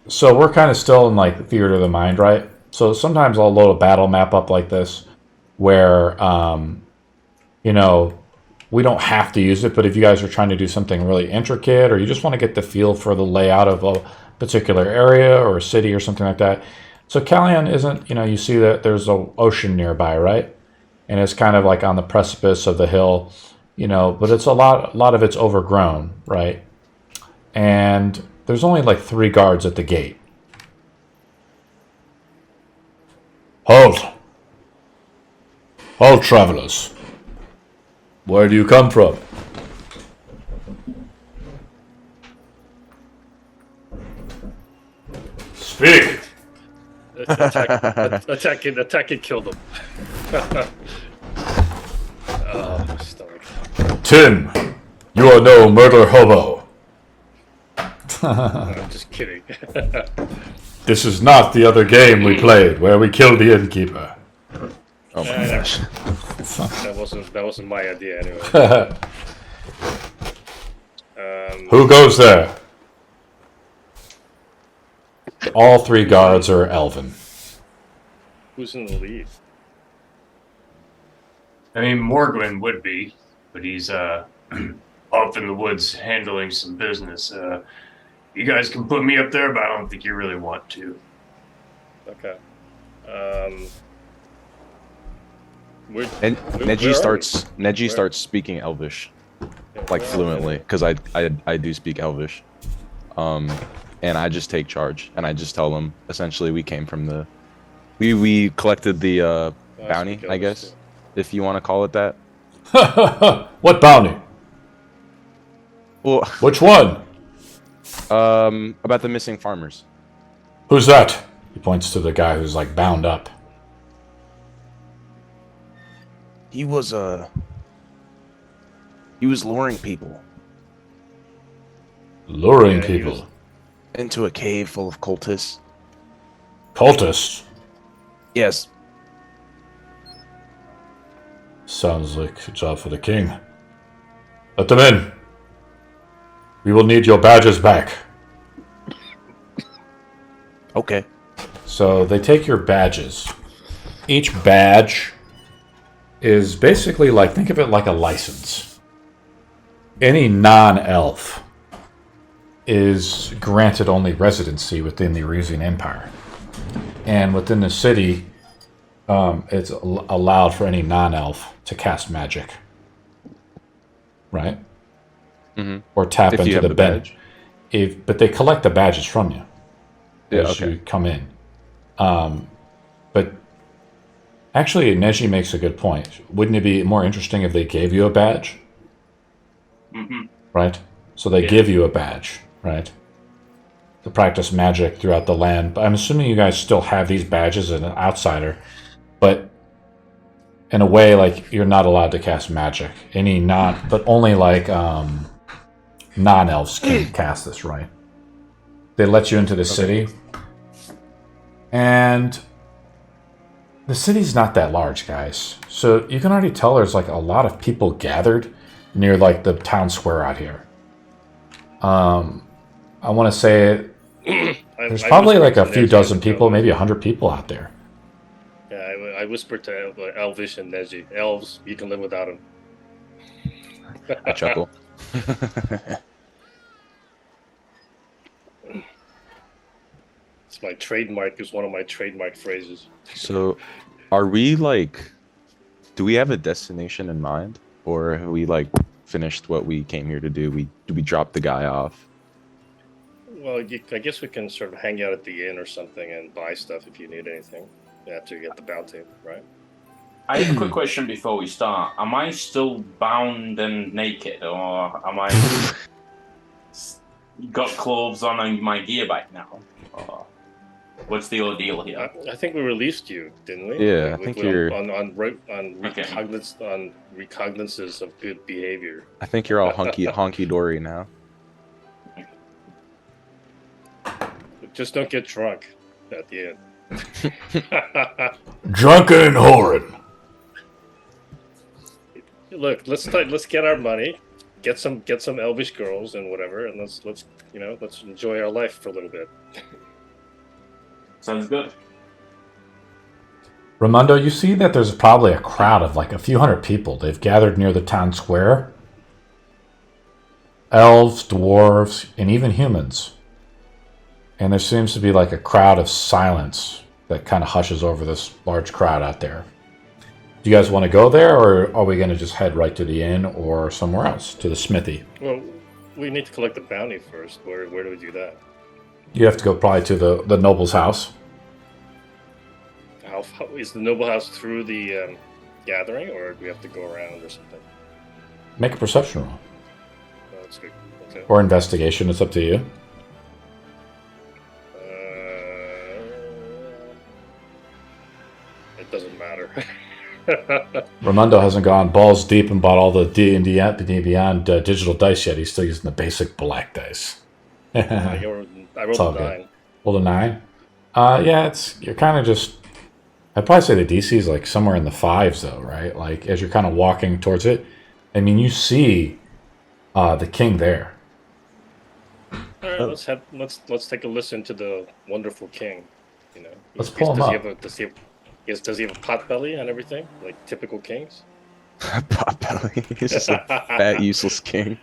So we're kind of still in like theater of the mind, right? So sometimes I'll load a battle map up like this, where you know we don't have to use it, but if you guys are trying to do something really intricate, or you just want to get the feel for the layout of a particular area or a city or something like that. So Callion isn't, you see that there's an ocean nearby, right? And it's kind of like on the precipice of the hill, but it's a lot of it's overgrown, right? And there's only like 3 guards at the gate. Halt! Halt, travelers. Where do you come from? Speak! Attack and kill them. Oh, my stomach. Tim, you are no murder hobo. I'm just kidding. This is not the other game we played where we killed the innkeeper. Oh my gosh. That wasn't my idea anyway. Who goes there? All 3 guards are elven. Who's in the lead? I mean, Morgwin would be, but he's off in the woods handling some business. You guys can put me up there, but I don't think you really want to. Okay. And Neji starts speaking Elvish, like fluently, because I do speak Elvish. And I just take charge, and I just tell them essentially we came from the, we collected the bounty, I guess, if you want to call it that. What bounty? Well, Which one? about the missing farmers. Who's that? He points to the guy who's like bound up. He was luring people Luring Yeah, he people. was- into a cave full of cultists. Cultists? Yes. Sounds like a job for the king. Let them in. We will need your badges back. Okay. So they take your badges. Each badge is basically like, think of it like a license. Any non-elf is granted only residency within the Elysian Empire. And within the city, it's allowed for any non-elf to cast magic. Right? Mm-hmm. Or tap If you into have the the badge. But they collect the badges from you Yeah, as okay. you come in. But actually, Neji makes a good point. Wouldn't it be more interesting if they gave you a badge? Mm-hmm. Right? So they Yeah. give you a badge, right? To practice magic throughout the land. But I'm assuming you guys still have these badges as an outsider. But in a way, like, you're not allowed to cast magic. But only like non-elves can cast this, right? They let you into the city. And the city's not that large, guys. So you can already tell there's like a lot of people gathered near like the town square out here. I want to say there's probably like a few dozen people, maybe 100 people out there. Yeah, I whispered to Elvish and Neji. Elves, you can live without them. I chuckle. It's my trademark. It's one of my trademark phrases. So, are we like, do we have a destination in mind, or have we like finished what we came here to do? Do we drop the guy off? Well, I guess we can sort of hang out at the inn or something and buy stuff if you need anything after you get the bounty, right? I have a quick question before we start. Am I still bound and naked, or am I got clothes on and my gear back now? Or what's the ordeal here? I think we released you, didn't we? Yeah, I think you're. on Okay. recognizances of good behavior. I think you're all honky dory now. Just don't get drunk at the end. Drunken and whoring. Look, let's get our money, get some elvish girls and whatever, and let's enjoy our life for a little bit. Sounds good. Raimondo, you see that there's probably a crowd of like a few hundred people. They've gathered near the town square. Elves, dwarves, and even humans. And there seems to be like a crowd of silence that kind of hushes over this large crowd out there. Do you guys want to go there, or are we going to just head right to the inn or somewhere else, to the smithy? Well, we need to collect the bounty first. Where do we do that? You have to go probably to the noble's house. How is the noble house through the gathering, or do we have to go around or something? Make a perception roll. Oh, that's good. Okay. Or investigation, it's up to you. It doesn't matter. Raimondo hasn't gone balls deep and bought all the dndbeyond digital dice yet. He's still using the basic black dice. I rolled a 9. Rolled a 9? Yeah, you're kind of just... I'd probably say the DC is like somewhere in the 5s though, right? Like as you're kind of walking towards it, I mean, you see the king there. All right, let's take a listen to the wonderful king. You know, Let's pull him up. Does he have a pot belly and everything like typical kings? Pot belly. He's just a fat, useless king.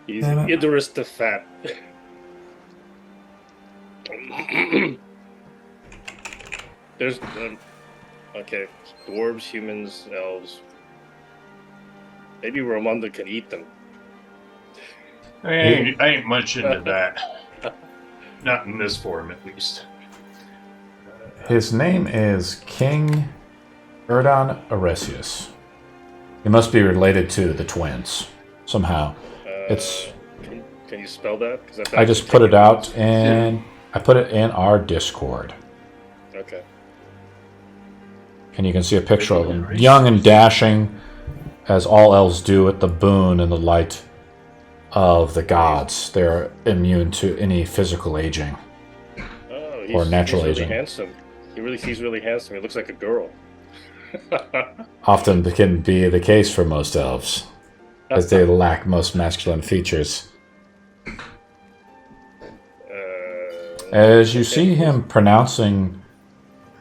He's Idris the fat. There's okay, dwarves, humans, elves. Maybe Raimondo can eat them. I ain't much into that. Not in this form, at least. His name is King Erdon Aresius. He must be related to the twins somehow. It's. Can you spell that? I just put it out and I put it in our Discord. Okay. And you can see a picture of him, young and dashing, as all elves do with the boon and the light of the gods. They're immune to any physical aging or natural he's aging. Really handsome. He's really handsome. He looks like a girl. Often can be the case for most elves, as they lack most masculine features. As you see him pronouncing,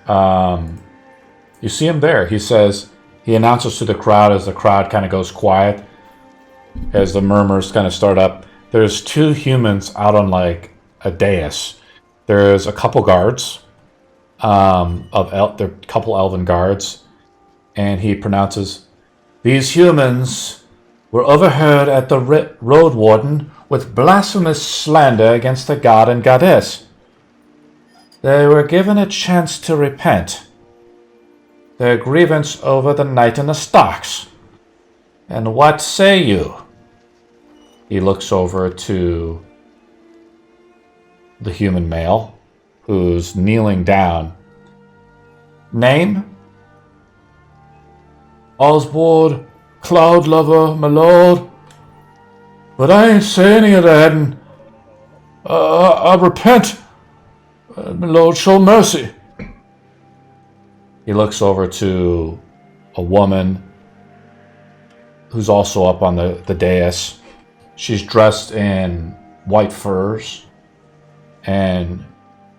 you see him there. He says, he announces to the crowd as the crowd kind of goes quiet, as the murmurs kind of start up. There's 2 humans out on like a dais. There's a couple guards, there are a couple elven guards, and he pronounces, "These humans were overheard at the road warden with blasphemous slander against the god and goddess. They were given a chance to repent their grievance over the night in the stocks. And what say you?" He looks over to the human male, who's kneeling down. "Name?" "Oswald Cloudlover, my lord. But I ain't say any of that, and I repent. My lord, show mercy." He looks over to a woman who's also up on the dais. She's dressed in white furs, and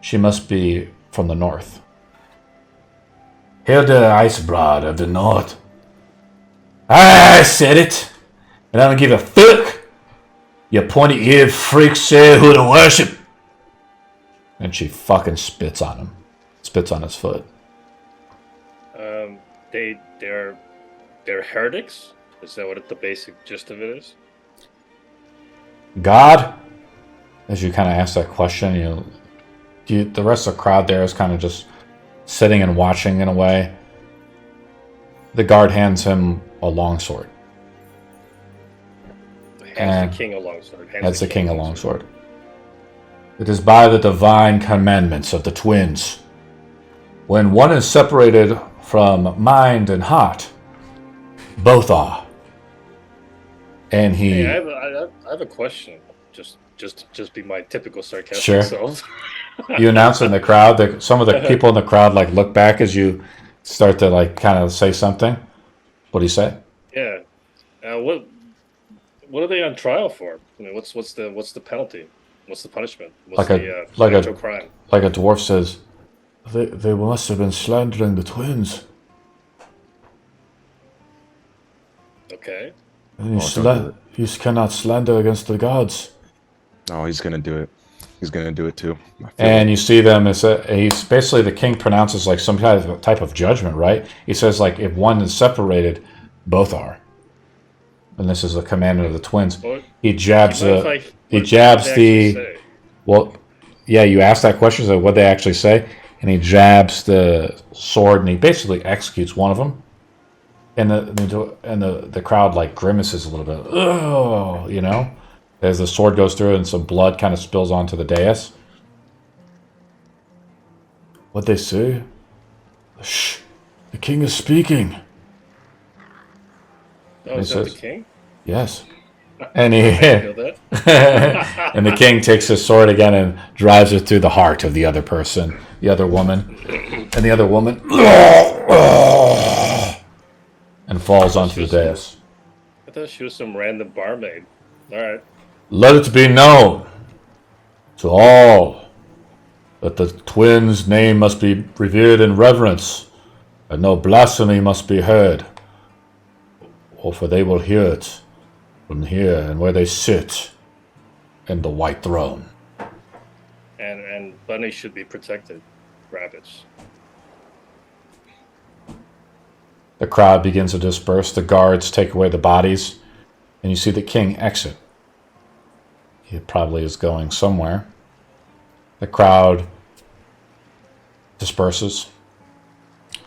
she must be from the north. "Hilda Iceblood of the North." "I said it, and I don't give a fuck. You pointy-eared freaks say who to worship." And she fucking spits on him. Spits on his foot. They're heretics? Is that what the basic gist of it is? God? As you kind of ask that question, the rest of the crowd there is kind of just sitting and watching in a way. The guard hands him a longsword. Hands the king a longsword. Hands the king a longsword. "It is by the divine commandments of the twins. When one is separated from mind and heart, both are." And he... Hey, I have a question. Just be my typical sarcastic Sure. self. You announce in the crowd, some of the people in the crowd like look back as you start to like kind of say something. What do you say? Yeah. What are they on trial for? I mean, what's the penalty? What's the punishment? What's Like the actual crime? Like a dwarf says, they must have been slandering the twins. Okay. And you cannot slander against the gods. Oh, he's gonna do it. He's gonna do it too. And you see them as he's basically the king pronounces like some kind of type of judgment, right? He says like if one is separated, both are. And this is the commandment of the twins. He jabs well, yeah. You asked that question, so what they actually say, and he jabs the sword, and he basically executes one of them. And the crowd like grimaces a little bit, oh, you know, as the sword goes through and some blood kind of spills onto the dais. What they say? Shh, the king is speaking. Oh, is that the king? Yes. And he know that. and the king takes his sword again and drives it through the heart of the other person, the other woman, and the other woman, and falls onto the dais. I thought she was some random barmaid. All right. Let it be known to all that the twins' name must be revered in reverence, and no blasphemy must be heard, or for they will hear it from here and where they sit in the white throne. And bunnies should be protected. Rabbits. The crowd begins to disperse. The guards take away the bodies, and you see the king exit. He probably is going somewhere. The crowd disperses.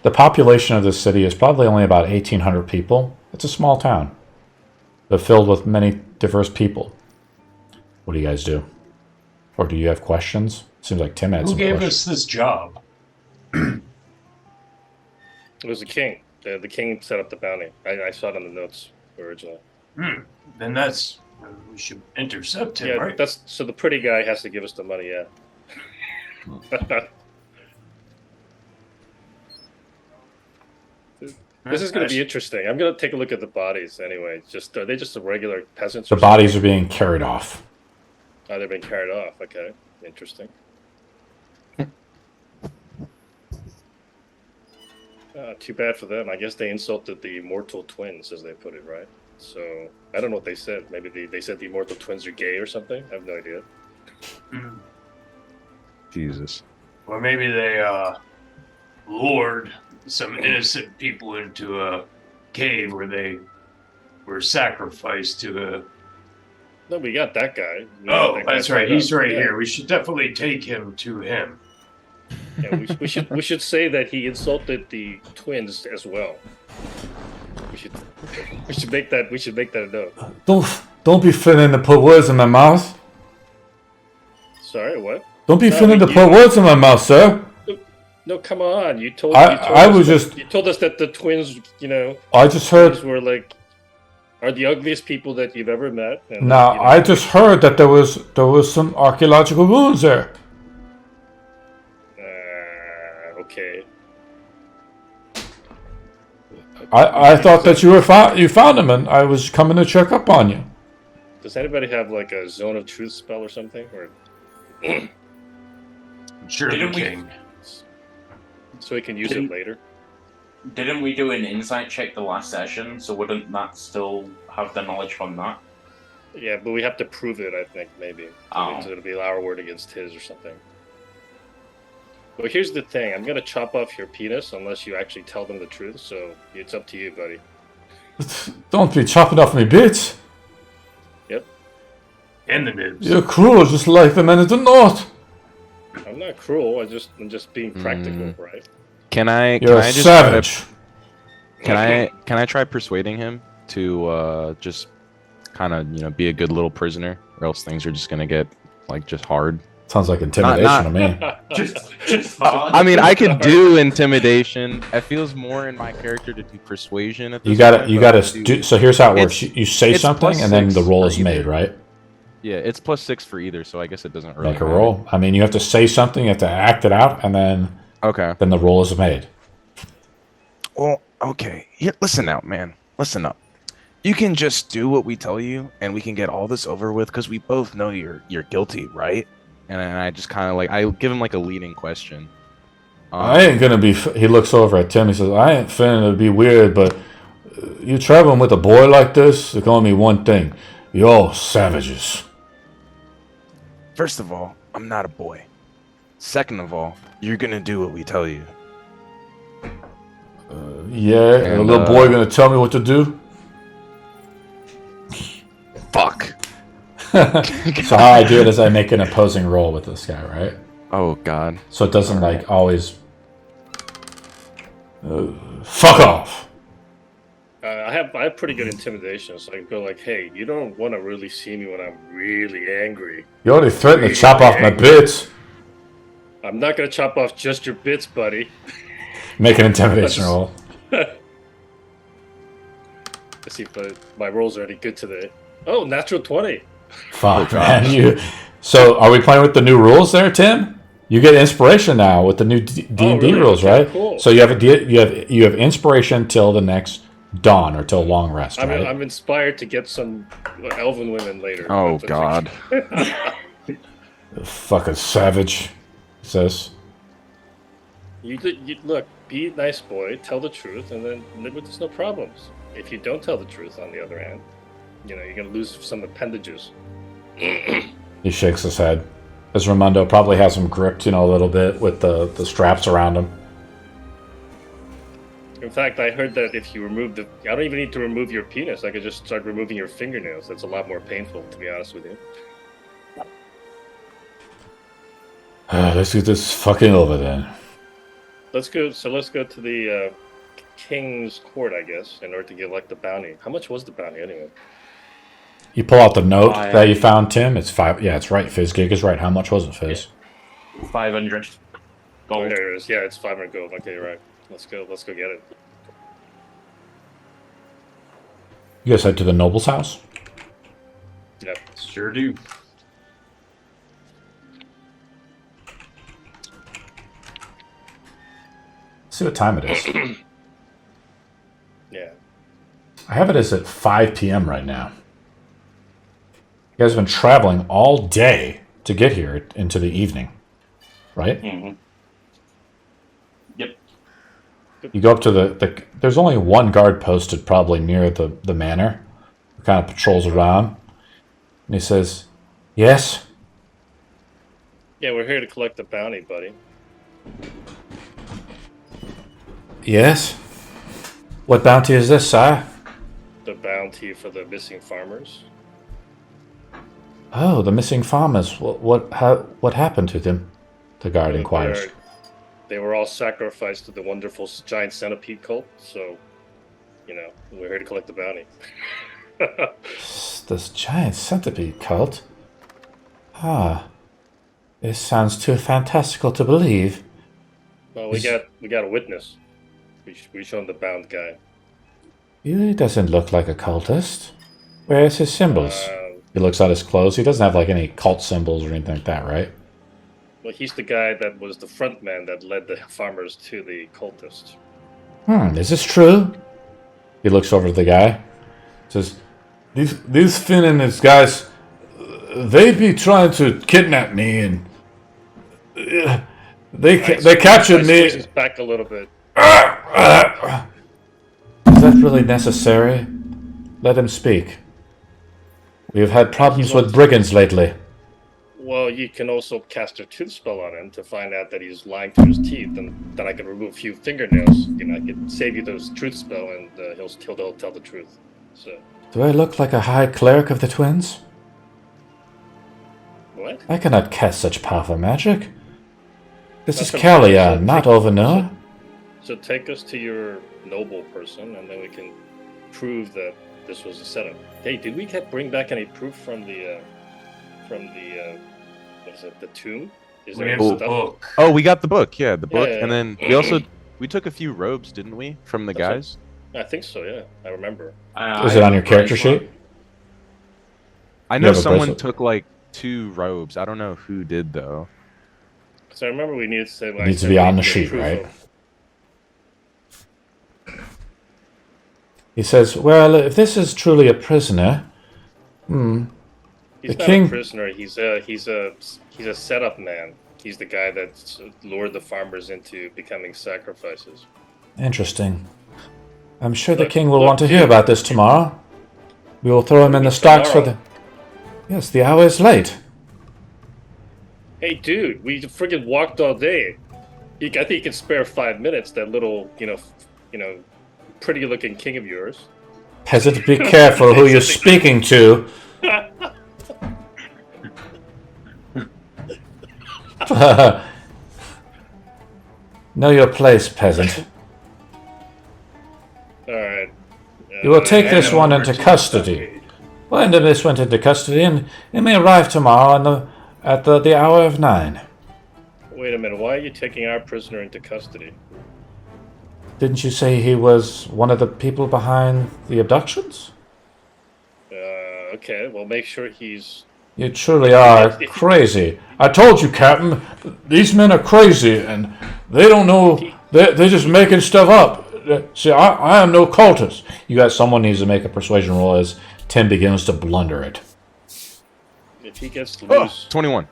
The population of this city is probably only about 1,800 people. It's a small town, but filled with many diverse people. What do you guys do? Or do you have questions? Seems like Tim had some questions. Who gave us this job? It was the king. The king set up the bounty. I saw it on the notes originally. Then that's... we should intercept him, Yeah, right? that's so the pretty guy has to give us the money, yeah. This is going to be interesting. I'm going to take a look at the bodies anyway. Are they just the regular peasants? The bodies are being carried off. Oh, they're being carried off. Okay, interesting. Too bad for them. I guess they insulted the immortal twins, as they put it, right? So, I don't know what they said. Maybe they said the immortal twins are gay or something? I have no idea. Jesus. Or maybe they lured some innocent people into a cave where they were sacrificed to a... No, we got that guy. That's right. He's right here. We should definitely take him to him. Yeah, we should say that he insulted the twins as well. We should make that a note. Don't be finna to put words in my mouth. Sorry, what? Don't be finna to put words in my mouth, sir. No, come on. You told you told us that the twins, I just heard were like are the ugliest people that you've ever met. And, I just heard that there was some archaeological ruins there. Okay. I thought that you found them, and I was coming to check up on you. Does anybody have like a zone of truth spell or something? Or sure, the king. So we can use it later. Didn't we do an insight check the last session? So wouldn't that still have the knowledge from that? Yeah, but we have to prove it. I think maybe so it'll be our word against his or something. But here's the thing: I'm gonna chop off your penis unless you actually tell them the truth. So it's up to you, buddy. Don't be chopping off me bits. Yep. And the nibs. You're cruel, just like the men of the north. I'm not cruel. I'm just being practical, right? Can I just savage. Can I try persuading him to just kind of be a good little prisoner, or else things are just gonna get just hard. Sounds like intimidation to me. just I mean, I could do intimidation. It feels more in my character to do persuasion. At this You gotta do. So here's how it works: you say something, and then the roll is made, right? Yeah, it's +6 for either, so I guess it doesn't really Make a roll. I mean, you have to say something, you have to act it out, and then the roll is made. Well, okay. Here, listen out, man. Listen up. you can just do what we tell you, and we can get all this over with, because we both know you're guilty, right? And I just kind of like, I give him like a leading question. I ain't gonna be. He looks over at Tim. He says, "I ain't finna be weird, but you traveling with a boy like this, it's only one thing: you're savages." First of all, I'm not a boy. Second of all, you're gonna do what we tell you. Yeah, a little boy gonna tell me what to do. Fuck. So how I do it is I make an opposing roll with this guy, right? Oh God. So it doesn't like always. Fuck off. I have pretty good intimidation, so I can go like, "Hey, you don't want to really see me when I'm really angry. You already threatened to chop off my bits. I'm not gonna chop off just your bits, buddy." Make an intimidation roll. Let's see if my rolls are any good today. Oh, natural 20. Fuck, man. You. So, are we playing with the new rules there, Tim? You get inspiration now with the new D&D really? rules, Okay, right? cool. So you have inspiration till the next dawn or till long rest, right? I'm inspired to get some elven women later. Oh God. Fucking savage, he says. You look, be a nice boy, tell the truth, and then live with there's no problems. If you don't tell the truth, on the other hand, you're gonna lose some appendages. He shakes his head. As Raimondo probably has him gripped, a little bit with the straps around him. In fact, I heard that if you remove I don't even need to remove your penis. I could just start removing your fingernails. That's a lot more painful, to be honest with you. Let's get this fucking over then. Let's go to the king's court, I guess, in order to get the bounty. How much was the bounty anyway? You pull out the note that you found, Tim. It's 5. Yeah, it's right. Fizzgig is right. How much was it, Fizz? 500 Oh, gold. there it is. Yeah, it's 500 gold. Okay, you're right. Let's go get it. You guys head to the noble's house? Yep. Sure do. See what time it is. Yeah. I have it as at 5 p.m. right now. You guys have been traveling all day to get here into the evening, right? Mm-hmm. Yep. You go up to the there's only one guard posted probably near the manor, who kind of patrols around. And he says, "Yes?" Yeah, we're here to collect the bounty, buddy. "Yes? What bounty is this, sire?" The bounty for the missing farmers. "Oh, the missing farmers. What happened to them?" The guard inquires. They were all sacrificed to the wonderful giant centipede cult, so, we're here to collect the bounty. This giant centipede cult? This sounds too fantastical to believe. Well, we got a witness. We showed him the bound guy. He doesn't look like a cultist. Where's his symbols? He looks at his clothes. He doesn't have any cult symbols or anything like that, right? Well, he's the guy that was the front man that led the farmers to the cultists. Is this true? He looks over to the guy. Says, These Finn and his guys, they be trying to kidnap me, and they captured me. Squeeze his back a little bit. Is that really necessary? Let him speak. We have had problems with brigands lately. Well, you can also cast a tooth spell on him to find out that he's lying through his teeth, and then I can remove a few fingernails. I can save you those truth spell, and he'll tell the truth. So. Do I look like a high cleric of the twins? What? I cannot cast such powerful magic. This is That's Kalia, not Overnoa. So take us to your noble person, and then we can prove that this was a setup. Hey, did we bring back any proof from the what is it, the tomb? Is We there have any the stuff? book. Oh, we got the book. Yeah, the book, yeah. and then we took a few robes, didn't we, from the That's guys? I think so. Yeah, I remember. Is it on your character sheet? I You know have a someone bracelet? took 2 robes. I don't know who did though. So I remember we needed to say. Needs to be on the sheet, right? He says, well, if this is truly a prisoner, He's The not king- a prisoner. He's a setup man. He's the guy that lured the farmers into becoming sacrifices. interesting. I'm sure the Look- king will look, want to hear dude. about this tomorrow. We will throw him in the stocks for the... Yes, the hour is late. Hey, dude, we friggin' walked all day. I think you can spare 5 minutes. That little, pretty-looking king of yours. Peasant, be careful who you're speaking to. Know your place, peasant. All right. You will take this one into custody. Well, and this went into custody, and it may arrive tomorrow at the hour of 9. Wait a minute. Why are you taking our prisoner into custody? Didn't you say he was one of the people behind the abductions? Okay. Well, make sure he's. You truly are crazy. I told you, Captain, these men are crazy, and they don't know. They're just making stuff up. See, I am no cultist. You got someone needs to make a persuasion roll as Tim begins to blunder it. If he gets Oh, loose. 21.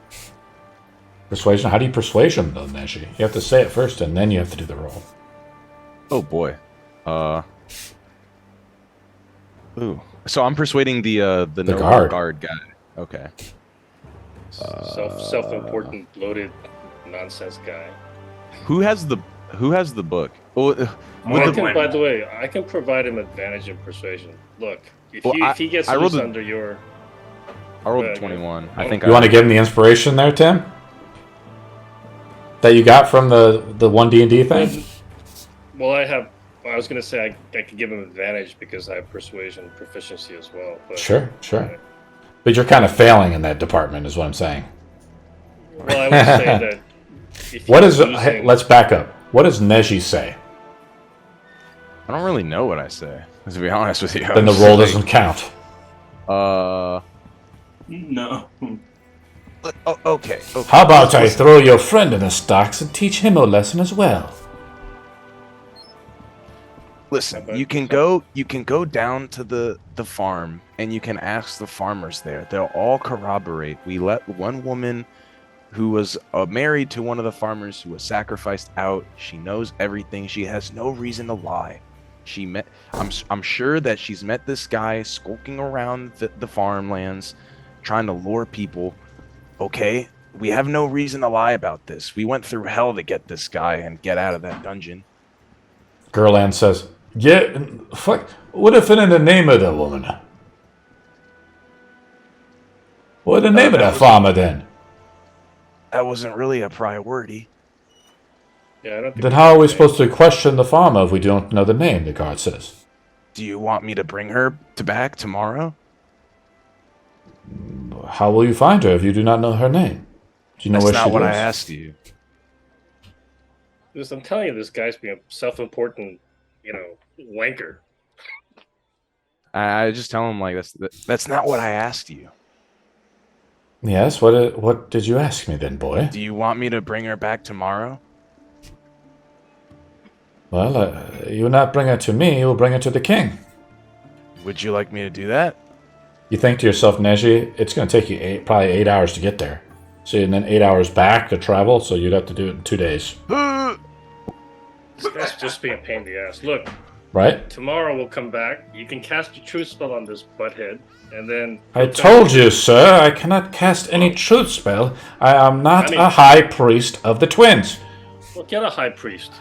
Persuasion? How do you persuasion, though, Neji? You have to say it first, and then you have to do the roll. Oh boy. So I'm persuading the noble guard guy. Okay. Self-important, bloated nonsense guy. Who has the book? Oh, By the way, I can provide him advantage in persuasion. Look, if he gets I rolled loose a- under your. I rolled a 21. I think You want to give him the inspiration there, Tim? That you got from the 1D&D thing? Well, I was going to say I could give him advantage because I have persuasion proficiency as well. But, Sure. But you're kind of failing in that department, is what I'm saying. Well, I would say that. If What he's is... losing- Hey, let's back up. What does Neji say? I don't really know what I say, to be honest with you. Then the roll doesn't count. No. Okay. How about I throw your friend in the stocks and teach him a lesson as well? Listen, you can go down to the farm and you can ask the farmers there. They'll all corroborate. We let one woman who was married to one of the farmers who was sacrificed out. She knows everything. She has no reason to lie. I'm sure that she's met this guy skulking around the farmlands, trying to lure people. Okay, we have no reason to lie about this. We went through hell to get this guy and get out of that dungeon. Gerland says, yeah, fuck, what if it in the name of the woman? What the name of that farmer then? That wasn't really a priority. Yeah, I don't think Then how are we supposed to question the farmer if we don't know the name, the guard says? Do you want me to bring her back tomorrow? How will you find her if you do not know her name? Do you know That's where not she what I lives? asked you. I'm telling you, this guy's being a self-important, wanker. I just tell him like that's not what I asked you. Yes, what did you ask me then, boy? Do you want me to bring her back tomorrow? Well, you will not bring her to me, you will bring her to the king. Would you like me to do that? You think to yourself, Neji, it's going to take you probably 8 hours to get there. So, and then 8 hours back to travel, so you'd have to do it in 2 days. This guy's just being a pain in the ass. Look, Right? tomorrow we'll come back. You can cast a truth spell on this butthead, and then. I told you, sir, I cannot cast any truth spell. I am not a high priest of the twins. Well, get a high priest.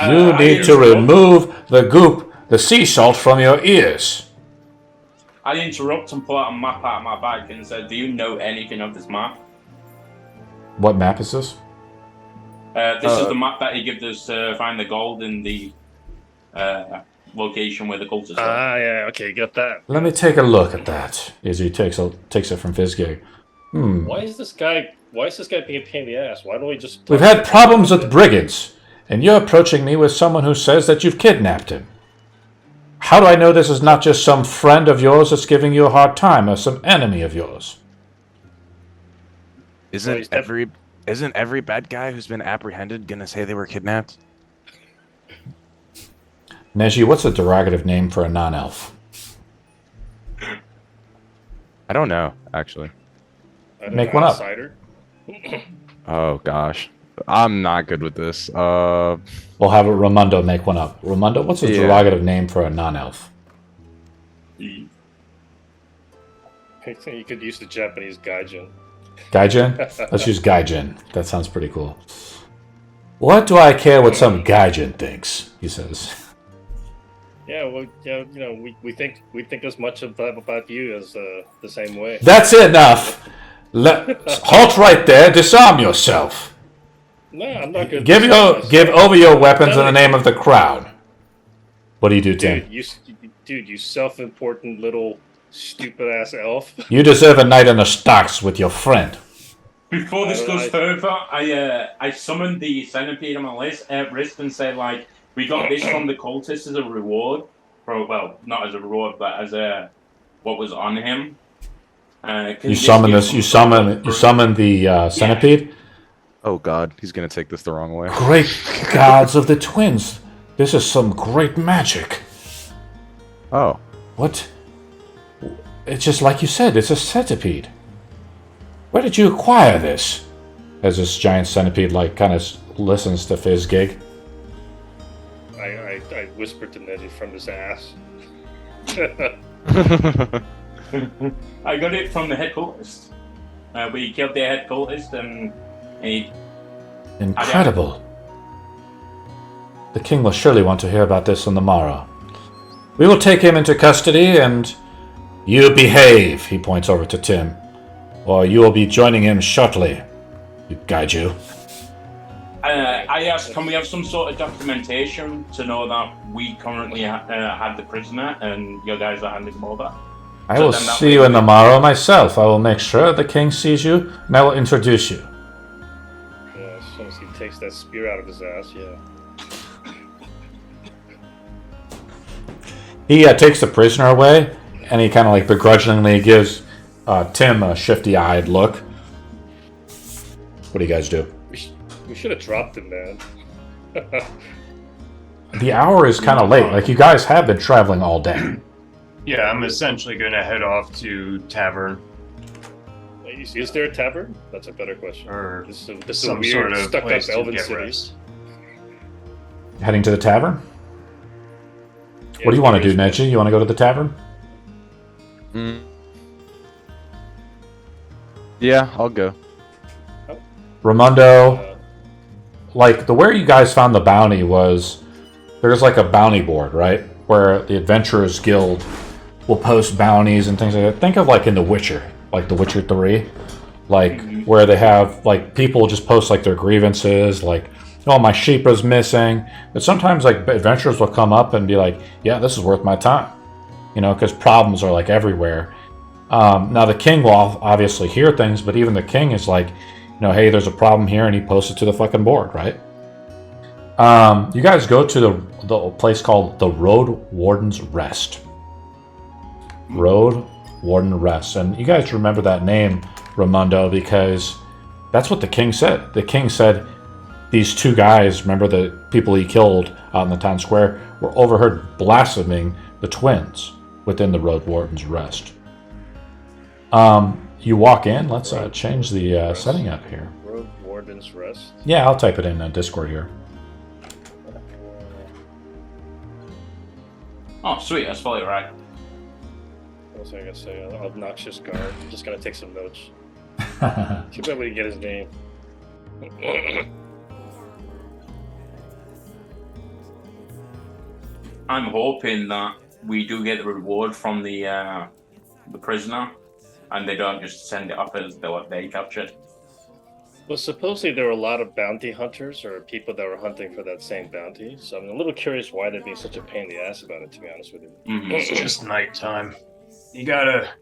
You need to remove the goop, the sea salt from your ears. I interrupt and pull out a map out of my bag and said, "Do you know anything of this map?" What map is this? This is the map that he gives us to find the gold in the location where the cultists are. Yeah, okay, get that. Let me take a look at that. As he takes it from Fizgig. Why is this guy being a pain in the ass? Why don't we just... We've had problems with brigands, and you're approaching me with someone who says that you've kidnapped him. How do I know this is not just some friend of yours that's giving you a hard time, or some enemy of yours? Isn't every bad guy who's been apprehended gonna say they were kidnapped? Neji, what's a derogative name for a non-elf? I don't know, actually. Make one up. Cider? Oh gosh, I'm not good with this. We'll have Ramundo make one up. Ramundo, what's a derogative name for a non-elf? You could use the Japanese gaijin. Gaijin? Let's use gaijin. That sounds pretty cool. What do I care what some gaijin thinks? He says. Yeah, well, yeah, you know, we think as much about you as the same way. That's enough. Halt right there. Disarm yourself. No, I'm not good. Give over your weapons in the name of the crown. What do you do, Tim? Dude, you self-important little stupid ass elf. You deserve a night in the stocks with your friend. Before this goes further, I summoned the centipede on my wrist and said, like, we got this from the cultists as a reward. Well, not as a reward, but as what was on him. You summon this. You summon the centipede. Oh God, he's gonna take this the wrong way. Great gods of the twins! This is some great magic. Oh. What? It's just like you said. It's a centipede. Where did you acquire this? As this giant centipede, like, kind of listens to Fizzgig. I whispered to Neji from his ass. I got it from the head cultist. We killed the head cultist and he... Incredible. The king will surely want to hear about this on the morrow. We will take him into custody and... You behave, he points over to Tim. Or you will be joining him shortly. You gaiju. I asked, can we have some sort of documentation to know that we currently had the prisoner and you guys are handing him over? I will see you in the morrow myself. I will make sure the king sees you, and I will introduce you. Yeah, as soon as he takes that spear out of his ass, yeah. He takes the prisoner away, and he kind of like begrudgingly gives Tim a shifty-eyed look. What do you guys do? We should have dropped him, man. The hour is kind of late. Like, you guys have been traveling all day. Yeah, I'm essentially going to head off to tavern. Is there a tavern? That's a better question. Or this is some a weird, sort of stuck-up place to elven get city. rest. Heading to the tavern? Yeah, What do you want to do, Neji? You want to go to the tavern? Yeah, I'll go. Ramundo, like, where you guys found the bounty was... There's like a bounty board, right? Where the Adventurers Guild will post bounties and things like that. Think of like in The Witcher, like The Witcher 3. Like, where they have, like, people just post like their grievances, like, oh, my sheep is missing. But sometimes, like, adventurers will come up and be like, yeah, this is worth my time. You know, because problems are, like, everywhere. Now, the king will obviously hear things, but even the king is like, you know, hey, there's a problem here, and he posts it to the fucking board, right? You guys go to the place called the Road Warden's Rest. Road Warden Rest. And you guys remember that name, Ramundo, because that's what the king said. The king said these two guys, remember the people he killed out in the town square, were overheard blaspheming the twins within the Road Warden's Rest. You walk in. Let's change the setting up here. Road Warden's Rest? Yeah, I'll type it in Discord here. Oh, sweet. I spelled it right. What was I going to say? Obnoxious guard. I'm just going to take some notes. Too bad we didn't get his name. I'm hoping that we do get the reward from the prisoner, and they don't just send it off as what they captured. Well, supposedly there were a lot of bounty hunters or people that were hunting for that same bounty. So I'm a little curious why they'd be such a pain in the ass about it, to be honest with you. Mm-hmm. It's just nighttime. You gotta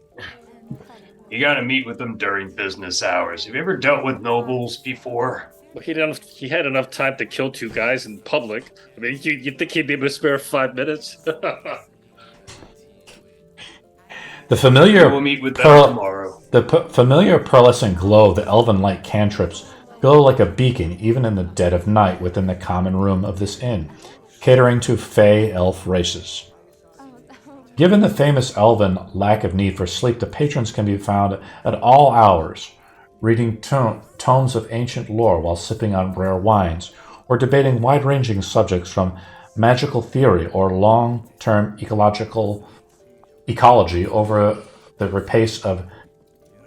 meet with them during business hours. Have you ever dealt with nobles before? Well, he had enough time to kill two guys in public. I mean, you think he'd be able to spare 5 minutes? The familiar We'll meet with them tomorrow. The familiar pearlescent glow of the elven light cantrips glow like a beacon even in the dead of night within the common room of this inn. catering to Fey elf races. Given the famous elven lack of need for sleep, the patrons can be found at all hours, reading tomes of ancient lore while sipping on rare wines, or debating wide-ranging subjects from magical theory or long-term ecology over the repace of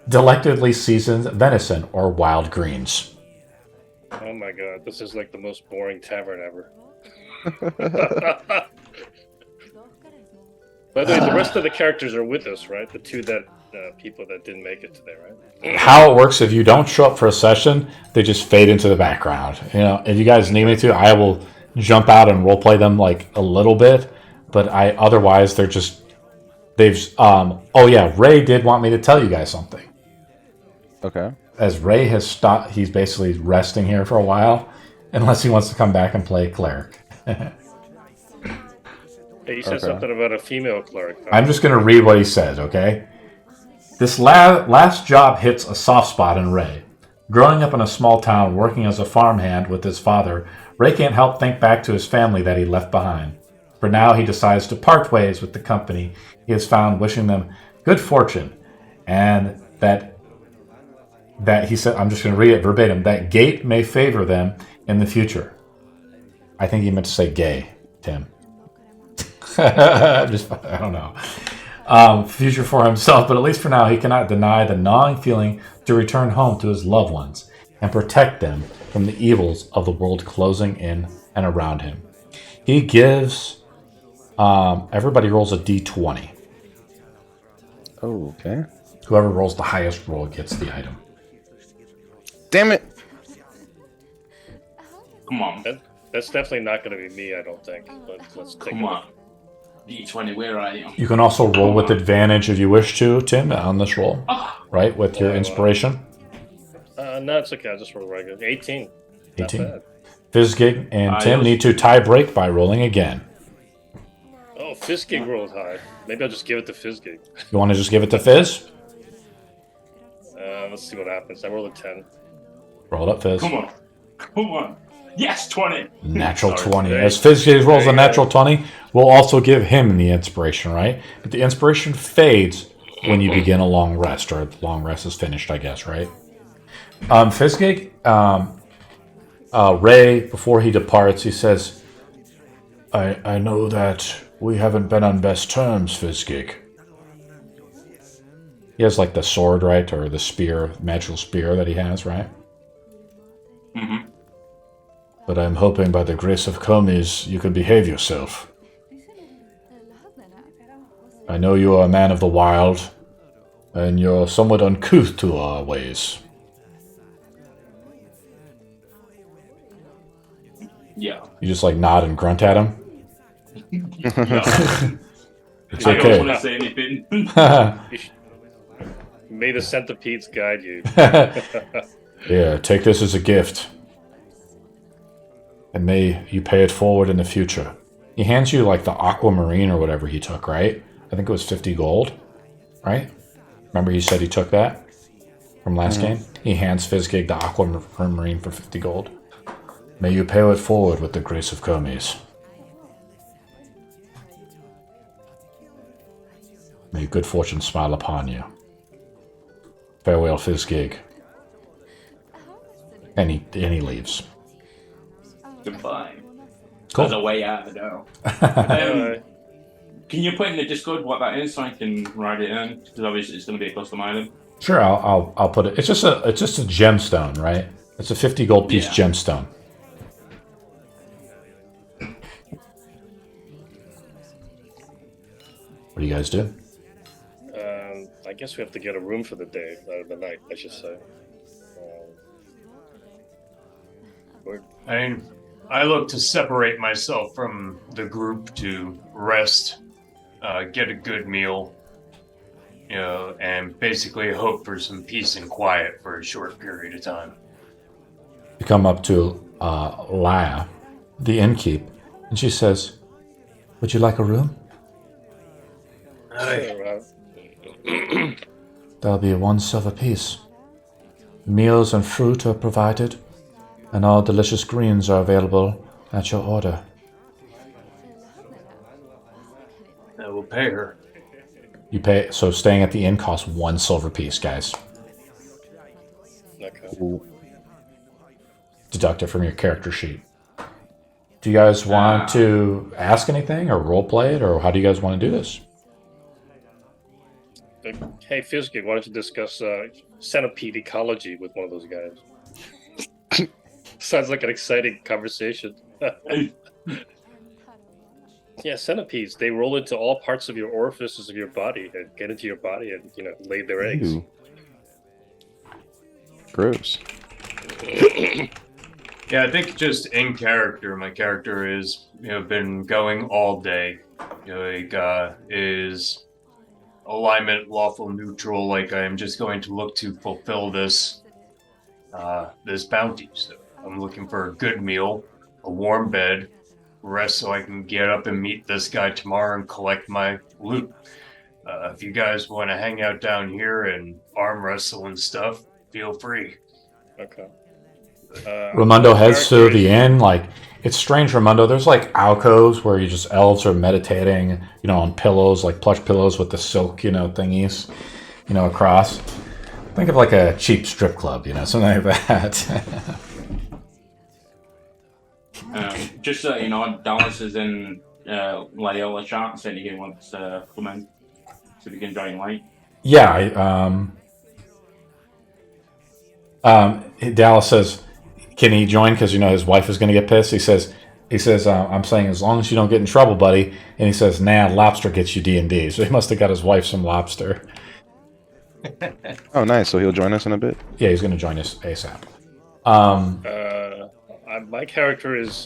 delectably seasoned venison or wild greens. Oh my god, this is like the most boring tavern ever. By the way, the rest of the characters are with us, right? The two that people that didn't make it today, right? How it works, if you don't show up for a session, they just fade into the background. You know, if you guys need me to, I will jump out and roleplay them like a little bit, but otherwise oh yeah, Ray did want me to tell you guys something. Okay. As Ray has stopped, he's basically resting here for a while, unless he wants to come back and play cleric. Hey, you said something about a female cleric. I'm just going to read what he says, okay? This last job hits a soft spot in Ray. Growing up in a small town, working as a farmhand with his father, Ray can't help think back to his family that he left behind. For now, he decides to part ways with the company he has found, wishing them good fortune, and that he said, I'm just going to read it verbatim, that gate may favor them in the future. I think he meant to say gay, Tim. I don't know. Future for himself, but at least for now, he cannot deny the gnawing feeling to return home to his loved ones and protect them from the evils of the world closing in and around him. He gives everybody rolls a d20. Oh, okay. Whoever rolls the highest roll gets the item. Damn it! Come on. That's definitely not going to be me, I don't think. But let's take Come on. D20, where are you? You can also roll with advantage if you wish to, Tim, on this roll. Right? With your inspiration. No, it's okay. I'll just roll regular. 18. 18. Not bad. Fizzgig and Tim need to tie break by rolling again. Oh, Fizzgig rolled high. Maybe I'll just give it to Fizzgig. You want to just give it to Fizz? Let's see what happens. I rolled a 10. Roll it up, Fizz. Come on. Come on. Yes, 20. Natural Sorry. 20. There- As Fizzgig rolls there a you natural go. 20, we'll also give him the inspiration, right? But the inspiration fades when you begin a long rest, or the long rest is finished, I guess, right? Fizzgig, Ray, before he departs, he says, I know that we haven't been on best terms, Fizzgig. He has like the sword, right? Or the spear, magical spear that he has, right? Mm-hmm. But I'm hoping by the grace of Commies you can behave yourself. I know you are a man of the wild, and you're somewhat uncouth to our ways. Yeah. You just like nod and grunt at him? No. It's I don't okay. want to say anything. May the centipedes guide you. Here, take this as a gift. And may you pay it forward in the future. He hands you like the aquamarine or whatever he took, right? I think it was 50 gold, right? Remember he said he took that from last game? He hands Fizzgig the aquamarine for 50 gold. May you pay it forward with the grace of Commies. May good fortune smile upon you. Farewell, Fizzgig. And he leaves. Goodbye. Cool. There's a way out of the door. Can you put in the Discord what that is so I can write it in? Because obviously it's going to be a custom item. Sure, I'll put it. It's just a gemstone, right? It's a 50 gold piece gemstone. What do you guys do? I guess we have to get a room for the day, the night, I should say. I mean, I look to separate myself from the group to rest, get a good meal, you know, and basically hope for some peace and quiet for a short period of time. You come up to Laya, the innkeep, and she says, "Would you like a room? There'll be 1 silver piece. Meals and fruit are provided, and all delicious greens are available at your order." I will pay her. You pay. So staying at the inn costs 1 silver piece, guys. Okay. Deduct it from your character sheet. Do you guys want to ask anything or role play it, or how do you guys want to do this? Hey, Fizgig, why don't you discuss centipede ecology with one of those guys? Sounds like an exciting conversation. Yeah, centipedes, they roll into all parts of your orifices of your body and get into your body and, lay their eggs. Ew. Gross. Yeah, I think just in character, my character is, been going all day. Is alignment lawful neutral, like I am just going to look to fulfill this bounty. So I'm looking for a good meal, a warm bed, rest so I can get up and meet this guy tomorrow and collect my loot. If you guys want to hang out down here and arm wrestle and stuff, feel free. Okay. Ramundo heads to the inn. Like, it's strange, Ramundo. There's like alcoves where elves are meditating, on pillows, like plush pillows with the silk, thingies, across. Think of like a cheap strip club, something like that. Just so you know, Dallas is in Loyola chat, saying he wants to come in so we can join late. Yeah, Dallas says, can he join? Because his wife is going to get pissed. He says, I'm saying as long as you don't get in trouble, buddy. And he says, nah, lobster gets you D&D. So he must have got his wife some lobster. Oh, nice. So he'll join us in a bit? Yeah, he's going to join us ASAP. My character's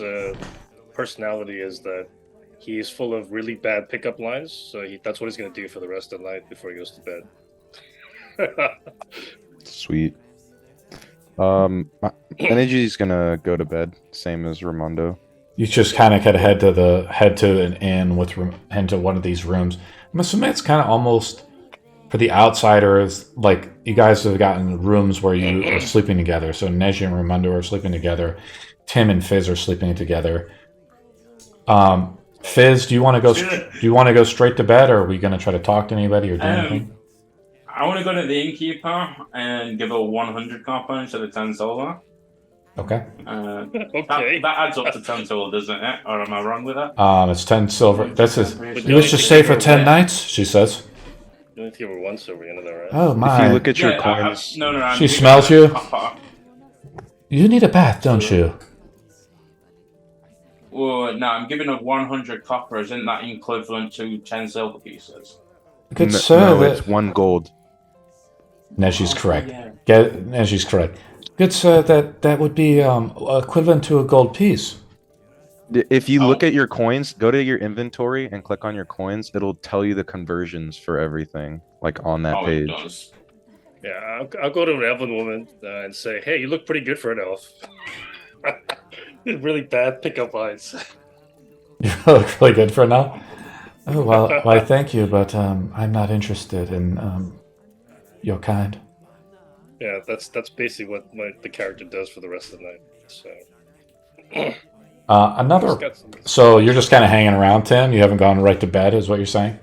personality is that he's full of really bad pickup lines. So that's what he's going to do for the rest of the night before he goes to bed. Sweet. Energy's gonna go to bed, same as Ramondo. You just kind of head to an inn into one of these rooms. I'm assuming it's kind of almost for the outsiders. Like, you guys have gotten rooms where you are sleeping together. So Neji and Ramondo are sleeping together. Tim and Fizz are sleeping together. Fizz, do you want to go? Do you want to go straight to bed, or are we going to try to talk to anybody or do anything? I want to go to the innkeeper and give her 100 copper instead of 10 silver. Okay. Okay. That adds up to 10 silver, doesn't it? Or am I wrong with that? It's 10 silver. That's his. You wish to stay for 10 nights? She says. You only give her 1 silver, you know that, right? Oh my! If you look at your coins, No. She smells you. You need a bath, don't you? Well, no, I'm giving her 100 copper. Isn't that equivalent to 10 silver pieces? Good sir. No, it's 1 gold. Neji's correct. Yeah. Neji's correct. Good sir, that would be equivalent to a gold piece. If you look at your coins, go to your inventory and click on your coins. It'll tell you the conversions for everything, like on that page. It does. Yeah, I'll go to an elven woman and say, hey, you look pretty good for an elf. Really bad pickup lines. You look really good for now. Oh, well, why, thank you, but I'm not interested in your kind. Yeah, that's basically what the character does for the rest of the night. So So you're just kind of hanging around, Tim? You haven't gone right to bed, is what you're saying?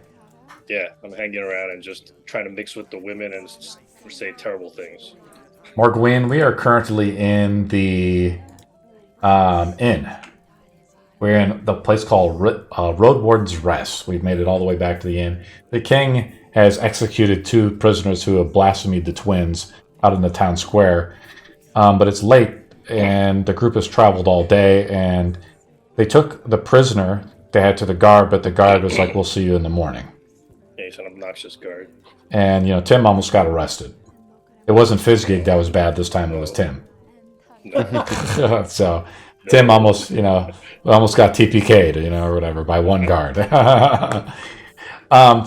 yeah, I'm hanging around and just trying to mix with the women and say terrible things. Morgwyn, we are currently in the inn. We're in the place called Road Warden's Rest. We've made it all the way back to the inn. The king has executed 2 prisoners who have blasphemed the twins out in the town square. But it's late, and the group has traveled all day, and they took the prisoner they had to the guard, but the guard was like, we'll see you in the morning. Yeah, he's an obnoxious guard. And, Tim almost got arrested. It wasn't Fizgig that was bad this time, it was Tim. No. So Tim almost got TPK'd, or whatever, by 1 guard.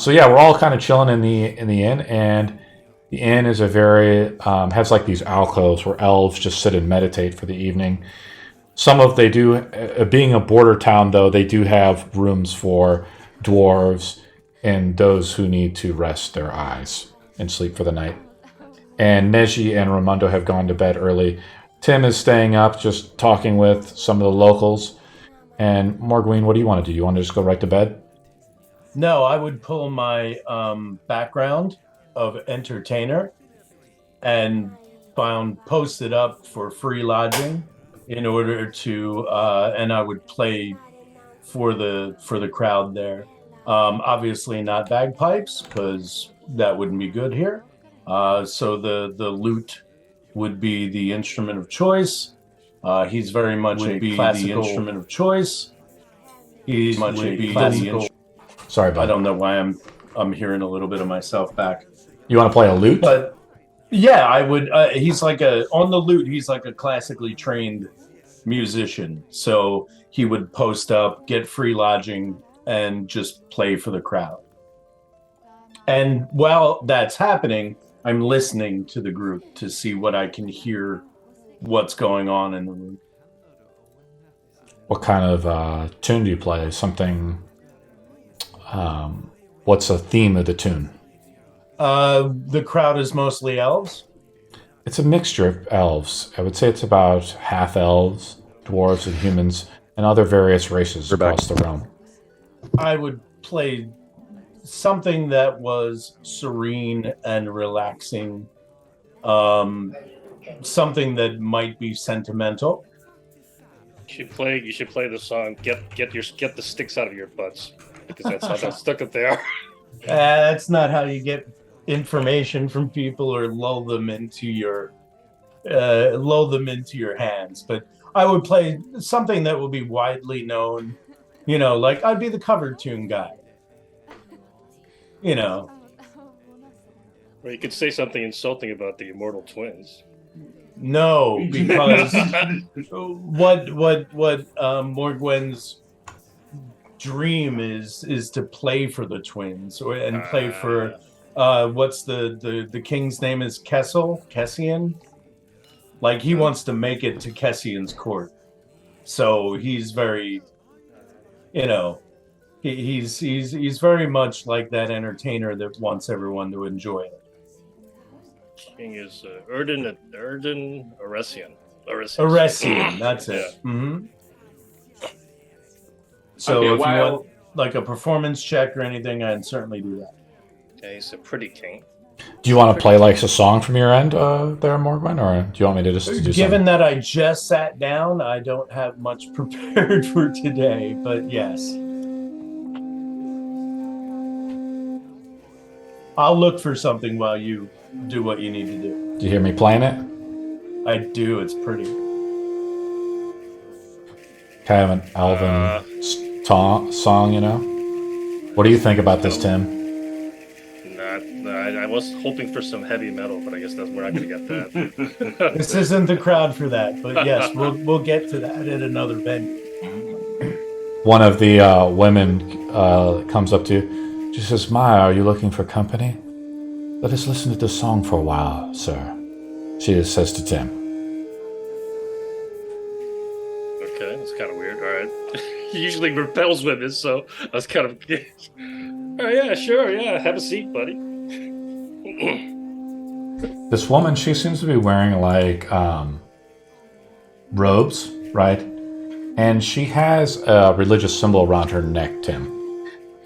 So yeah, we're all kind of chilling in the inn, and the inn is has like these alcoves where elves just sit and meditate for the evening. They do, being a border town though, they do have rooms for dwarves and those who need to rest their eyes and sleep for the night. And Neji and Ramondo have gone to bed early. Tim is staying up, just talking with some of the locals. And Morgwyn, what do you want to do? You want to just go right to bed? No, I would pull my background of entertainer and post it up for free lodging in order to, and I would play for the crowd there. Obviously not bagpipes because that wouldn't be good here. So the lute would be the instrument of choice. He's very much a classical instrument of choice. He's much a classical. Sorry, I bud. don't know why I'm hearing a little bit of myself back. You want to play a lute? But yeah, I would. He's like on the lute. He's like a classically trained musician, so he would post up, get free lodging, and just play for the crowd. And while that's happening, I'm listening to the group to see what I can hear, what's going on in the room. What kind of tune do you play? Something. What's the theme of the tune? The crowd is mostly elves. It's a mixture of elves. I would say it's about half elves, dwarves, and humans, and other various races across the realm. I would play something that was serene and relaxing. Something that might be sentimental. You should play the song "Get the Sticks Out of Your Butts" because that's how stuck up they are. That's not how you get information from people or lull them into your hands. But I would play something that will be widely known. You know, like I'd be the cover tune guy. You know. Or you could say something insulting about the immortal twins. No, because what Morgwen's dream is to play for the twins and play for what's the king's name is Kessian. Like he wants to make it to Kessian's court, so he's very, you know, he's very much like that entertainer that wants everyone to enjoy it. King is Erden Aresian. Aresian, that's it. Yeah. Mm-hmm. So Okay, if you want like a performance check or anything, I'd certainly do that. Yeah, he's a pretty king. Do you want to play like a song from your end there, Morgwen, or do you want me to just do Given something? that I just sat down, I don't have much prepared for today, but yes. I'll look for something while you do what you need to do. Do you hear me playing it? I do, it's pretty. Kind of an elven song, you know? What do you think about this, Tim? I was hoping for some heavy metal, but I guess we're not going to get that. This isn't the crowd for that, but yes, we'll get to that at another venue. One of the women comes up to you. She says, "My, are you looking for company? Let us listen to this song for a while, sir." She says to Tim. Okay, that's kind of weird. All right. He usually repels women, so I was kind of... Oh, yeah, sure, yeah. Have a seat, buddy. This woman, she seems to be wearing like robes, right? And she has a religious symbol around her neck, Tim.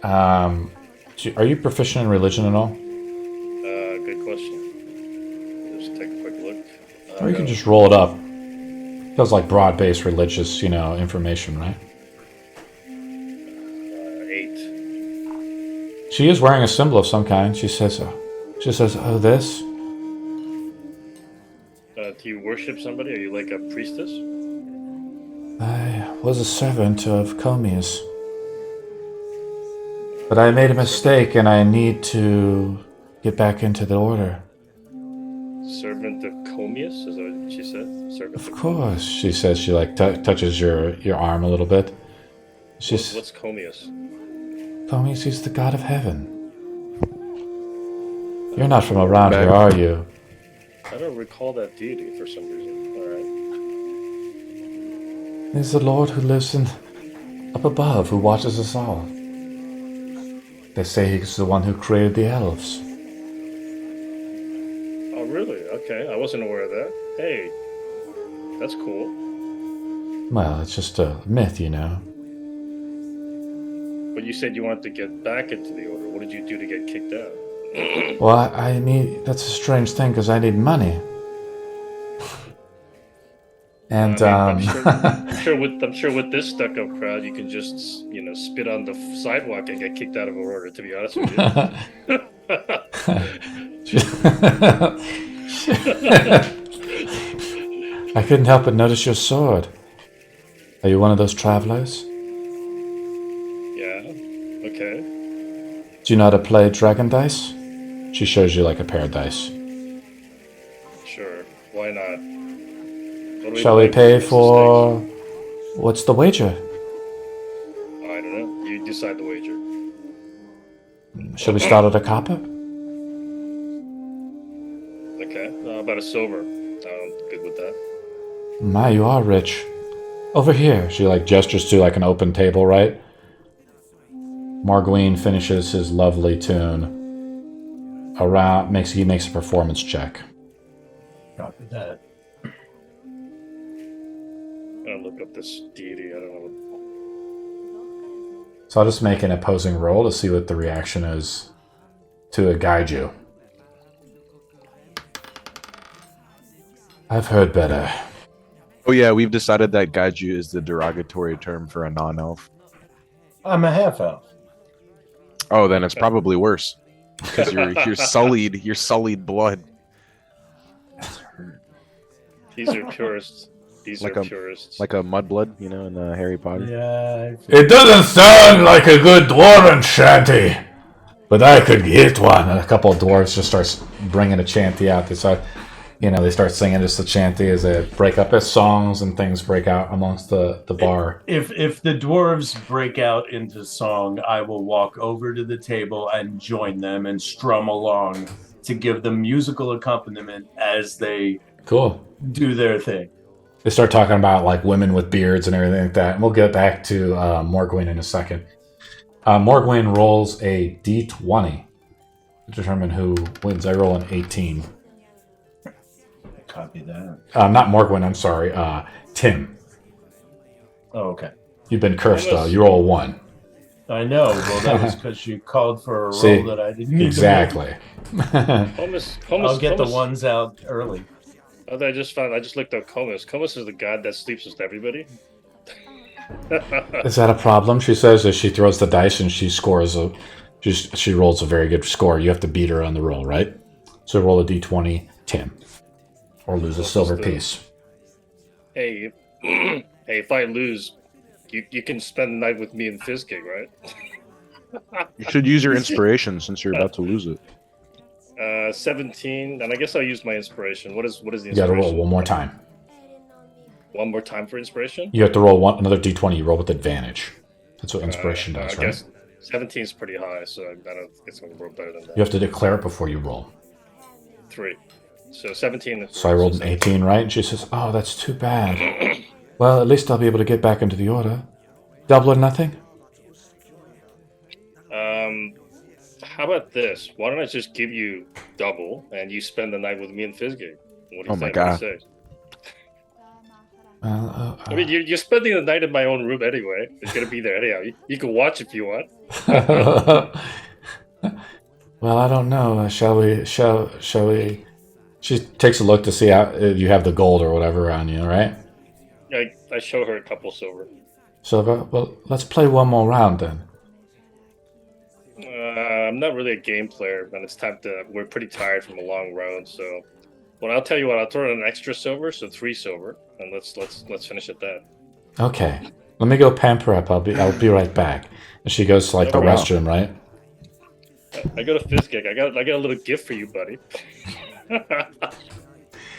Are you proficient in religion at all? Good question. Just take a quick look. Or you can just roll it up. It feels like broad-based religious, information, right? 8. She is wearing a symbol of some kind. She says, "Oh, this." Do you worship somebody? Are you like a priestess? I was a servant of Comius. But I made a mistake and I need to get back into the order. Servant of Comius? Is that what she said? Servant Of course, she says. She touches your arm a little bit. What's Comius? Comius is the god of heaven. You're not from around here, are you? I don't recall that deity for some reason. All right. He's the Lord who lives up above, who watches us all. They say he's the one who created the elves. Oh, really? Okay, I wasn't aware of that. Hey, that's cool. Well, it's just a myth, But you said you wanted to get back into the order. What did you do to get kicked out? Well, I need. That's a strange thing because I need money. And I'm sure with this stuck-up crowd, you can just spit on the sidewalk and get kicked out of an order. To be honest with you. I couldn't help but notice your sword. Are you one of those travelers? Yeah. Okay. Do you know how to play dragon dice? She shows you like a pair of dice. Sure. Why not? Shall we pay for... What's the wager? I don't know. You decide the wager. Shall we start at a copper? Okay. About a silver. I'm good with that. My, you are rich. Over here. She like gestures to like an open table, right? Marguine finishes his lovely tune. He makes a performance check. Copy that. I'll look up this deity. I don't know. So I'll just make an opposing roll to see what the reaction is to a gaiju. I've heard better. Oh yeah, we've decided that gaiju is the derogatory term for a non-elf. I'm a half elf. Oh, then it's probably worse because you're sullied blood. These are purists. These are purists. Like a mudblood, in Harry Potter. Yeah. It doesn't sound like a good dwarven shanty, but I could hit one. And a couple of dwarves just starts bringing a chanty out. They start singing just the chanty as they break up as songs and things break out amongst the bar. If the dwarves break out into song, I will walk over to the table and join them and strum along to give them musical accompaniment as they do their thing. They start talking about like women with beards and everything like that. And we'll get back to Morgwyn in a second. Morgwyn rolls a d20 to determine who wins. I roll an 18. Copy that. Not Morgwyn, I'm sorry. Tim. Oh, okay. You've been cursed, though. You roll a 1. I know. Well, that was because you called for a roll that I didn't need exactly. I'll get the ones out early. Oh, I just looked up Comus. Comus is the god that sleeps with everybody. Is that a problem? She says as she throws the dice and she rolls a very good score. You have to beat her on the roll, right? So roll a d20, Tim. Or lose a silver piece. Hey, if I lose, you can spend the night with me in Fizzgig, right? You should use your inspiration since you're about to lose it. 17, and I guess I'll use my inspiration. What is the inspiration? You gotta roll one more time. One more time for inspiration? You have to roll another d20. You roll with advantage. That's what inspiration does, I right? guess 17 is pretty high, so I don't think it's going to roll better than that. You have to declare it before you roll. 3. So 17. So I rolled an 18, right? And she says, oh, that's too bad. Well, at least I'll be able to get back into the order. Double or nothing? How about this? Why don't I just give you double, and you spend the night with me in Fizzgig? What do you think? My God. I mean, you're spending the night in my own room anyway. It's going to be there anyhow. You can watch if you want. Well, I don't know. Shall we? She takes a look to see how you have the gold or whatever on you, right? I show her a couple silver. Silver? Well, let's play one more round then. I'm not really a game player, and it's time to... We're pretty tired from a long road, so... Well, I'll tell you what. I'll throw in an extra silver, so 3 silver, and let's finish at that. Okay. Let me go pamper up. I'll be right back. And she goes to like the restroom, right? I go to Fizzgig. I got a little gift for you, buddy.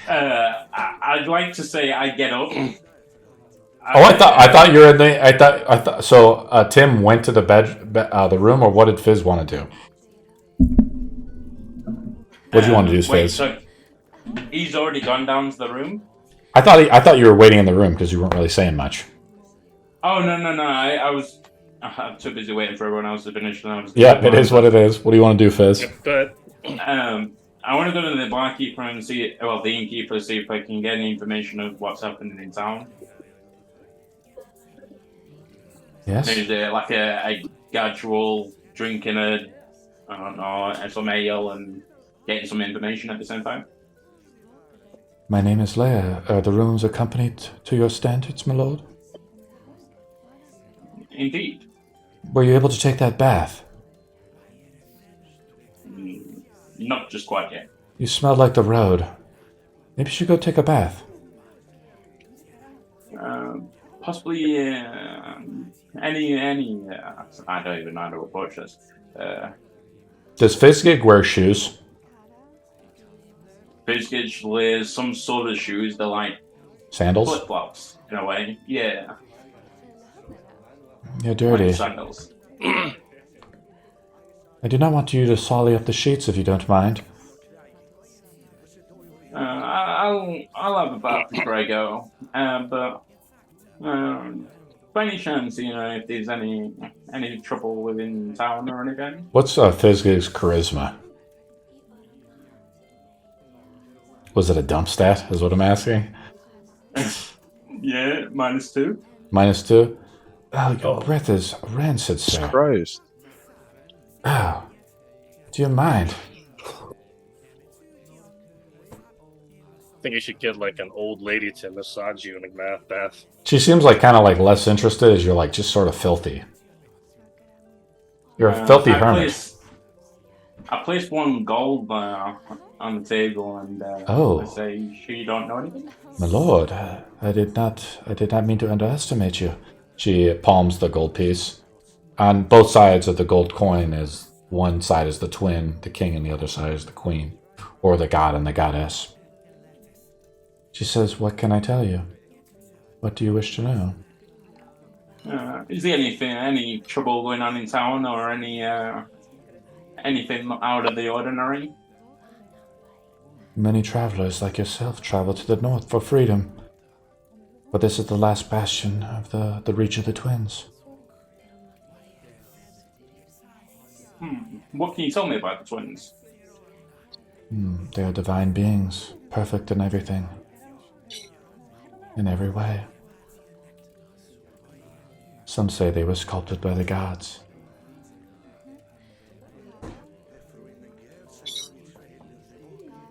I'd like to say I get up. I thought you were in the. I thought. So Tim went to the room, or what did Fizz want to do? What do you want to do, Fizz? Wait, so he's already gone down to the room? I thought you were waiting in the room because you weren't really saying much. Oh no! I was too busy waiting for everyone else to finish. Yeah, it is what it is. What do you want to do, Fizz? But I want to go to the barkeeper and see the innkeeper, see if I can get any information of what's happening in town. Yes. There's like a casual drinking I don't know, some ale and getting some information at the same time? My name is Leia. Are the rooms accompanied to your standards, my lord? Indeed. Were you able to take that bath? Not just quite yet. You smelled like the road. Maybe you should go take a bath. Possibly any. I don't even know how to approach this. Does Fizzgig wear shoes? Biscuits wears some sort of shoes. They're like Sandals? flip flops in a way. Yeah. You're dirty. Like sandals. I do not want you to sully up the sheets if you don't mind. I'll have a bath before I go. But by any chance, if there's any trouble within town or anything? What's Fizzgig's charisma? Was it a dump stat, is what I'm asking? Yeah, -2. -2? Oh, your breath is rancid, Jesus sir. Christ. Oh. Do you mind? I think you should get like an old lady to massage you in a bath. She seems like kind of like less interested as you're like just sort of filthy. You're a filthy hermit. I placed 1 gold on the table and Oh. I say, sure you don't know anything? My lord, I did not mean to underestimate you. She palms the gold piece. On both sides of the gold coin is one side is the twin, the king, and the other side is the queen, or the god and the goddess. She says, "What can I tell you? What do you wish to know?" Is there any trouble going on in town or anything out of the ordinary? Many travelers like yourself travel to the north for freedom. But this is the last bastion of the Reach of the Twins. What can you tell me about the twins? They are divine beings, perfect in everything. In every way. Some say they were sculpted by the gods.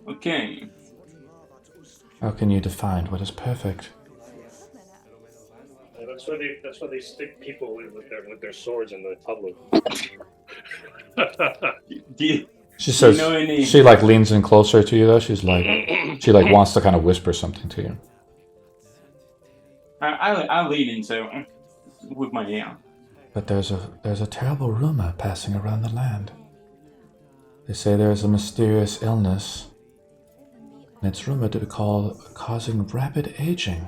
Okay. How can you define what is perfect? That's why they stick people with their swords in the public. She says, know any- she like leans in closer to you though. She's like, she like wants to kind of whisper something to you. I lean into with my ear. But there's a terrible rumor passing around the land. They say there is a mysterious illness, and it's rumored to be causing rapid aging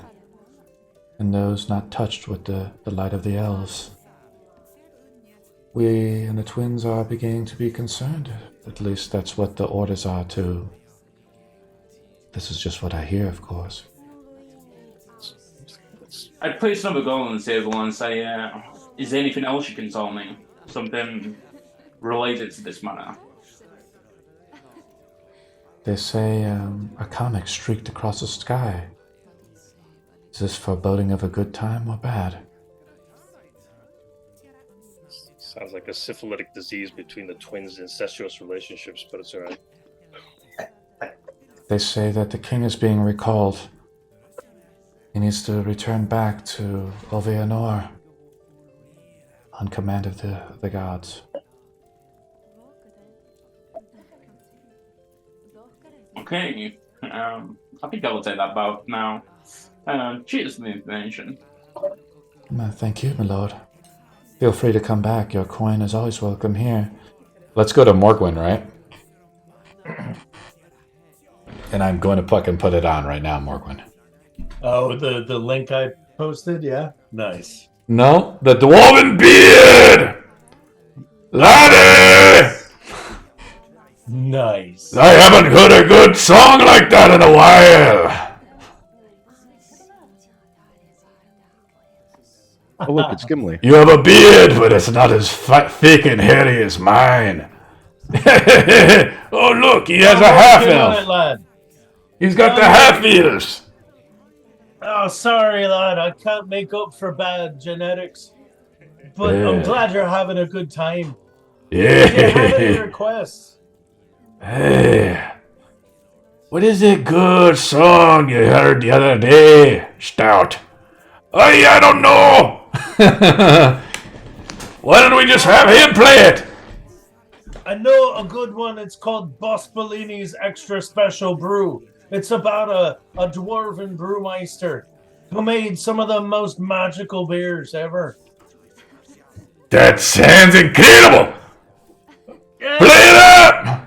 in those not touched with the light of the elves. We and the twins are beginning to be concerned. At least that's what the orders are too. This is just what I hear, of course. I'd place another goal on the table and say, is there anything else you can tell me? Something related to this matter? They say a comet streaked across the sky. Is this foreboding of a good time or bad? Sounds like a syphilitic disease between the twins' incestuous relationships, but it's alright. They say that the king is being recalled. He needs to return back to Oveanor on command of the gods. Okay. I think I will take that bow now. Cheers for the information. Thank you, my lord. Feel free to come back. Your coin is always welcome here. Let's go to Morgwin, right? And I'm going to fucking put it on right now, Morgwin. Oh, the link I posted? Yeah? Nice. No, the Dwarven Beard! Laddie! Nice. I haven't heard a good song like that in a while! Oh, look, it's Gimli. You have a beard, but it's not as thick and hairy as mine. Oh, look, he has a half-elf. Lad. He's got the half-ears. Oh, sorry, lad. I can't make up for bad genetics. But I'm Yeah. glad you're having a good time. Do you have any Yeah. requests? Hey. What is that good song you heard the other day, Stout? I don't know. Why don't we just have him play it? I know a good one. It's called Boss Bellini's Extra Special Brew. It's about a dwarven brewmeister who made some of the most magical beers ever. That sounds incredible. Yeah. Play it up.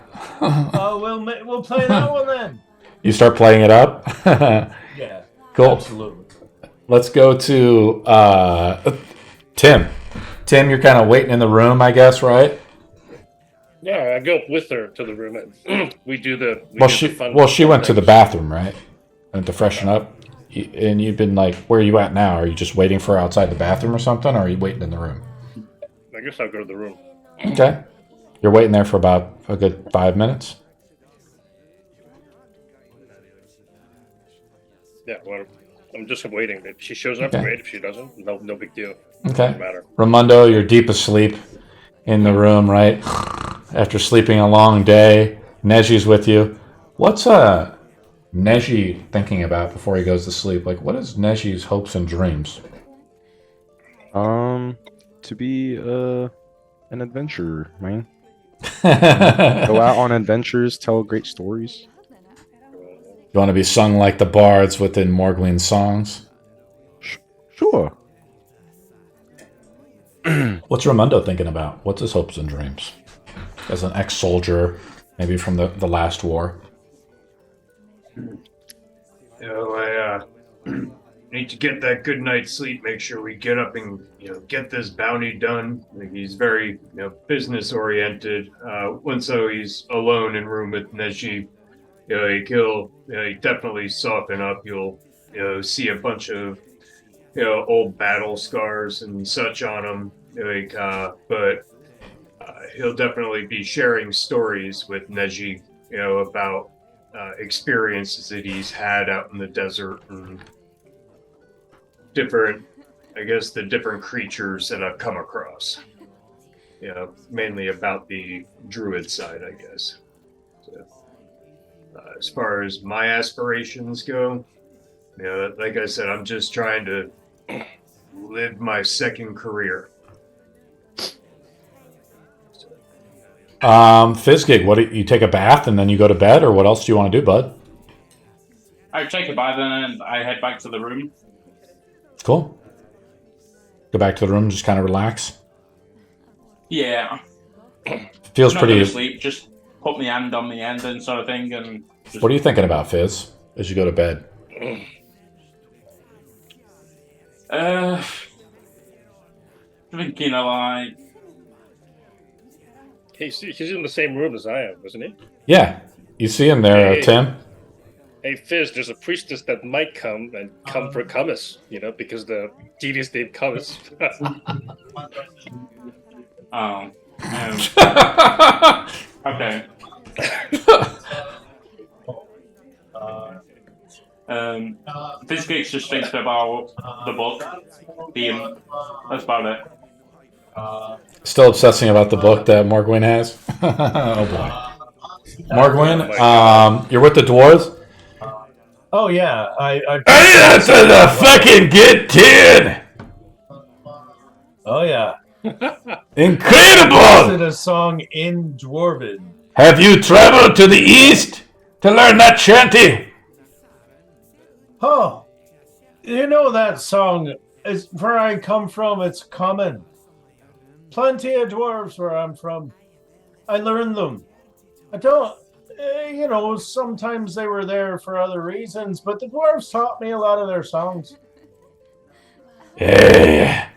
We'll play that one then. You start playing it up. Yeah. Cool. Absolutely. Let's go to Tim. Tim, you're kind of waiting in the room, I guess, right? Yeah, I go with her to the room. And we do the. She went to the bathroom, right? And to freshen up. And you've been like, where are you at now? Are you just waiting for her outside the bathroom or something? Or are you waiting in the room? I guess I'll go to the room. Okay. You're waiting there for about a good 5 minutes? Yeah, well, I'm just waiting. If she shows up, Okay. great. If she doesn't, no big deal. Okay. Doesn't matter. Ramundo, you're deep asleep in the room, right? After sleeping a long day. Neji's with you. What's Neji thinking about before he goes to sleep? Like, what is Neji's hopes and dreams? To be an adventurer, man. Go out on adventures, tell great stories. You want to be sung like the bards within Morgwyn's songs? Sure. What's Ramundo thinking about? What's his hopes and dreams? As an ex-soldier, maybe from the last war. I need to get that good night's sleep. Make sure we get up and get this bounty done. Like, he's very business oriented. Once he's alone in room with Neji, he'll definitely soften up. You'll see a bunch of old battle scars and such on him. But he'll definitely be sharing stories with Neji, about experiences that he's had out in the desert and the different creatures that I've come across. Mainly about the druid side, I guess. So, as far as my aspirations go, like I said, I'm just trying to live my second career. Fizzgig, what do you take a bath and then you go to bed, or what else do you want to do, bud? I take a bath and I head back to the room. Cool. Go back to the room, just kind of relax. Yeah. Feels Not pretty. gonna sleep, just put my hand on my end and sort of thing, and just... What are you thinking about, Fizz, as you go to bed? Thinking of like... He's in the same room as I am, isn't he? Yeah, you see him there, Hey. Tim. Hey, Fizz, there's a priestess that might come for Cummis, because the devious named Cummis. Okay. This geek's just thinking about the book. That's about it. Still obsessing about the book that Morgwyn has. Oh boy, Morgwyn, you're with the dwarves. Oh yeah, I That's a fucking good kid. Oh yeah. Incredible. Is it a song in Dwarven? Have you traveled to the east to learn that shanty? Oh, that song is where I come from. It's common. Plenty of dwarves where I'm from. I learned them. I don't, sometimes they were there for other reasons, but the dwarves taught me a lot of their songs. Yeah.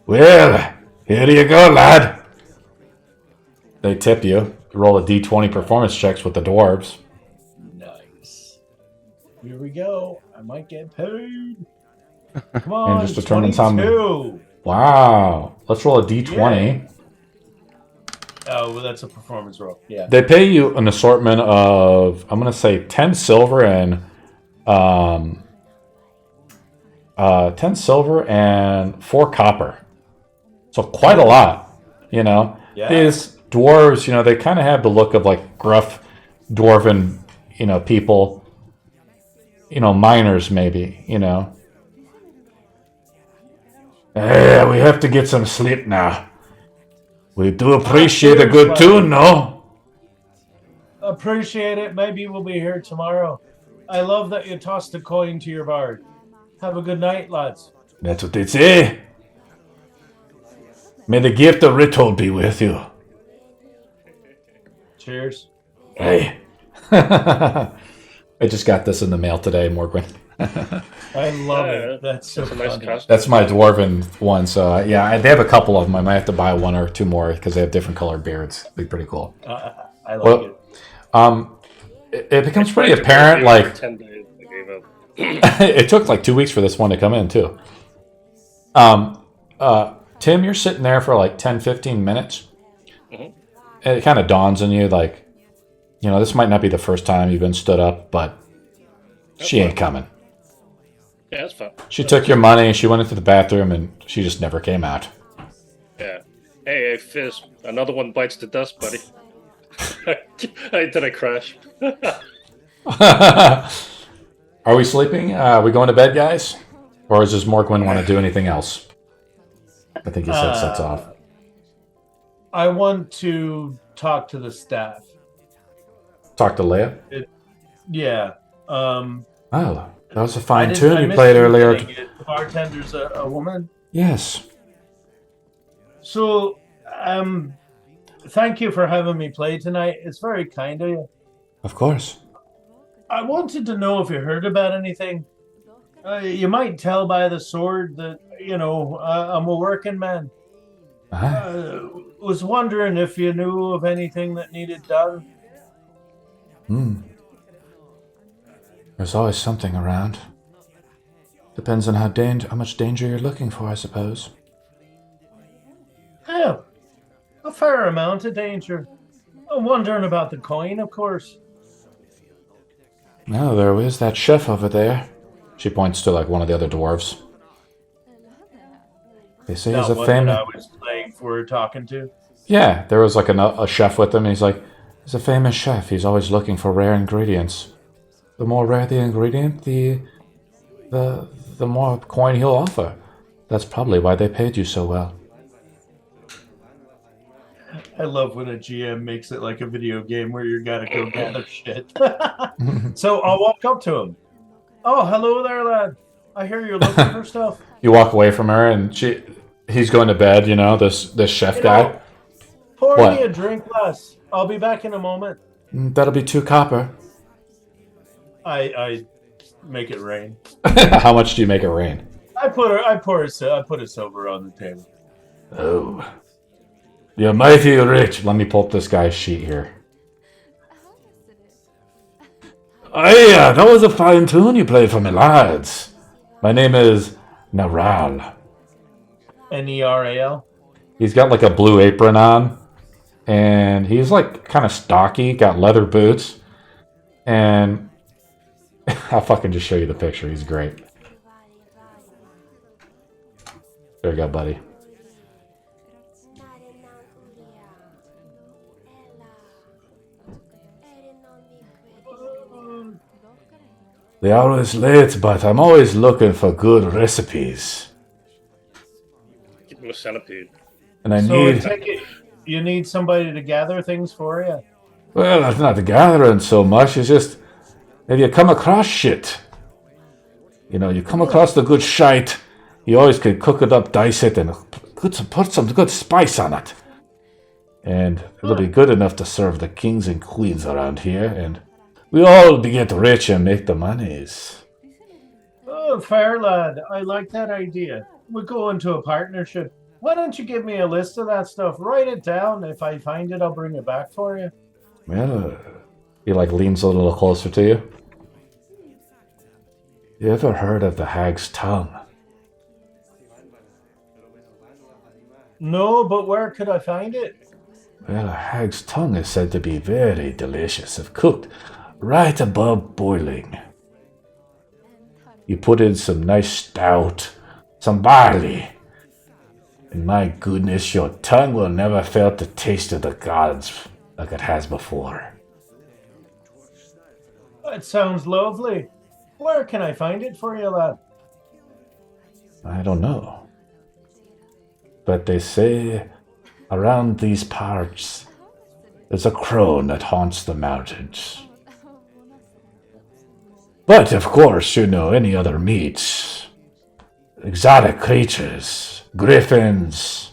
Well, here you go, lad. They tip you. Roll a d20 performance checks with the dwarves. Nice. Here we go. I might get paid. Come on, And just determines how many. 22. Wow. Let's roll a d20. Oh, well, that's a performance roll. Yeah. They pay you an assortment of, I'm going to say 10 silver and I 10 silver and 4 copper. So quite a lot, you know. Yeah. These dwarves, you know, they kind of have the look of like gruff dwarven, you know, people. You know, miners maybe, you know. Yeah, we have to get some sleep now. We do appreciate a good tune, no? Appreciate it. Maybe we'll be here tomorrow. I love that you tossed a coin to your bard. Have a good night, lads. That's what they say. May the gift of Rithold be with you. Cheers. Hey. I just got this in the mail today, Morgan. I love it. That's so That's a nice funny. costume. That's my dwarven one. So, yeah, they have a couple of them. I might have to buy 1 or 2 more because they have different colored beards. It'd be pretty cool. I like it. It becomes pretty apparent, like, 10 days, I gave up. it took like 2 weeks for this one to come in, too. Tim, you're sitting there for like 10, 15 minutes. Mhm. And it kind of dawns on you, like, you know, this might not be the first time you've been stood up, but she ain't coming. Yeah, that's fine. She took your money, she went into the bathroom, and she just never came out. Yeah. Hey, Fizz, another one bites the dust, buddy. Did I crash? Are we sleeping? Are we going to bed, guys? Or does Morgwin want to do anything else? I think he said sets off. I want to talk to the staff. Talk to Leia. Yeah. Oh, that was a fine I tune you missed played the earlier. beginning. The bartender's a woman. Yes. So, thank you for having me play tonight. It's very kind of you. Of course. I wanted to know if you heard about anything. You might tell by the sword that, you know, I'm a working man. Was wondering if you knew of anything that needed done. There's always something around. Depends on how much danger you're looking for, I suppose. Yeah, a fair amount of danger. I'm wondering about the coin, of course. No, there is that chef over there. She points to like one of the other dwarves. They say he's That a one that famous. I was playing for, talking to. Yeah, there was like a chef with him. And he's like, he's a famous chef. He's always looking for rare ingredients. The more rare the ingredient, the more coin he'll offer. That's probably why they paid you so well. I love when a GM makes it like a video game where you gotta go gather shit. So I'll walk up to him. Oh, hello there, lad. I hear you're looking for stuff. You walk away from her, and he's going to bed. You know, this chef You guy. know, pour What? me a drink, lass. I'll be back in a moment. That'll be 2 copper. I make it rain. How much do you make it rain? I put a silver on the table. Oh, you're mighty rich. Let me pull up this guy's sheet here. Oh yeah, that was a fine tune you played for me, lads. My name is Naral. Neral. He's got like a blue apron on, and he's like kind of stocky, got leather boots, and I'll fucking just show you the picture. He's great. There you go, buddy. The hour is late, but I'm always looking for good recipes. Give him a centipede. And I So need... I take it you need somebody to gather things for you. Well, it's not the gathering so much. It's just... If you come across shit... You know, you come across the good shite, you always can cook it up, dice it, and put some good spice on it. And it'll be good enough to serve the kings and queens around here, and we all get rich and make the monies. Oh, fair lad. I like that idea. We'll go into a partnership. Why don't you give me a list of that stuff? Write it down. If I find it, I'll bring it back for you. Well, he like leans a little closer to you. You ever heard of the hag's tongue? No, but where could I find it? Well, a hag's tongue is said to be very delicious if cooked right above boiling. You put in some nice stout, some barley. And my goodness, your tongue will never felt the taste of the gods like it has before. That sounds lovely. Where can I find it for you, lad? I don't know. But they say around these parts, there's a crone that haunts the mountains. But of course, you know, any other meats, exotic creatures, griffins.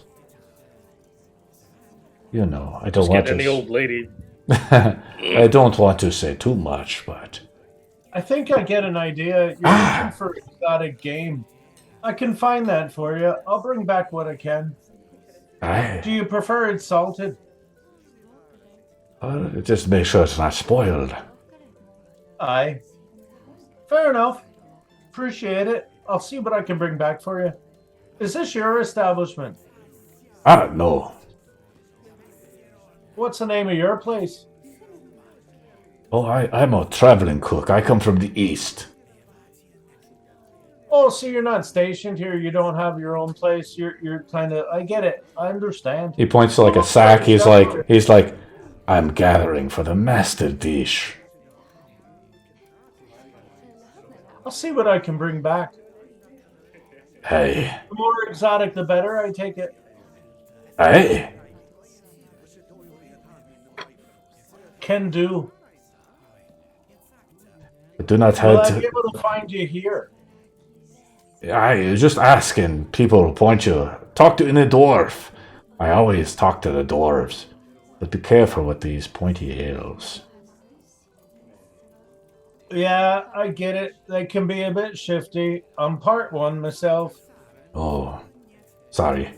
You know, I don't Just want getting to. the old lady. I don't want to say too much, but I think I get an idea. You're looking for exotic game. I can find that for you. I'll bring back what I can. Do you prefer it salted? Just make sure it's not spoiled. Aye. Fair enough. Appreciate it. I'll see what I can bring back for you. Is this your establishment? No. What's the name of your place? Oh, I'm a traveling cook. I come from the east. Oh, so you're not stationed here. You don't have your own place. You're kind of. I get it. I understand. He points to like a sack. He's like, I'm gathering for the master dish. I'll see what I can bring back. Hey. The more exotic, the better. I take it. Hey. Can do. I do not Will have I be to. able to find you here? I was just asking people to point you. Talk to any dwarf. I always talk to the dwarves. But be careful with these pointy hills. Yeah, I get it. They can be a bit shifty. I'm part one myself. Oh, sorry.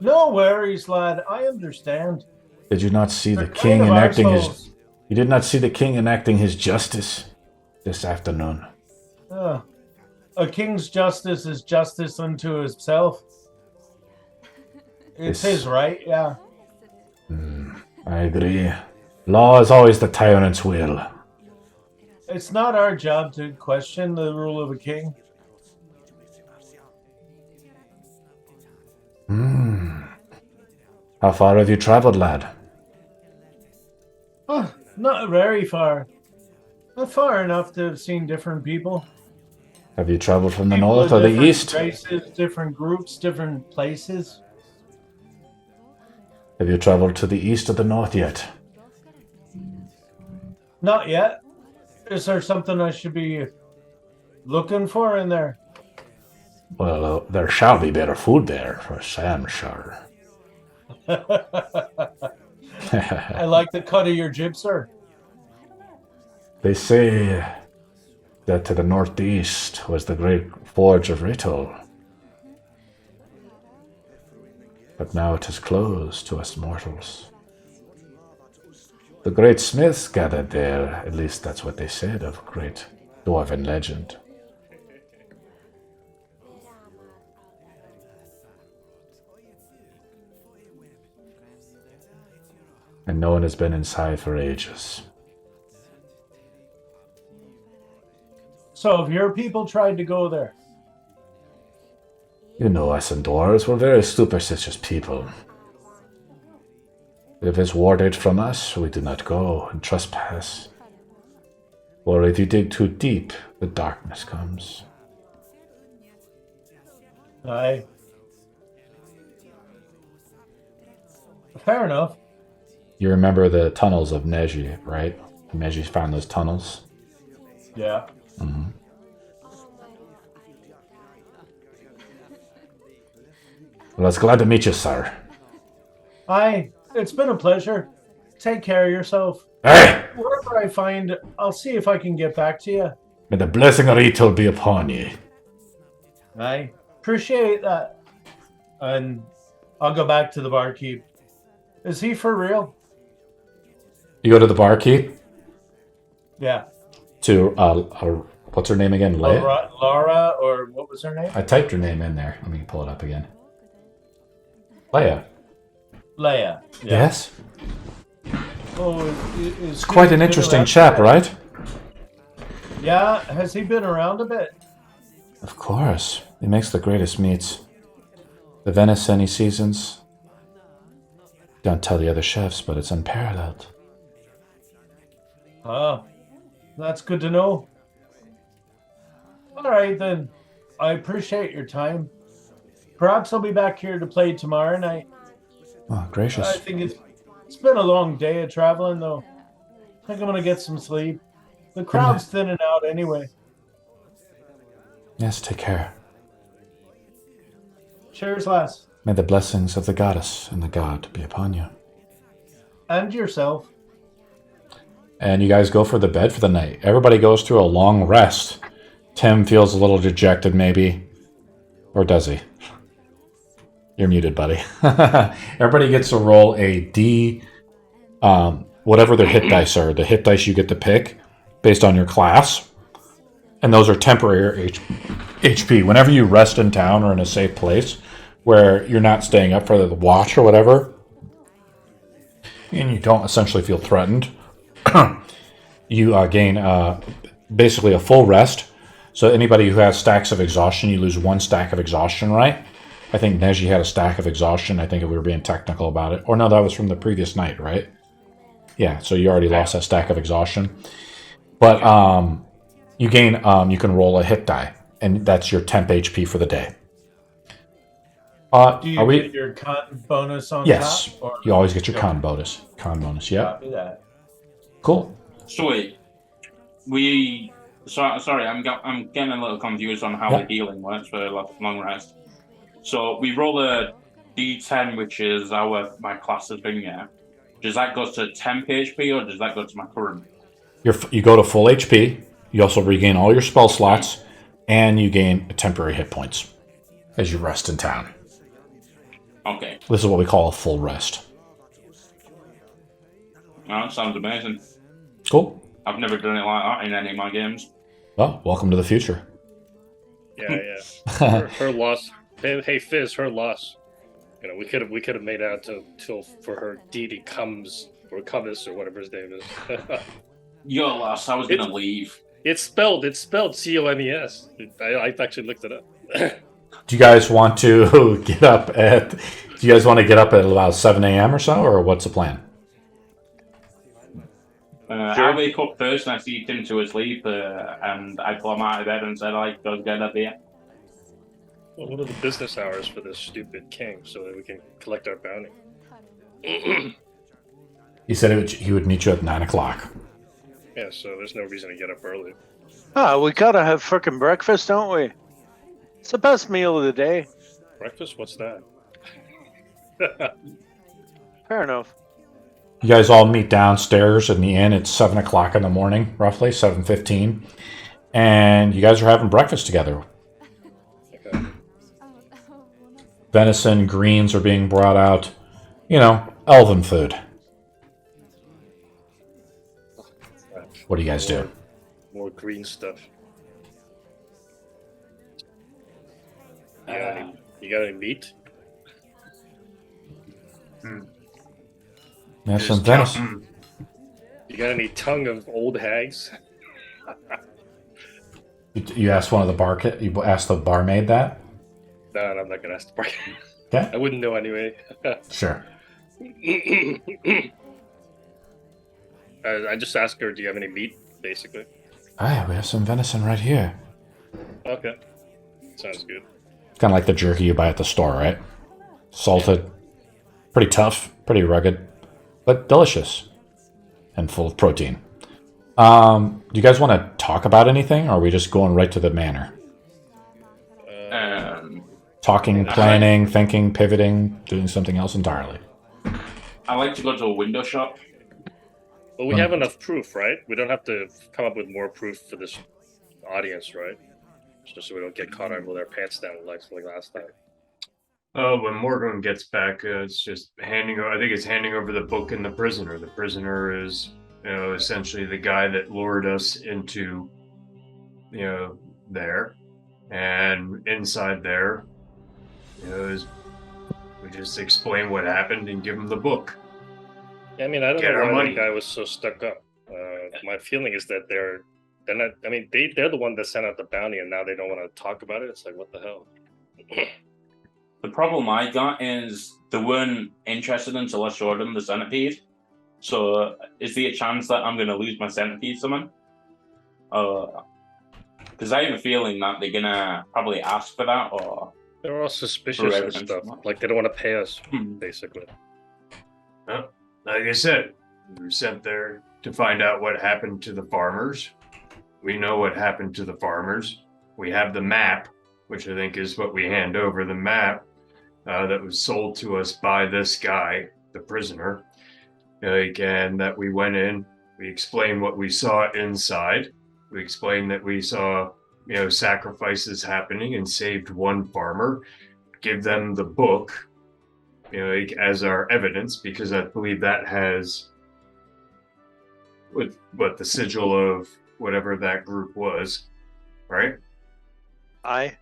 No worries, lad. I understand. Did you not see the They're king kind of enacting his? arseholes. You did not see the king enacting his justice this afternoon. A king's justice is justice unto himself. It's his right, yeah. I agree. Law is always the tyrant's will. It's not our job to question the rule of a king. How far have you traveled, lad? Not very far. Not far enough to have seen different people. Have you traveled from the People north of or the different east? Races, different groups, different places. Have you traveled to the east or the north yet? Not yet. Is there something I should be looking for in there? Well, there shall be better food there, for Sam sure. I like the cut of your jib, sir. They say that to the northeast was the great forge of Rital. But now it is closed to us mortals. The great smiths gathered there, at least that's what they said of great dwarven legend. And no one has been inside for ages. So have your people tried to go there? You know us and dwarves, we're very superstitious people. If it's warded from us, we do not go and trespass. Or if you dig too deep, the darkness comes. Aye. Fair enough. You remember the tunnels of Neji, right? Neji found those tunnels. Yeah. Well, it's glad to meet you, sir. Aye. It's been a pleasure. Take care of yourself. Hey! Whatever I find, I'll see if I can get back to you. May the blessing of Rital be upon you. Aye. Appreciate that. And I'll go back to the barkeep. Is he for real? You go to the barkeep Yeah. to, what's her name again? Leia? Laura, or what was her name? I typed her name in there. Let me pull it up again. Leia. Leia. Yeah. Yes? Oh, It's quite an interesting chap, right? Yeah. Has he been around a bit? Of course. He makes the greatest meats. The venison he seasons. Don't tell the other chefs, but it's unparalleled. Ah, that's good to know. All right, then. I appreciate your time. Perhaps I'll be back here to play tomorrow night. Oh, gracious. I think it's been a long day of traveling, though. I think I'm going to get some sleep. The crowd's thinning out anyway. Yes, take care. Cheers, lass. May the blessings of the goddess and the god be upon you. And yourself. And you guys go for the bed for the night. Everybody goes through a long rest. Tim feels a little dejected, maybe. Or does he? You're muted, buddy. Everybody gets to roll a D, whatever their hit dice are. The hit dice you get to pick based on your class. And those are temporary HP. Whenever you rest in town or in a safe place where you're not staying up for the watch or whatever, and you don't essentially feel threatened, you gain basically a full rest. So anybody who has stacks of exhaustion, you lose 1 stack of exhaustion, right? I think Neji had a stack of exhaustion. I think if we were being technical about it. Or no, that was from the previous night, right? Yeah, so you already lost that stack of exhaustion. But you gain, you can roll a hit die, and that's your temp HP for the day. Do you get your con bonus on yes, top? Or... you always get your con bonus. Con bonus, yeah. Copy that. Cool. Sweet. Sorry, I'm getting a little confused on how the healing works for long rest. So we roll a D10, which is my class has been here. Does that go to temp HP or does that go to my current? You go to full HP. You also regain all your spell slots, and you gain temporary hit points as you rest in town. Okay. This is what we call a full rest. That sounds amazing. Cool. I've never done it like that in any of my games. Well, welcome to the future. Yeah. Her loss. Hey, Fizz, her loss. You know, we could have made out till for her deity comes or Comus or whatever his name is. Your loss. I was gonna leave. It's spelled COMES. I actually looked it up. Do you guys want to get up at? Do you guys want to get up at about 7 a.m. or so, or what's the plan? I wake up first and I see Tim to his sleep, and I pull him out of bed and said, "Go get up here." Well, what are the business hours for this stupid king so that we can collect our bounty? He said he would meet you at 9 o'clock. Yeah, so there's no reason to get up early. We gotta have frickin' breakfast, don't we? It's the best meal of the day. Breakfast? What's that? Fair enough. You guys all meet downstairs in the inn. It's 7 o'clock in the morning, roughly 7:15, and you guys are having breakfast together. Okay. Venison, greens are being brought out. You know, elven food. What do you guys do? More green stuff. You got any meat? Have some venison. You got any tongue of old hags? You asked one of the You asked the barmaid that. No, I'm not gonna ask the barmaid. Okay. I wouldn't know anyway. Sure. I just asked her, "Do you have any meat?" Basically. We have some venison right here. Okay. Sounds good. Kind of like the jerky you buy at the store, right? Salted, pretty tough, pretty rugged, but delicious, and full of protein. Do you guys want to talk about anything, or are we just going right to the manor? Talking, planning, thinking, pivoting, doing something else entirely. I like to go to a window shop. Well, we have enough proof, right? We don't have to come up with more proof for this audience, right? Just so we don't get caught up with our pants down like last time. When Morgan gets back, it's just handing over the book and the prisoner. The prisoner is, essentially the guy that lured us into, there. And inside there, we just explain what happened and give him the book. I mean, I don't Get know our why money. the guy was so stuck up. My feeling is that they're they're not. I mean, they're the one that sent out the bounty, and now they don't want to talk about it. It's like, what the hell? The problem I got is they weren't interested until I showed them the centipede. So is there a chance that I'm going to lose my centipede summon? Because I have a feeling that they're going to probably ask for that, or... They're all suspicious and stuff. Like, they don't want to pay us, basically. Well, like I said, we were sent there to find out what happened to the farmers. We know what happened to the farmers. We have the map, which I think is what we hand over, the map that was sold to us by this guy, the prisoner. And that we went in, we explained what we saw inside. We explained that we saw, sacrifices happening and saved one farmer. Give them the book, as our evidence, because I believe that has what the sigil of whatever that group was, right? Aye.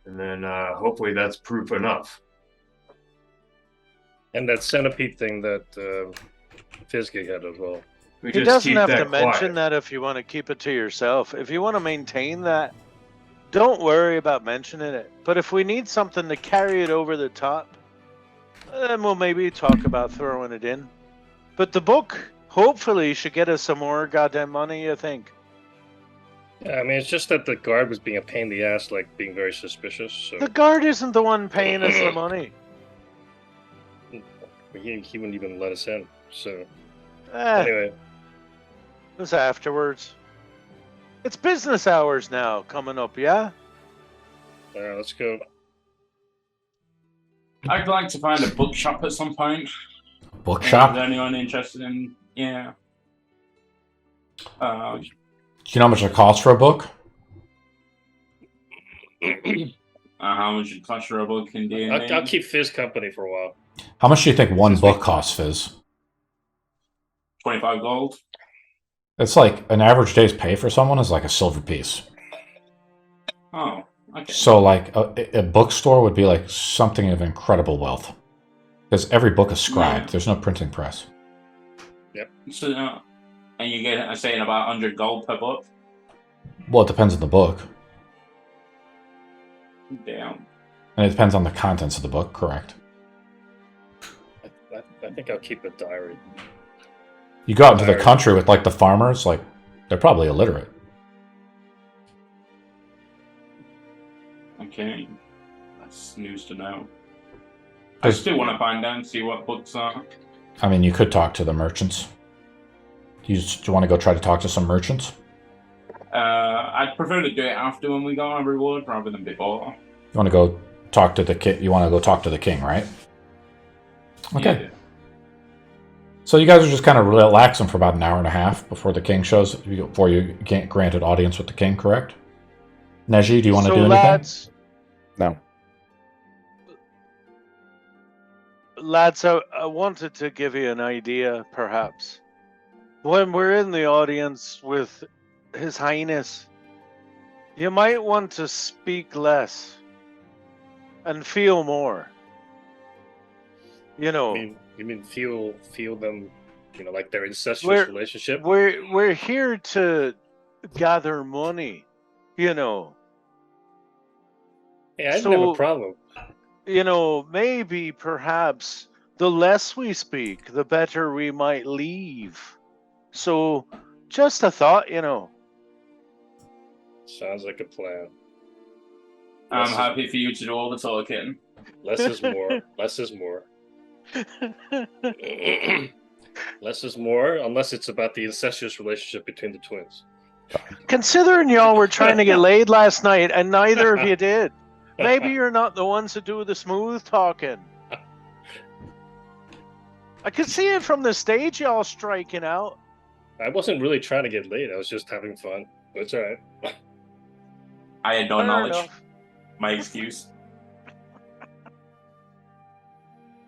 And then hopefully that's proof enough. And that centipede thing that Fizgig had as well. We He just doesn't keep have that to mention quiet. that if you want to keep it to yourself. If you want to maintain that, don't worry about mentioning it. But if we need something to carry it over the top, then we'll maybe talk about throwing it in. But the book, hopefully, should get us some more goddamn money, I think. Yeah, I mean, it's just that the guard was being a pain in the ass, like being very suspicious. So The guard isn't the one paying us the money. he wouldn't even let us in. So Eh, anyway, it was afterwards. It's business hours now coming up, yeah? all right, let's go. I'd like to find a bookshop at some point. Bookshop? Is anyone interested in... Yeah. Do you know how much it costs for a book? How much it cost for a book in D&D? I'll keep Fizz company for a while. How much do you think one book costs, Fizz? 25 gold. It's like an average day's pay for someone is like a silver piece. Oh, okay. So like a bookstore would be like something of incredible wealth. Because every book is scribed. Yeah. There's no printing press. So, and you get, saying about 100 gold per book? Well, it depends on the book. Damn. And it depends on the contents of the book, correct? I think I'll keep a diary. You go out into the country with like the farmers, like they're probably illiterate. Okay. That's news to know. I There's- still want to find out and see what books are. I mean, you could talk to the merchants. Do you want to go try to talk to some merchants? I'd prefer to do it after when we got our reward rather than before. You want to go talk to the king? You want to go talk to the king, right? Okay. Yeah. So you guys are just kind of relaxing for about an hour and a half before the king shows, before you get granted audience with the king, correct? Neji, do you want to do anything? Lads, No. Lads, I wanted to give you an idea, perhaps. When we're in the audience with His Highness, you might want to speak less and feel more. You know, You mean feel them, like their incestuous relationship? we're here to gather money, Yeah, I didn't have So- a problem. Maybe perhaps the less we speak, the better we might leave. So, just a thought, Sounds like a plan. I'm happy for you to do all the talking. Less is more. Less is more. Less is more, unless it's about the incestuous relationship between the twins. Considering y'all were trying to get laid last night and neither of you did, maybe you're not the ones that do the smooth talking. I could see it from the stage, y'all striking out. I wasn't really trying to get laid. I was just having fun. But it's all right. I had no Fair knowledge. enough. My excuse.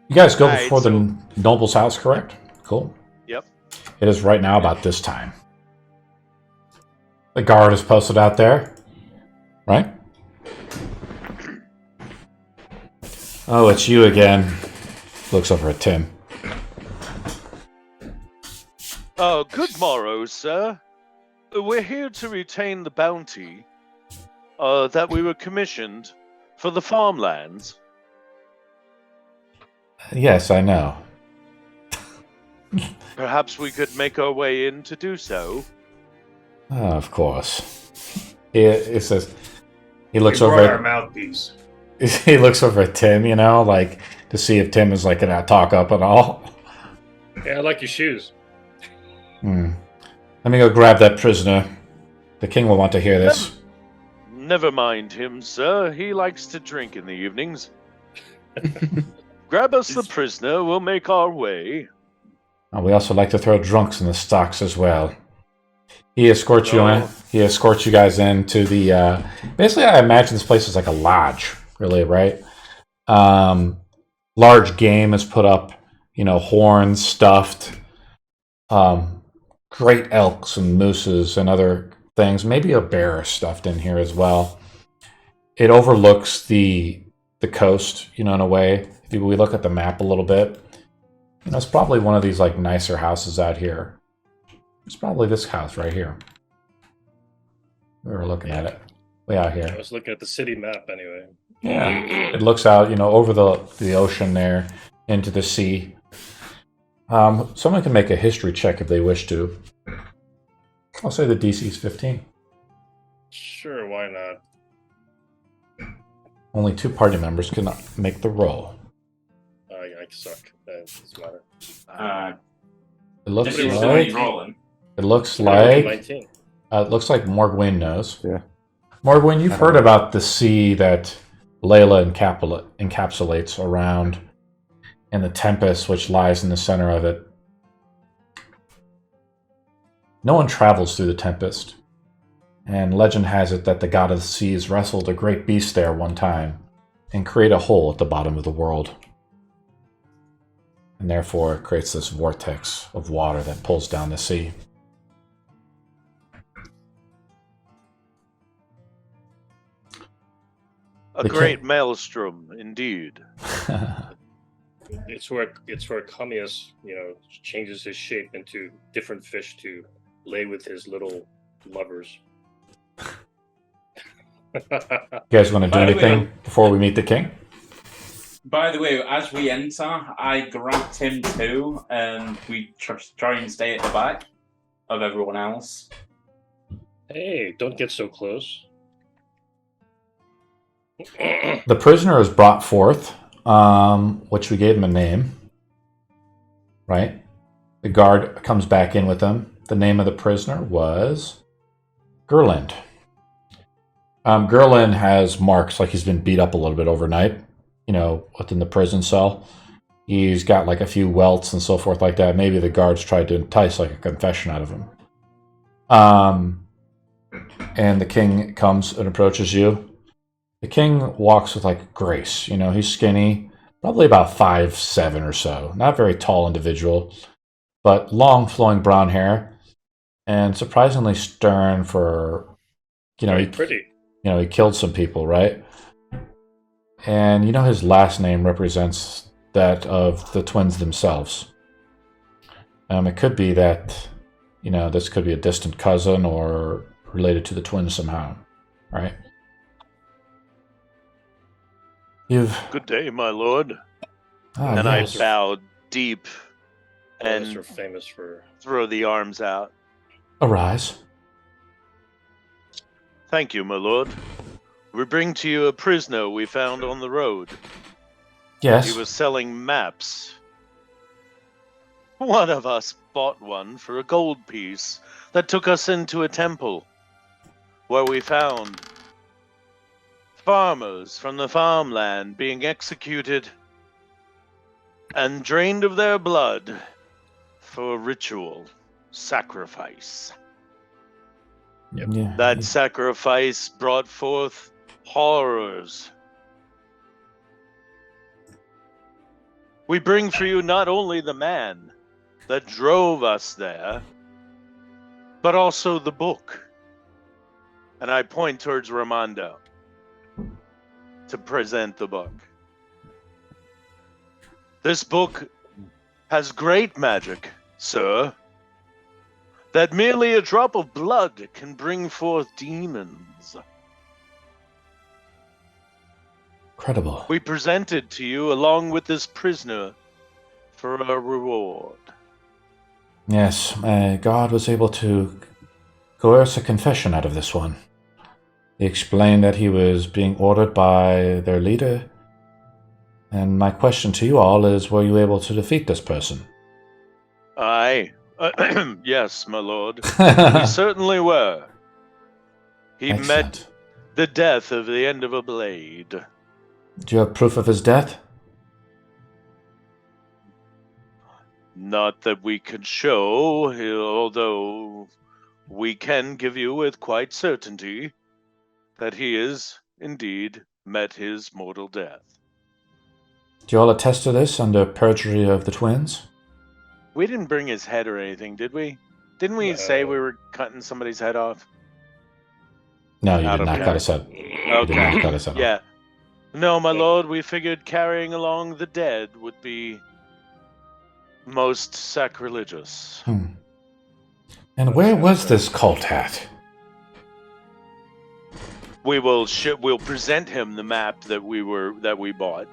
You guys go Alright, before so- the noble's house, correct? Cool. Yep. It is right now about this time. The guard is posted out there, right? Oh, it's you again. Looks over at Tim. Oh, good morrow, sir. we're here to retain the bounty that we were commissioned for the farmlands. Yes, I know. Perhaps we could make our way in to do so. Of course. He says. He looks We over brought our at mouthpiece. he looks over at Tim, you know, like to see if Tim is like gonna talk up and all. Yeah, I like your shoes. Let me go grab that prisoner. The king will want to hear this. Never mind him, sir. He likes to drink in the evenings. Grab us the prisoner. We'll make our way. We also like to throw drunks in the stocks as well. He escorts you in. He escorts you guys into the. Basically, I imagine this place is like a lodge, really, right? Large game is put up. You know, horns stuffed. Great elks and mooses and other things. Maybe a bear stuffed in here as well. It overlooks the coast, you know, in a way. If we look at the map a little bit, you know, it's probably one of these like nicer houses out here. It's probably this house right here. We were looking at it way out I here. was looking at the city map anyway. Yeah, it looks out, you know, over the ocean there into the sea. Someone can make a history check if they wish to. I'll say the DC is 15. Sure, why not? Only 2 party members can make the roll. I suck. That doesn't matter. It looks This is like rolling. it looks like 19. it looks like Morgwyn knows. Yeah. Morgwyn, you've heard about the sea that Layla encapsulates around, and the tempest which lies in the center of it. No one travels through the tempest, and legend has it that the god of the seas wrestled a great beast there one time and created a hole at the bottom of the world. And therefore it creates this vortex of water that pulls down the sea. A great maelstrom, indeed. It's where Commius, you know, changes his shape into different fish to lay with his little lovers. You guys want to do By the anything way- before we meet the king? By the way, as we enter, I grabbed him too, and we try and stay at the back of everyone else. Hey, don't get so close. The prisoner is brought forth, which we gave him a name. Right? The guard comes back in with him. The name of the prisoner was Gerland. Gerland has marks, like he's been beat up a little bit overnight, you know, within the prison cell. He's got like a few welts and so forth like that. Maybe the guards tried to entice like a confession out of him. And the king comes and approaches you. The king walks with like grace. You know, he's skinny, probably about 5'7" or so. Not very tall individual, but long flowing brown hair and surprisingly stern for, you know, Pretty. You know, he killed some people, right? And you know his last name represents that of the twins themselves. It could be that, you know, this could be a distant cousin or related to the twins somehow, right? Good day, my lord. And yes. I bow deep And and are famous for. throw the arms out. Arise. Thank you, my lord. We bring to you a prisoner we found on the road. Yes. He was selling maps. One of us bought one for a gold piece that took us into a temple where we found farmers from the farmland being executed and drained of their blood for ritual sacrifice. Yeah. That sacrifice brought forth horrors. We bring for you not only the man that drove us there, but also the book. And I point towards Ramondo to present the book. This book has great magic, sir, that merely a drop of blood can bring forth demons. Incredible. We presented to you along with this prisoner for a reward. Yes, God was able to coerce a confession out of this one. He explained that he was being ordered by their leader. And my question to you all is, were you able to defeat this person? Aye. Yes, my lord. We certainly were. He met Excellent. the death of the end of a blade. Do you have proof of his death? Not that we can show, although we can give you with quite certainty that he is indeed met his mortal death. Do you all attest to this under perjury of the twins? We didn't bring his head or anything, did we? Didn't we say we were cutting somebody's head off? No, you Out did of not cut his head. You did not cut his head off. Yeah. No, my lord, we figured carrying along the dead would be most sacrilegious. And where was this cult at? We'll present him the map that we bought,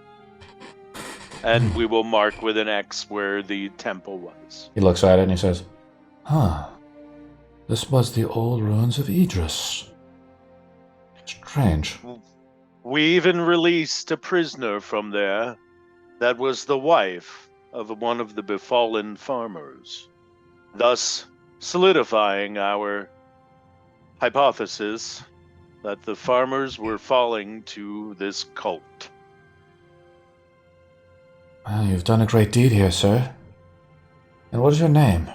and we will mark with an X where the temple was. He looks at it and he says, "Huh. This was the old ruins of Idris. Strange." We even released a prisoner from there that was the wife of one of the befallen farmers, thus solidifying our hypothesis that the farmers were falling to this cult. Well, you've done a great deed here, sir. And what is your name?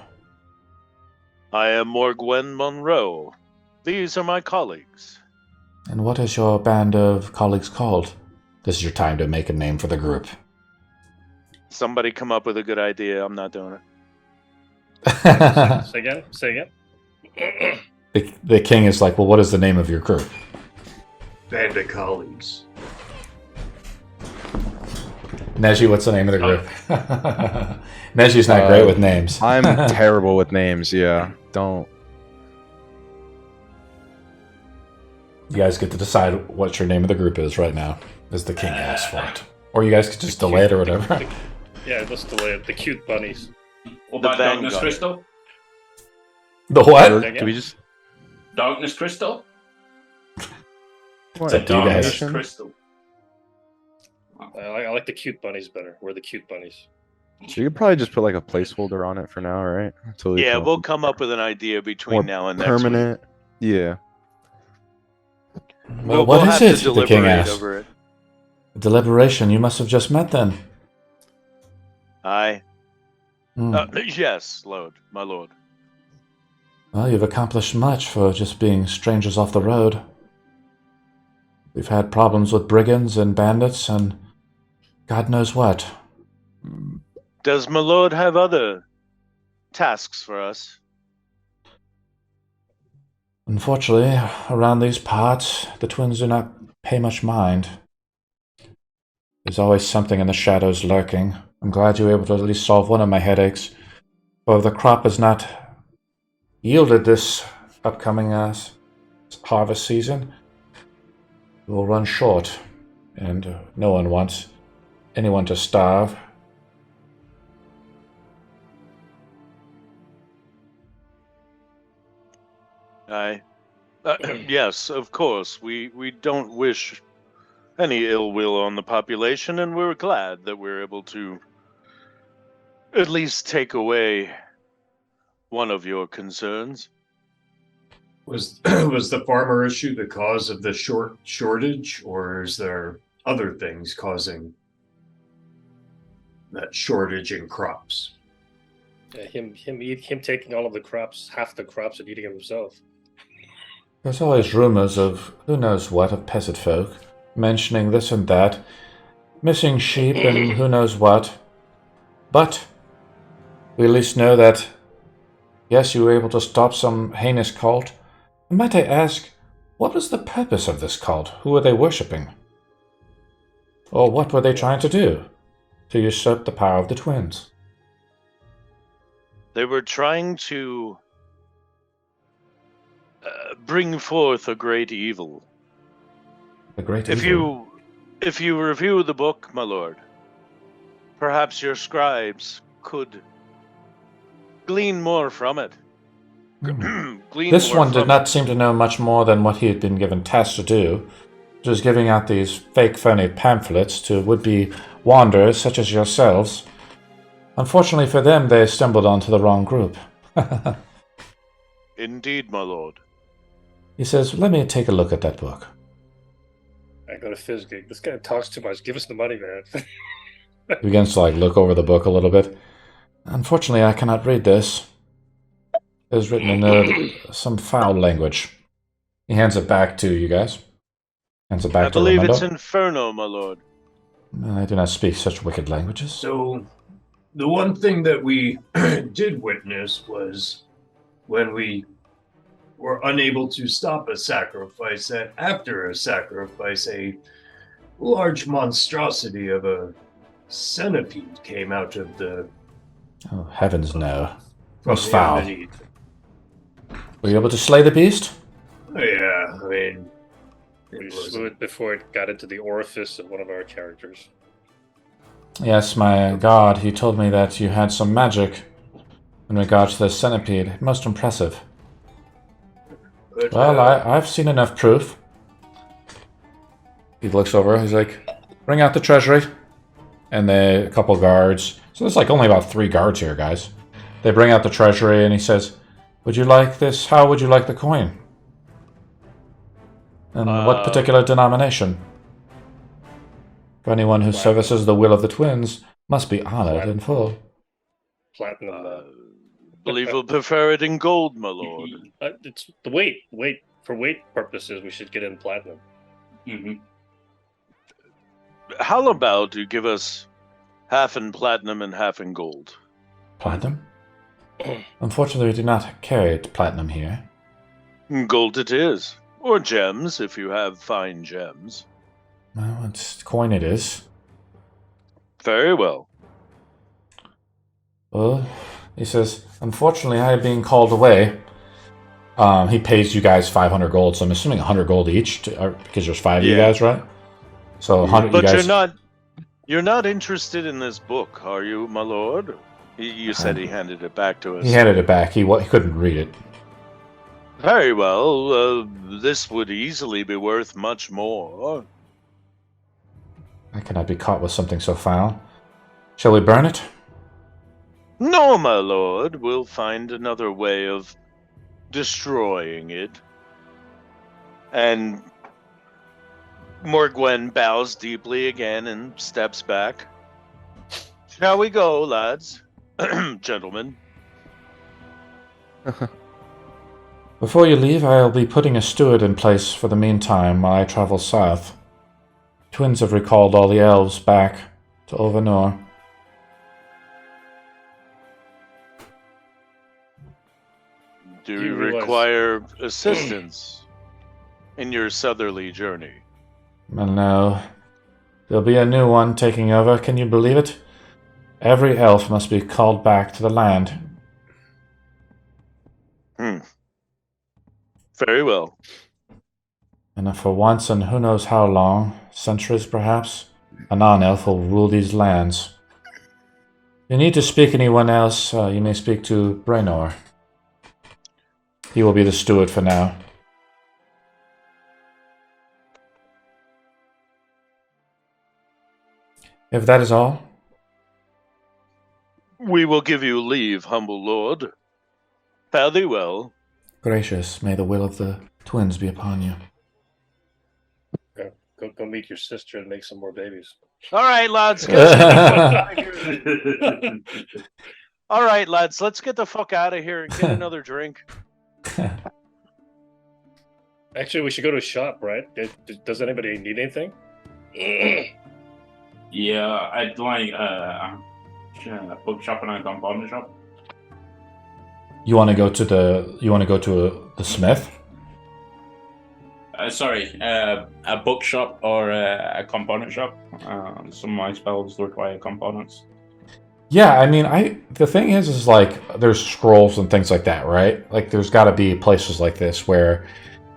I am Morgwen Monroe. These are my colleagues. And what is your band of colleagues called? This is your time to make a name for the group. Somebody come up with a good idea. I'm not doing it. Say again? Say again? The king is like, well, what is the name of your group? Band of colleagues. Neji, what's the name of the group? Neji's not great with names. I'm terrible with names, yeah. Don't. You guys get to decide what your name of the group is right now, as the king asks for it. Or you guys could just delay it or whatever. Yeah, let's delay it. The cute bunnies. What The about Darkness Vanguard. Crystal? The what? Can we just... Darkness Crystal? It's up to you guys. Darkness Crystal. I like the cute bunnies better. We're the cute bunnies. So you could probably just put like a placeholder on it for now, right? Until we Yeah, come up we'll with come up with an idea between more now and next week. permanent. Yeah. Well, We'll what have is to it? The king deliberate asked. over it. Deliberation. You must have just met then. Aye. Hmm. Yes, my lord. Well, you've accomplished much for just being strangers off the road. We've had problems with brigands and bandits and God knows what. Does my lord have other tasks for us? Unfortunately, around these parts, the twins do not pay much mind. There's always something in the shadows lurking. I'm glad you were able to at least solve one of my headaches. But if the crop has not yielded this upcoming harvest season, we will run short, and no one wants anyone to starve. Aye. Yes, of course. We don't wish any ill will on the population, and we're glad that we're able to at least take away one of your concerns. Was the farmer issue the cause of the shortage, or is there other things causing that shortage in crops? Yeah, him taking all of the crops, half the crops, and eating them himself. There's always rumors of who knows what of peasant folk, mentioning this and that, missing sheep and who knows what. But we at least know that, yes, you were able to stop some heinous cult. And might I ask, what was the purpose of this cult? Who were they worshipping? Or what were they trying to do? To usurp the power of the twins? They were trying to bring forth a great evil. The great If evil. you review the book, my lord, perhaps your scribes could glean more from it. Glean This more one did from not it. seem to know much more than what he had been given tasks to do. Just giving out these fake, phony pamphlets to would-be wanderers such as yourselves. Unfortunately for them, they stumbled onto the wrong group. Indeed, my lord. He says, let me take a look at that book. I go to Fizzgig. This guy talks too much. Give us the money, man. He begins to look over the book a little bit. Unfortunately, I cannot read this. It is written in some foul language. He hands it back to you guys. Hands it back I to believe Raimundo. it's Inferno, my lord. I do not speak such wicked languages. So, the one thing that we did witness was when we were unable to stop a sacrifice, that after a sacrifice, a large monstrosity of a centipede came out of the... Oh, heavens no. from Most the foul. underneath. Were you able to slay the beast? Oh, yeah, I mean... We slew it before it got into the orifice of one of our characters. Yes, my god, he told me that you had some magic in regard to the centipede. Most impressive. But, Well, I've seen enough proof. He looks over, he's like, bring out the treasury. And a couple guards. So there's only about 3 guards here, guys. They bring out the treasury and he says, would you like this? How would you like the coin? And what particular denomination? For anyone who services the will of the twins must be honored in full. Platinum. Believe we'll prefer it in gold, my lord. It's the weight. For weight purposes, we should get in platinum. Mm-hmm. How about you give us half in platinum and half in gold? Platinum? Unfortunately, we do not carry platinum here. Gold it is. Or gems, if you have fine gems. Well, it's coin it is. Very well. Well, he says, unfortunately, I am being called away. He pays you guys 500 gold, so I'm assuming 100 gold each, because there's 5 of you guys, right? So 100 But you guys... you're not interested in this book, are you, my lord? You said he handed it back to us. He handed it back. He couldn't read it. Very well. This would easily be worth much more. I cannot be caught with something so foul. Shall we burn it? No, my lord. We'll find another way of destroying it. And Morgwen bows deeply again and steps back. Shall we go, lads? Gentlemen. Before you leave, I'll be putting a steward in place for the meantime while I travel south. Twins have recalled all the elves back to Overnor. Do you require assistance in your southerly journey? Well, no. There'll be a new one taking over, can you believe it? Every elf must be called back to the land. Very well. And for once, and who knows how long, centuries perhaps, a non-elf will rule these lands. If you need to speak to anyone else, you may speak to Brainor. He will be the steward for now. If that is all, We will give you leave, humble lord. Fare thee well. gracious, may the will of the twins be upon you. Go meet your sister and make some more babies. All right, lads. All right, lads. Let's get the fuck out of here and get another drink. Actually, we should go to a shop, right? Does anybody need anything? Yeah, I'd like a bookshop and a component shop. You want to go to the smith? Sorry, a bookshop or a component shop. Some of my spells require components. Yeah, I mean, the thing is like there's scrolls and things like that, right? Like there's got to be places like this where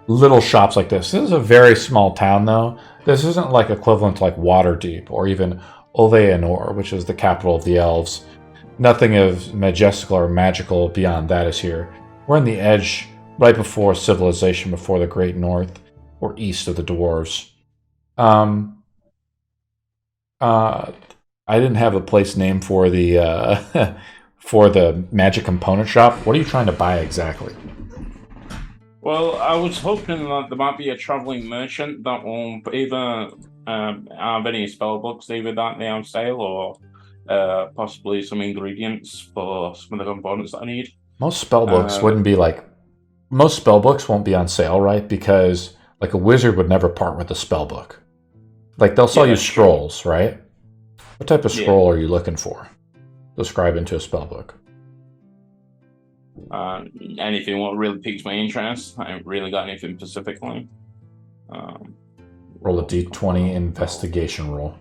little shops like this. This is a very small town, though. This isn't like equivalent to like Waterdeep or even Oveanor, which is the capital of the elves. Nothing of majestical or magical beyond that is here. We're on the edge, right before civilization, before the Great North, or east of the Dwarves. I didn't have a place name for the for the magic component shop. What are you trying to buy exactly? Well, I was hoping that there might be a traveling merchant that will either have any spell books, either that they on sale, or possibly some ingredients for some of the components that I need. Most spell books wouldn't be like. Most spell books won't be on sale, right? Because like a wizard would never part with a spell book. Like they'll sell you scrolls, right? What type of scroll are you looking for? Describe into a spell book. Anything what really piques my interest. I haven't really got anything specifically. Roll a d20 investigation roll.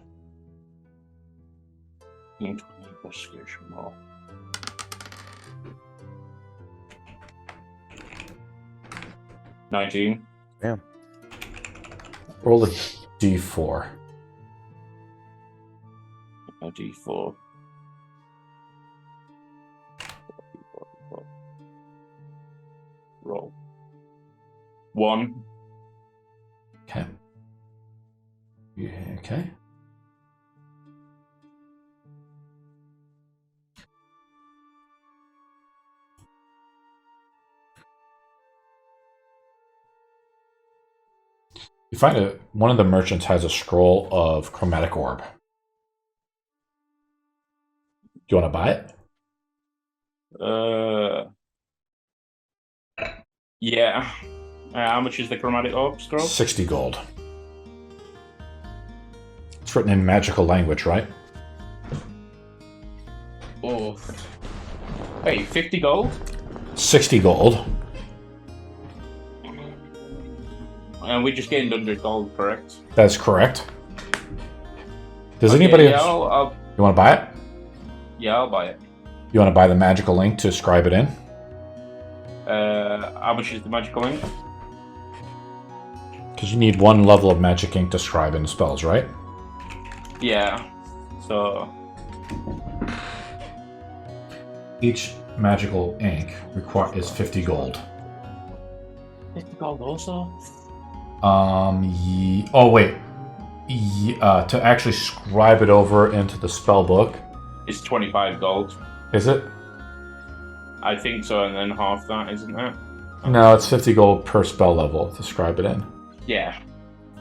Investigation roll. $19. Damn. Roll a d4. A D4. Roll. 1. Okay. Yeah, okay. You find one of the merchants has a scroll of Chromatic Orb. Do you want to buy it? Yeah. How much is the Chromatic Orb scroll? 60 gold. It's written in magical language, right? Oh. Hey, 50 gold? 60 gold. And we just gained 100 gold, correct? That's correct. Does anybody Yeah, else... I'll, You want to buy it? yeah, I'll buy it. You want to buy the magical link to scribe it in? How much is the magical ink? Because you need one level of magic ink to scribe in spells, right? Yeah. So Each magical ink is 50 gold. 50 gold also? Oh wait. To actually scribe it over into the spell book. It's 25 gold. Is it? I think so, and then half that, isn't it? No, it's 50 gold per spell level to scribe it in. Yeah.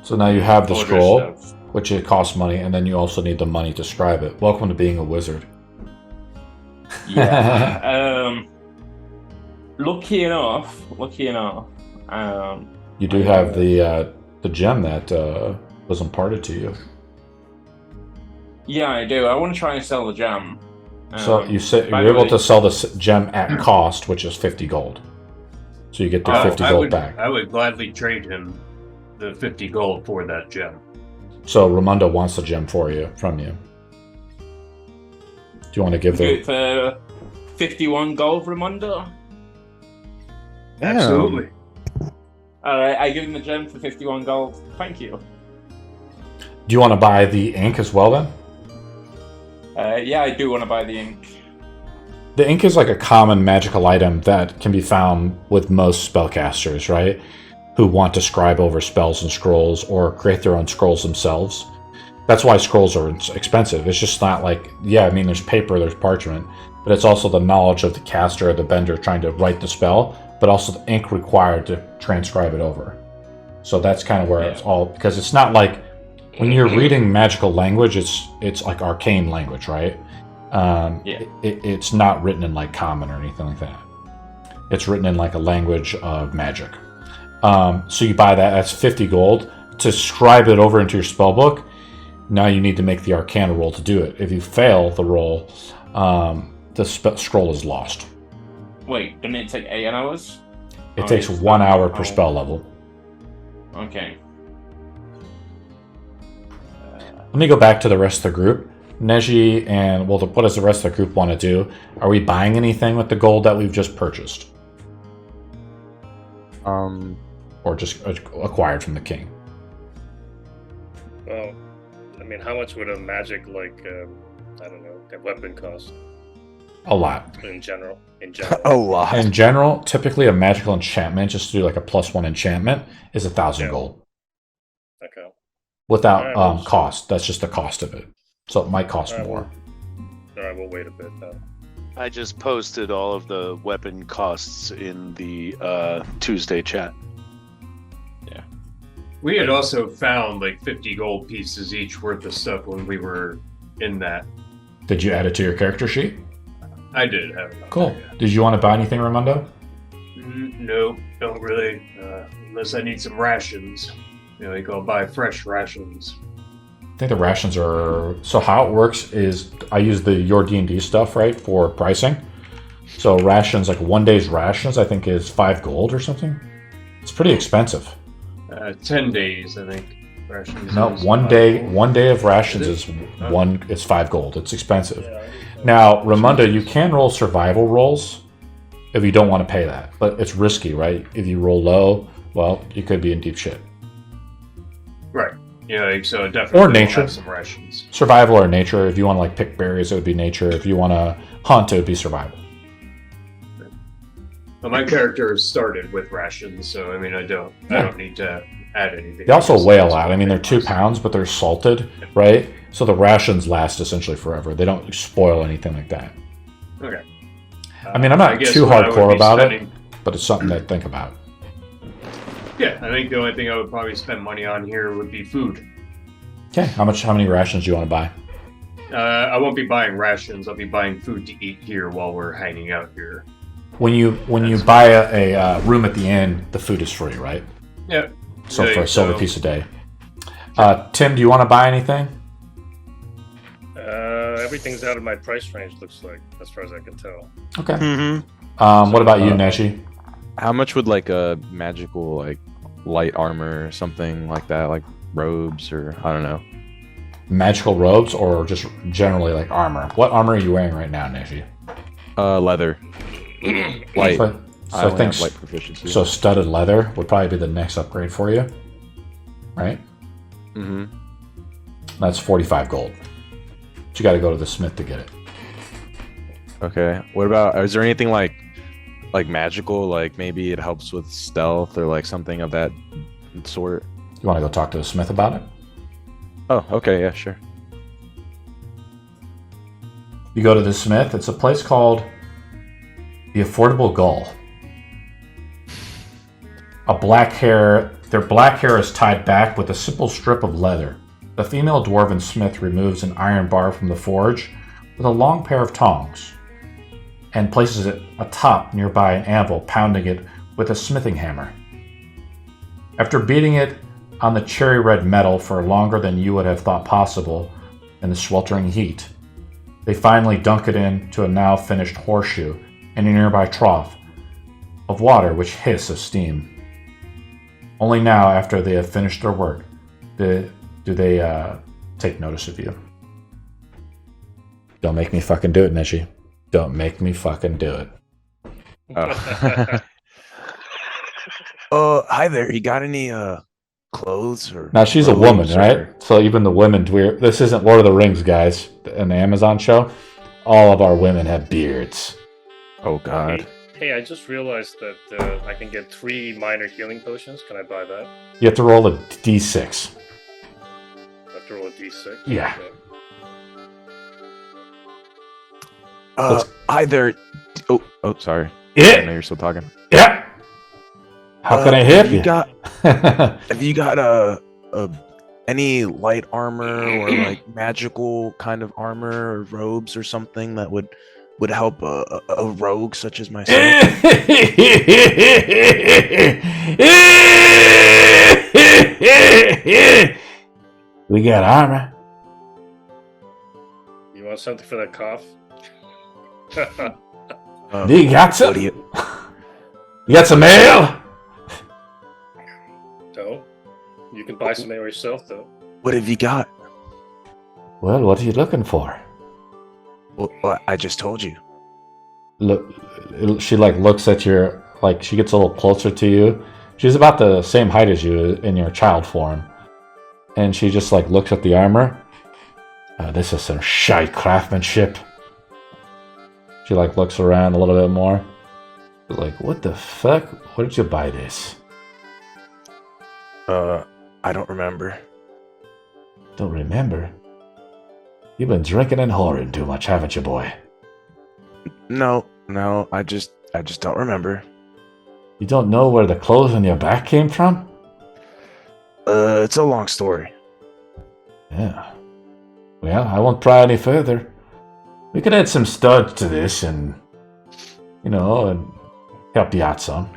So now you have the Order scroll, stuff. which it costs money, and then you also need the money to scribe it. Welcome to being a wizard. Yeah. Lucky enough. You do have the gem that was imparted to you. Yeah, I do. I want to try and sell the gem. So you're by the able way- to sell the gem at cost, which is 50 gold. So you get the 50 gold back. I would gladly trade him the 50 gold for that gem. So Raimondo wants the gem from you. Do you want to give Do the... it for 51 gold, Raimondo. Absolutely. Alright, I give him the gem for 51 gold. Thank you. Do you want to buy the ink as well then? Yeah, I do want to buy the ink. The ink is like a common magical item that can be found with most spellcasters, right? Who want to scribe over spells and scrolls or create their own scrolls themselves. That's why scrolls are expensive. It's just not like, yeah, I mean, there's paper, there's parchment, but it's also the knowledge of the caster or the bender trying to write the spell, but also the ink required to transcribe it over. So that's kind of where it's all, because it's not like, when you're reading magical language, it's like arcane language, right? It's not written in like common or anything like that. It's written in like a language of magic. So you buy that, that's 50 gold. To scribe it over into your spellbook, now you need to make the arcana roll to do it. If you fail the roll, the scroll is lost. Wait, didn't it take 8 hours? It takes 1 hour per spell level. Okay. Let me go back to the rest of the group. Neji and, well, what does the rest of the group want to do? Are we buying anything with the gold that we've just purchased? Or just acquired from the king? Well, I mean, how much would a magic, like, I don't know, a weapon cost? A lot. In general? A lot. In general, typically a magical enchantment, just to do like a +1 enchantment, is 1,000 gold. Okay. Without Alright, cost. That's just the cost of it. So it might cost more. Alright, we'll wait a bit then. I just posted all of the weapon costs in the Tuesday chat. We had also found like 50 gold pieces each worth of stuff when we were in that. Did you add it to your character sheet? I did have it. Cool. Did you want to buy anything, Raimundo? No, don't really. Unless I need some rations. Like I'll buy fresh rations. I think the rations are... So how it works is I use the Your D&D stuff, right, for pricing. So rations, like 1 day's rations, I think is 5 gold or something. It's pretty expensive. 10 days, I think. Rations. No, is 1 5 day. gold. 1 day of rations is it's 5 gold. It's expensive. Now, Raimundo, you can roll survival rolls if you don't want to pay that, but it's risky, right? If you roll low, well, you could be in deep shit. Right. Yeah, like, so definitely. Or nature. Have some rations. Survival or nature. If you want to like pick berries, it would be nature. If you want to hunt, it would be survival. Well, my character started with rations, so I mean, I don't need to add anything. They also weigh a lot. I mean, they're 2 pounds, but they're salted, right? So the rations last essentially forever. They don't spoil anything like that. Okay. I mean, I'm not guess too what I would hardcore be about spending- it, but it's something to think about. Yeah, I think the only thing I would probably spend money on here would be food. Okay, how many rations do you want to buy? I won't be buying rations. I'll be buying food to eat here while we're hanging out here. When you buy a room at the inn, the food is free, right? Yeah. So Yeah, for a silver so- piece a day. Tim, do you want to buy anything? Everything's out of my price range, looks like, as far as I can tell. Okay. Mm-hmm. What about you, Neshi? How much would like a magical like light armor or something like that, like robes or I don't know? Magical robes or just generally like armor? What armor are you wearing right now, Neshi? Leather. Light. So I only think have light proficiency. so. Studded leather would probably be the next upgrade for you, right? Mm-hmm. That's 45 gold. But you got to go to the smith to get it. Okay. What about? Is there anything like magical? Like maybe it helps with stealth or like something of that sort. You want to go talk to the smith about it? Oh, okay. Yeah, sure. You go to the smith. It's a place called the Affordable Gull. Their black hair is tied back with a simple strip of leather. The female dwarven smith removes an iron bar from the forge with a long pair of tongs and places it atop nearby an anvil, pounding it with a smithing hammer. After beating it on the cherry red metal for longer than you would have thought possible in the sweltering heat, they finally dunk it into a now finished horseshoe in a nearby trough of water which hiss of steam. Only now, after they have finished their work, do they take notice of you. Don't make me fucking do it, Neshi. Don't make me fucking do it. Oh. Hi there. You got any clothes or? Now she's a robes woman, or- right? So even the women, this isn't Lord of the Rings, guys, in the Amazon show. All of our women have beards. Oh God. Hey, I just realized that I can get 3 minor healing potions. Can I buy that? You have to roll a d6. I have to roll a d6? Yeah. Okay. Hi there. Oh, sorry. I know Yeah, you're still talking. yeah. How can I help have you? Have you got any light armor or like magical kind of armor or robes or something that would help a rogue such as myself? We got armor. You want something for that cough? Do you got some? What do you? You got some ale? No? You can buy some yourself, though. What have you got? Well, what are you looking for? Well, I just told you. Look, she like looks at your, like she gets a little closer to you. She's about the same height as you in your child form. And she just like looks at the armor. This is some shite craftsmanship. She like looks around a little bit more. Like, what the fuck? Where did you buy this? I don't remember. Don't remember? You've been drinking and whoring too much, haven't you, boy? No, I just don't remember. You don't know where the clothes on your back came from? It's a long story. Yeah. Well, I won't pry any further. We could add some studs to this and, and help you out some.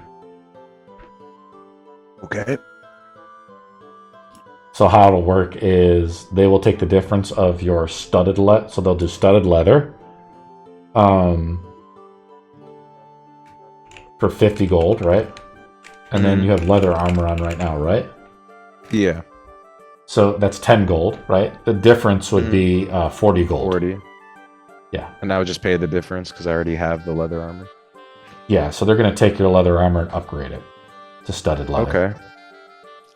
Okay. So how it'll work is they will take the difference of your studded leather. So they'll do studded leather. For 50 gold, right? And then you have leather armor on right now, right? Yeah. So that's 10 gold, right? The difference would be 40 gold. 40. Yeah. And I would just pay the difference because I already have the leather armor. Yeah, so they're going to take your leather armor and upgrade it to studded leather.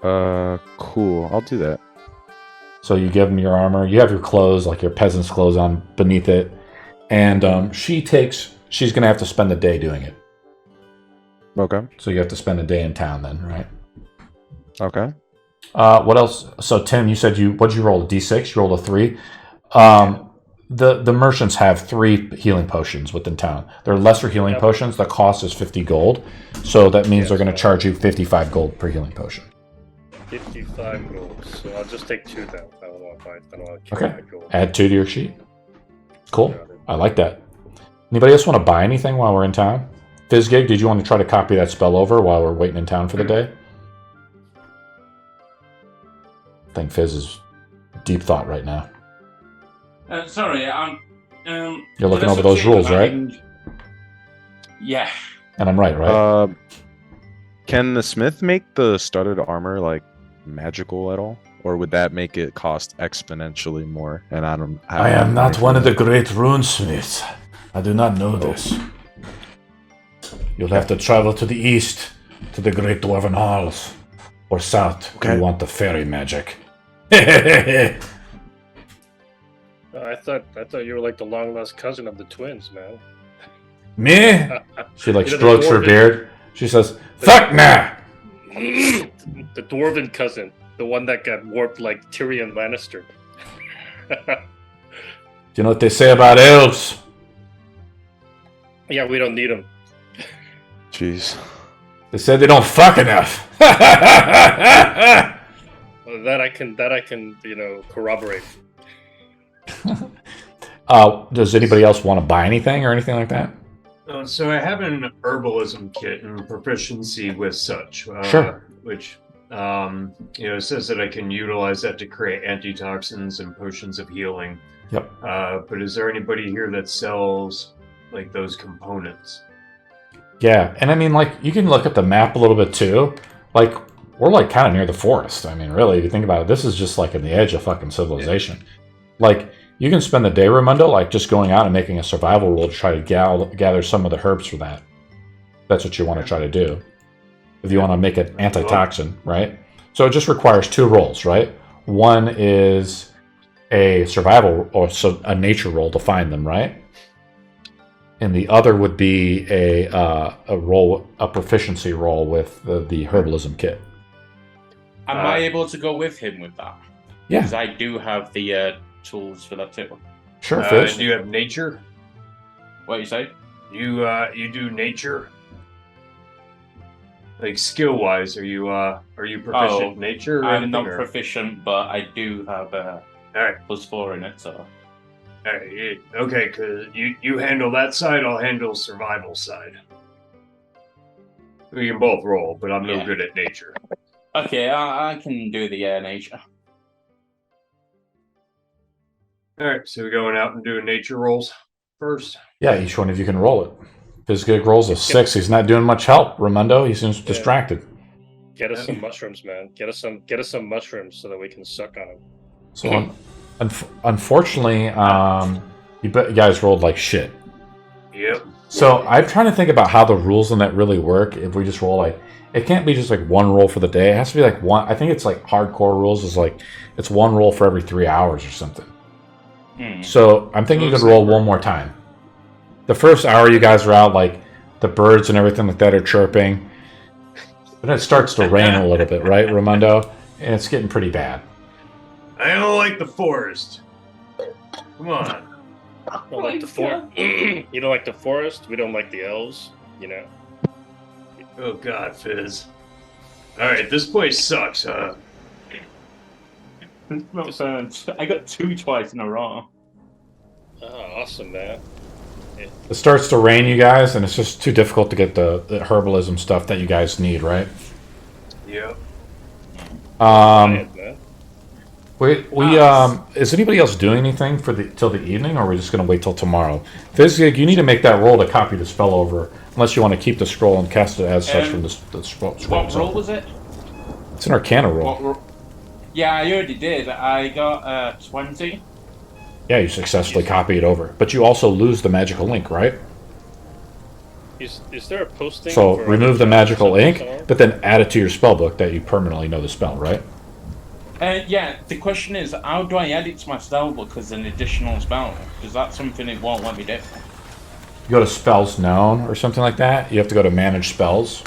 Okay. Cool. I'll do that. So you give them your armor. You have your clothes, like your peasant's clothes on beneath it. And she's going to have to spend the day doing it. Okay. So you have to spend a day in town then, right? Okay. What else? So Tim, you said what'd you roll? A D6? You rolled a 3. The merchants have 3 healing potions within town. They're lesser healing potions. The cost is 50 gold. So that means they're going to charge you 55 gold per healing potion. 55 gold. So I'll just take 2 then. I don't want to buy. I don't want to Okay. Gold. Add 2 to your sheet. Cool. I like that. Anybody else want to buy anything while we're in town? Fizzgig, did you want to try to copy that spell over while we're waiting in town for the day? I think Fizz is deep thought right now. Sorry, You're looking over those rules, right? Yeah. And I'm right? Can the smith make the studded armor like magical at all, or would that make it cost exponentially more? And I am not one of the great runesmiths. I do not know this. You'll have to travel to the east, to the great dwarven halls, or south if you want the fairy magic. I thought you were like the long lost cousin of the twins, man. Me? She like strokes her beard. She says, "Fuck nah." The dwarven cousin, the one that got warped like Tyrion Lannister. Do you know what they say about elves? Yeah, we don't need them. Jeez. They said they don't fuck enough. Well, that I can corroborate. Does anybody else want to buy anything or anything like that? So I have an herbalism kit and proficiency with such. Sure. Which, says that I can utilize that to create antitoxins and potions of healing. Yep. But is there anybody here that sells like those components? Yeah, and I mean, like, you can look at the map a little bit too. Like, we're like kind of near the forest. I mean, really, if you think about it, this is just like in the edge of fucking civilization. Yeah. Like, you can spend the day, Raimundo, like just going out and making a survival roll to try to gather some of the herbs for that. That's what you want to try to do. If you want to make it antitoxin, right? So it just requires 2 rolls, right? One is a survival or a nature roll to find them, right? And the other would be a proficiency roll with the herbalism kit. Am I able to go with him with that? Yeah. Because I do have the tools for that too. Sure, Fizz. Do you have nature? What you say? You do nature? Like skill wise, are you proficient in nature? Or I'm not proficient, but I do have Alright. +4 in it, so. Alright, okay, because you handle that side, I'll handle survival side. We can both roll, but I'm no good at nature. Okay, I can do the nature. Alright, so we're going out and doing nature rolls first? Yeah, each one of you can roll it. Fizzgig rolls a 6. He's not doing much help, Raimundo. He seems distracted. Get us some mushrooms, man. Get us some mushrooms so that we can suck on them. So Unfortunately, you guys rolled like shit. Yep. So I'm trying to think about how the rules in that really work. If we just roll like, it can't be just like one roll for the day. It has to be like one. I think it's like hardcore rules is like it's one roll for every 3 hours or something. So I'm thinking you could roll one more time. The first hour you guys are out, like the birds and everything like that are chirping. Then it starts to rain a little bit, right, Raimundo? And it's getting pretty bad. I don't like the forest. Come on. Don't like the forest. You don't like the forest. We don't like the elves. You know. Oh God, Fizz. All right, this place sucks, huh? I got 2 twice in a row. Oh, awesome, man. It starts to rain, you guys, and it's just too difficult to get the herbalism stuff that you guys need, right? Yep. Is anybody else doing anything for till the evening, or are we just going to wait till tomorrow? Fizgig, you need to make that roll to copy the spell over, unless you want to keep the scroll and cast it as such from the scroll. What roll was it? It's an Arcana roll. Yeah, I already did. I got 20. Yeah, you successfully copy it over, but you also lose the magical ink, right? Is there a posting? So for remove the magical ink, song? but then add it to your spell book that you permanently know the spell, right? Yeah, the question is, how do I add it to my spell book as an additional spell? Because that's something it won't let me do. You go to spells known or something like that. You have to go to manage spells,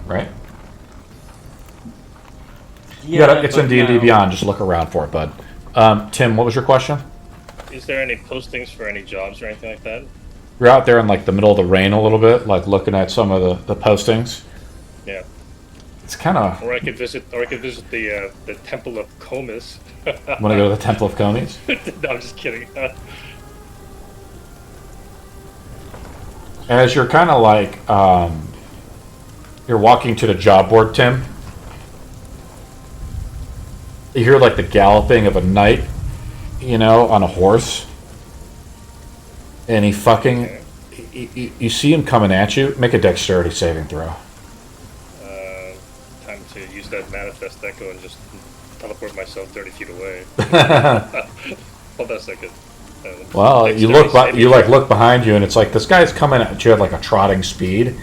right? Yeah, it's in D&D Beyond. Just look around for it, bud. Tim, what was your question? Is there any postings for any jobs or anything like that? You're out there in like the middle of the rain a little bit, like looking at some of the postings. Yeah. It's kind of. Or I could visit the Temple of Comus. Want to go to the Temple of Comes? No, I'm just kidding. As you're kind of like, you're walking to the job board, Tim. You hear like the galloping of a knight, on a horse. And he fucking, you see him coming at you. Make a dexterity saving throw. Time to use that manifest echo and just teleport myself 30 feet away. Hold on a second. Well, you look behind you, and it's like this guy's coming at you at like a trotting speed.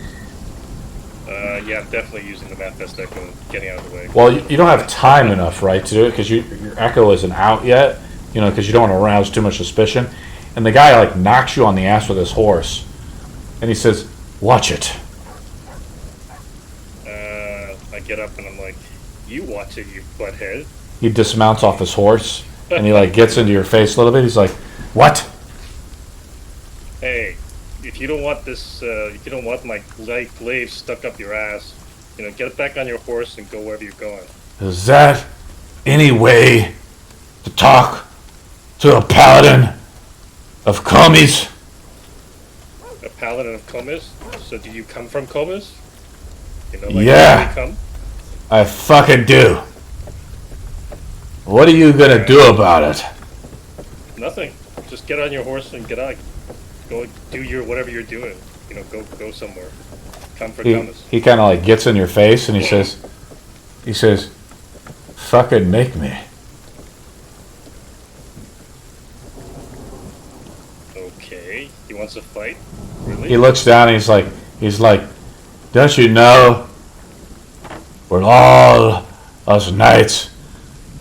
Yeah, I'm definitely using the manifest echo and getting out of the way. Well, you don't have time enough, right, to do it because your echo isn't out yet. Because you don't want to arouse too much suspicion. And the guy like knocks you on the ass with his horse, and he says, "Watch it." I get up and I'm like, "You watch it, you butthead." He dismounts off his horse, and he like gets into your face a little bit. He's like, "What?" Hey, if you don't want this, if you don't want my light glaive stuck up your ass, get back on your horse and go wherever you're going. Is that any way to talk to a paladin of Commerce? A Paladin of Commerce? So do you come from Commerce? Yeah. Come? I fucking do. What are you gonna do about it? Nothing. Just get on your horse and get out. Go do whatever you're doing. Go somewhere. Come for Commerce. He kind of like gets in your face and he says, "Fucking make me." Okay. He wants to fight? Really? He looks down and he's like, "Don't you know? We're all us knights.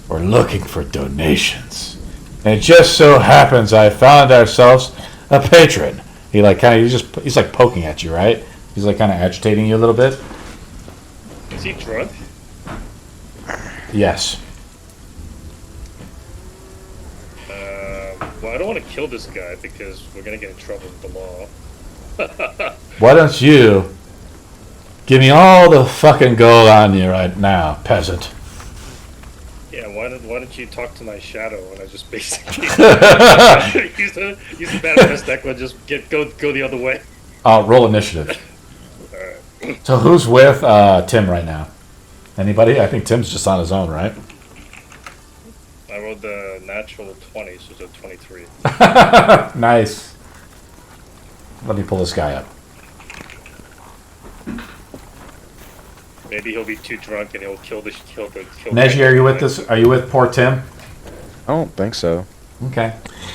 We're looking for donations. And it just so happens I found ourselves a patron." He like he's like poking at you, right? He's like kind of agitating you a little bit. Is he drunk? Yes. Well, I don't want to kill this guy because we're gonna get in trouble with the law. Why don't you give me all the fucking gold on you right now, peasant? Yeah, why don't you talk to my shadow and I just basically use the manifest deck and just go the other way. Roll initiative. Alright. So who's with Tim right now? Anybody? I think Tim's just on his own, right? I rolled the natural 20, so it's a 23. Nice. Let me pull this guy up. Maybe he'll be too drunk and he'll kill the. Neji, are you with this? Are you with poor Tim? I don't think so. Okay.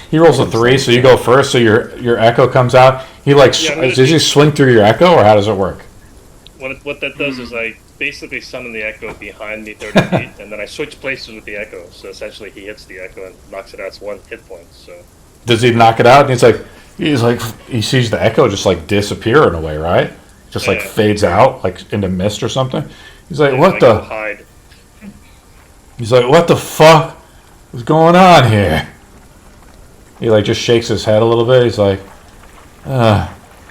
He rolls a 3, so you go first. So your echo comes out. He like Yeah, does he swing through your echo, or how does it work? What that does is I basically summon the echo behind me 30 feet, and then I switch places with the echo. So essentially, he hits the echo and knocks it out. It's 1 hit point. So Does he knock it out? And he's like he sees the echo just like disappear in a way, right? Just like Yeah. fades out like into mist or something. He's like, and what I go the? hide? He's like, what the fuck is going on here? He like just shakes his head a little bit. He's like,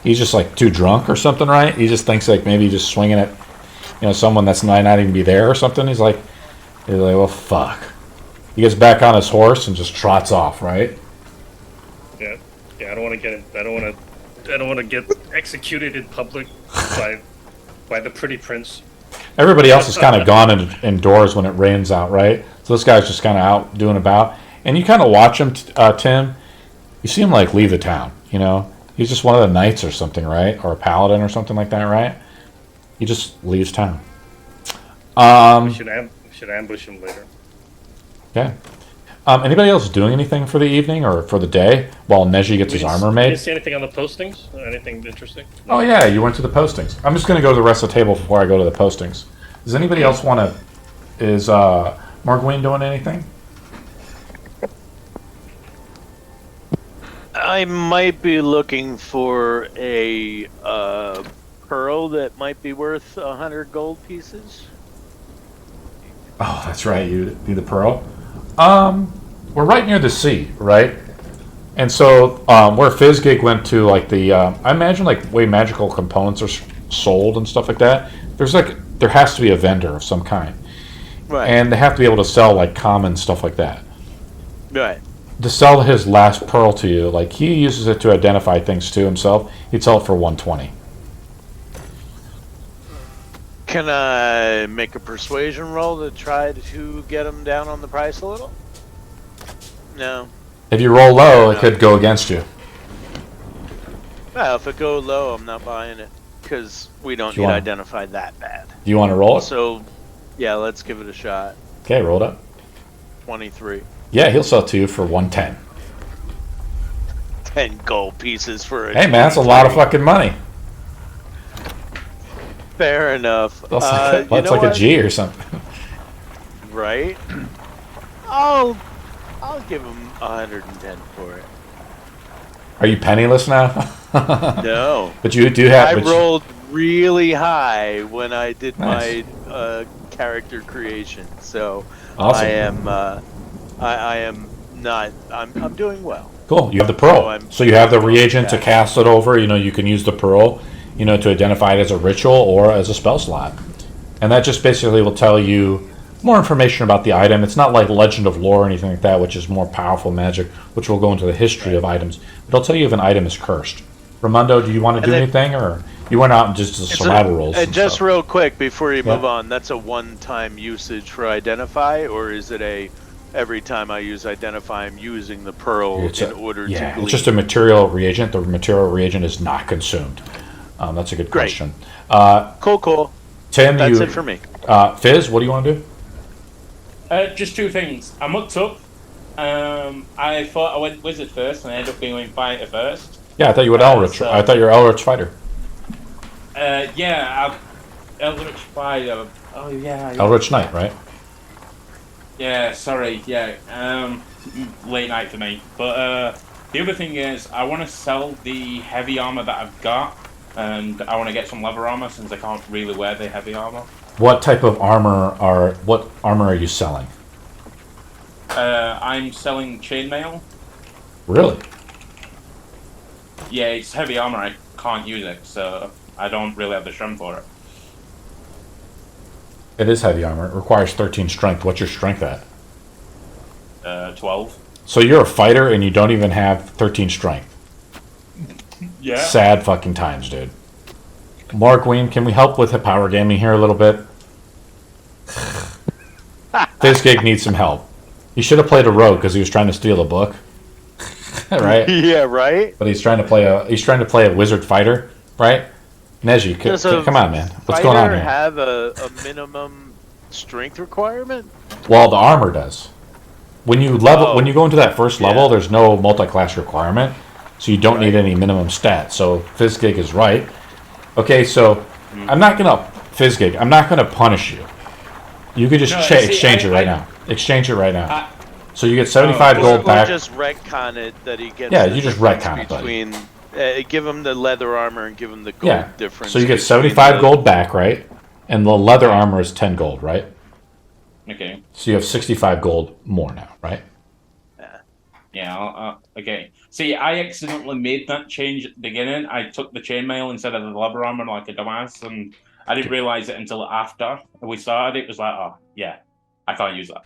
he's just like too drunk or something, right? He just thinks like maybe just swinging at, someone that's might not even be there or something. He's like, well, fuck. He gets back on his horse and just trots off, right? Yeah. I don't want to get executed in public by the pretty prince. Everybody else is kind of gone indoors when it rains out, right? So this guy's just kind of out doing about, and you kind of watch him, Tim. You see him like leave the town. He's just one of the knights or something, right? Or a paladin or something like that, right? He just leaves town. We should ambush him later. Okay. Anybody else doing anything for the evening or for the day while Neji gets his armor You made? didn't see anything on the postings? Anything interesting? Oh yeah, you went to the postings. I'm just going to go to the rest of the table before I go to the postings. Does anybody else want to? Is Margween doing anything? I might be looking for a pearl that might be worth 100 gold pieces. Oh, that's right. You need the pearl. We're right near the sea, right? And so where Fizzgig went to, like the I imagine like way magical components are sold and stuff like that. There has to be a vendor of some kind, Right. and they have to be able to sell like common stuff like that. Right. To sell his last pearl to you, like he uses it to identify things to himself. He'd sell it for 120. Can I make a persuasion roll to try to get him down on the price a little? No. If you roll low, it No. could go against you. Well, if it goes low, I'm not buying it because we don't Do you need wanna- identified that bad. Do you want to roll it? So, yeah, let's give it a shot. Okay, roll it up. 23. Yeah, he'll sell it to you for 110. 10 gold pieces for a Hey man, that's a lot of fucking money. Fair enough. That's you like, know a what? G or something. Right? I'll give him 110 for it. Are you penniless now? No. But you do have. I but you- rolled really high when I did Nice. my character creation, so Awesome. I am not. I'm doing well. Cool. You have the So pearl. I'm- So you have the reagent to Yeah. cast it over. You can use the pearl, to identify it as a ritual or as a spell slot. And that just basically will tell you more information about the item. It's not like Legend of Lore or anything like that, which is more powerful magic, which will go into the history of items. But it'll tell you if an item is cursed. Ramondo, do you want to do then- anything, or you went out and just did survival rolls? and Just stuff? real quick before you Yeah. move on, that's a one-time usage for identify, or is it a every time I use identify, I'm using the pearl It's in a- order to yeah, glean? it's just a material reagent. The material reagent is not consumed. That's a good Great. question. Cool. Tim, That's it for me. Fizz, what do you want to do? Just two things. I mucked up. I thought I went wizard first, and I ended up going fighter first. Yeah, I thought you were Eldritch. so- I thought you were Eldritch fighter. Eldritch fighter. Oh yeah. Eldritch Knight, right? Yeah, sorry, yeah. Late night for me. But the other thing is, I want to sell the heavy armor that I've got, and I want to get some leather armor since I can't really wear the heavy armor. What type of what armor are you selling? I'm selling chainmail. Really? Yeah, it's heavy armor. I can't use it, so I don't really have the strength for it. It is heavy armor. It requires 13 strength. What's your strength at? 12. So you're a fighter and you don't even have 13 strength. Yeah. Sad fucking times, dude. Mark Ween, can we help with the power gaming here a little bit? This gig needs some help. He should have played a rogue because he was trying to steal a book, right? Yeah, right? But he's trying to play a wizard fighter, right? Neji, Does a come on, man. What's going on fighter here? have a minimum strength requirement? Well, the armor does. when you go into that first level, there's no multi-class requirement, so you don't need any minimum stats. So Fizzgig is right. Okay, so I'm not gonna Fizzgig. I'm not gonna punish you. You could just exchange it right now. Exchange it right now. So you get 75 gold back. Or just retcon it that he gets. Yeah, you just retcon it, between. Give him the leather armor and give him the gold difference. So you get 75 gold back, right? And the leather armor is 10 gold, right? Okay. So you have 65 gold more now, right? Yeah, okay. See, I accidentally made that change at the beginning. I took the chainmail instead of the leather armor like a dumbass, and I didn't realize it until after we started. It was like, oh, yeah, I can't use that.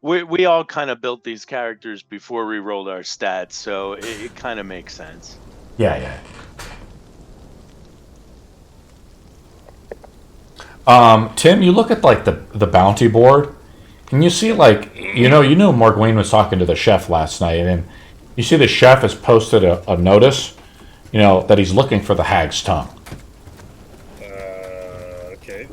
We all kind of built these characters before we rolled our stats, so it kind of makes sense. Yeah. Tim, you look at like the bounty board, and you see like you know Morgwyn was talking to the chef last night, and you see the chef has posted a notice, that he's looking for the hag's tongue. Okay.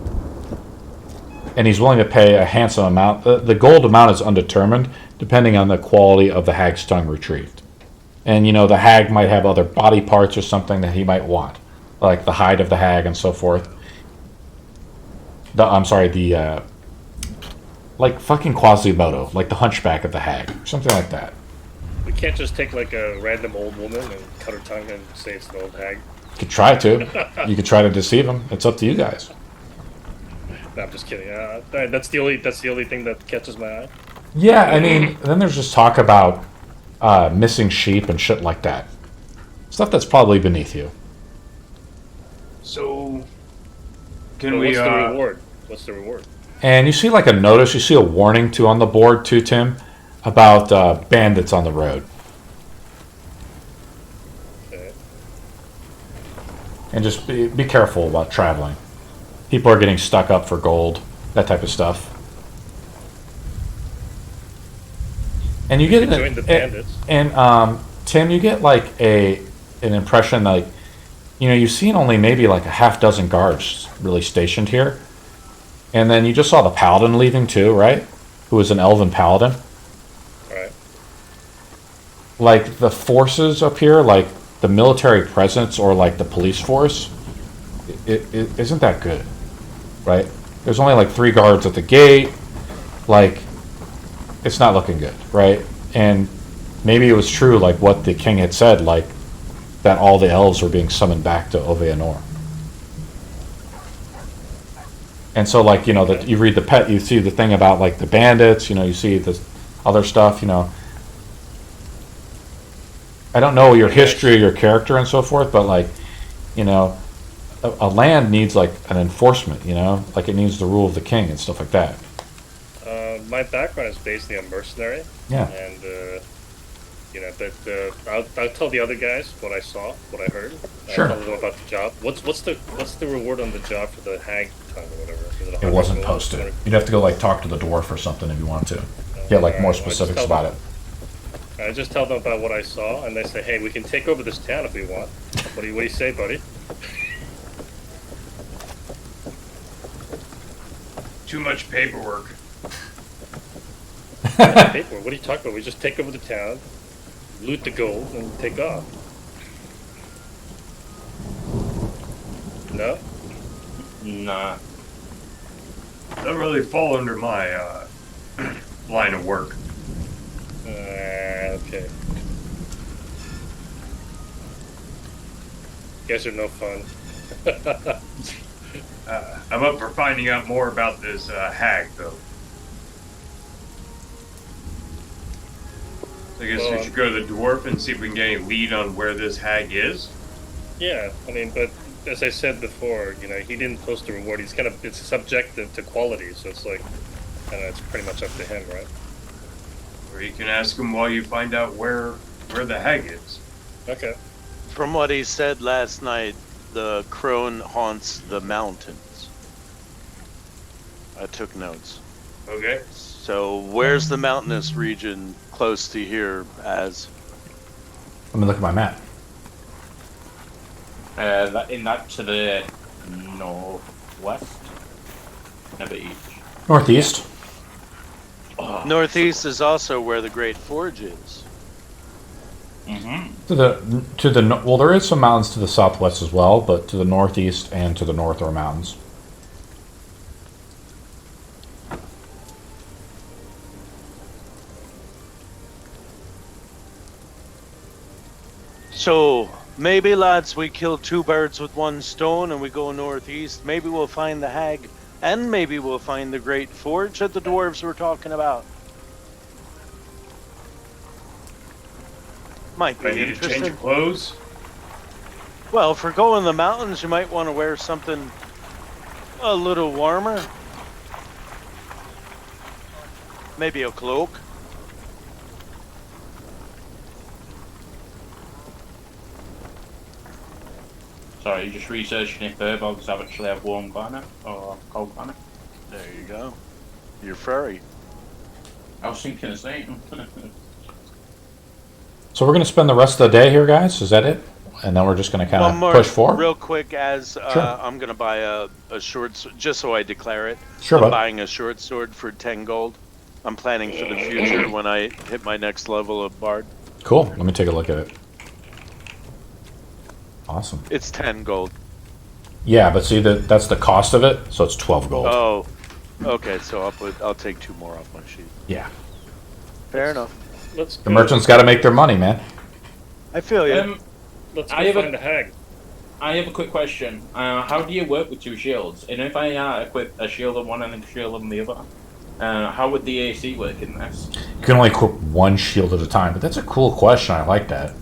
And he's willing to pay a handsome amount. The gold amount is undetermined, depending on the quality of the hag's tongue retrieved. And the hag might have other body parts or something that he might want, like the hide of the hag and so forth. Like fucking Quasimodo, like the hunchback of the hag, something like that. We can't just take like a random old woman and cut her tongue and say it's an old hag. You could try to. You could try to deceive him. It's up to you guys. No, I'm just kidding. That's the only thing that catches my eye. Yeah, I mean, then there's just talk about missing sheep and shit like that. Stuff that's probably beneath you. So, what's the reward? What's the reward? And you see like a notice, you see a warning too on the board too, Tim, about bandits on the road. Okay. And just be careful about traveling. People are getting stuck up for gold, that type of stuff. And you get join the bandits. And Tim, you get like an impression like you've seen only maybe like a half dozen guards really stationed here. And then you just saw the paladin leaving too, right? Who was an elven paladin. Right. Like the forces up here, like the military presence or like the police force, it isn't that good, right? There's only like 3 guards at the gate. Like, it's not looking good, right? And maybe it was true, like what the king had said, like that all the elves were being summoned back to Oveanor. And so, like, that you read you see the thing about like the bandits, you see the other stuff, I don't know your history, your character, and so forth, but like, a land needs like an enforcement, like it needs the rule of the king and stuff like that. My background is basically a mercenary. Yeah. And I'll tell the other guys what I saw, what I heard. Sure. I'll tell them about the job. What's the reward on the job for the hag tongue or whatever? It wasn't posted. You'd have to go like talk to the dwarf or something if you want to. Get like more specifics about it. I just tell them about what I saw, and they say, "Hey, we can take over this town if we want." What do you say, buddy? Too much paperwork. Paperwork? What are you talking about? We just take over the town, loot the gold, and take off. No? Nah. Don't really fall under my line of work. Okay. You guys are no fun. I'm up for finding out more about this hag, though. So I guess we should go to the dwarf and see if we can get any lead on where this hag is. Yeah, I mean, but as I said before, he didn't post a reward. It's subjective to quality, so it's like, it's pretty much up to him, right? Or you can ask him while you find out where the hag is. Okay. From what he said last night, the crone haunts the mountains. I took notes. Okay. So where's the mountainous region close to here as? Let me look at my map. That to the northwest? Never east. Northeast. Northeast is also where the Great Forge is. Well, there is some mountains to the southwest as well, but to the northeast and to the north are mountains. So maybe, lads, we kill two birds with one stone and we go northeast. Maybe we'll find the hag, and maybe we'll find the Great Forge that the dwarves were talking about. Might be I need to interesting. change clothes. Well, if we're going in the mountains, you might want to wear something a little warmer. Maybe a cloak. Sorry, you just researching if furbolgs actually have warm climate or cold climate. There you go. You're furry. I was thinking the same. So we're going to spend the rest of the day here, guys. Is that it? And then we're just going to kind of push forward? Real quick, as Sure. I'm going to buy a short, just so I declare it. Sure, I'm bud. buying a short sword for 10 gold. I'm planning for the future when I hit my next level of Bard. Cool. Let me take a look at it. Awesome. It's 10 gold. Yeah, but see, that's the cost of it, so it's 12 gold. Oh, okay. So I'll take 2 more off my sheet. Yeah. Fair enough. Let's The merchants got to make their money, man. I feel you. Let's I go have find the hag. I have a quick question. How do you work with 2 shields? And if I equip a shield on one and a shield on the other, how would the AC work in this? You can only equip one shield at a time, but that's a cool question. I like that.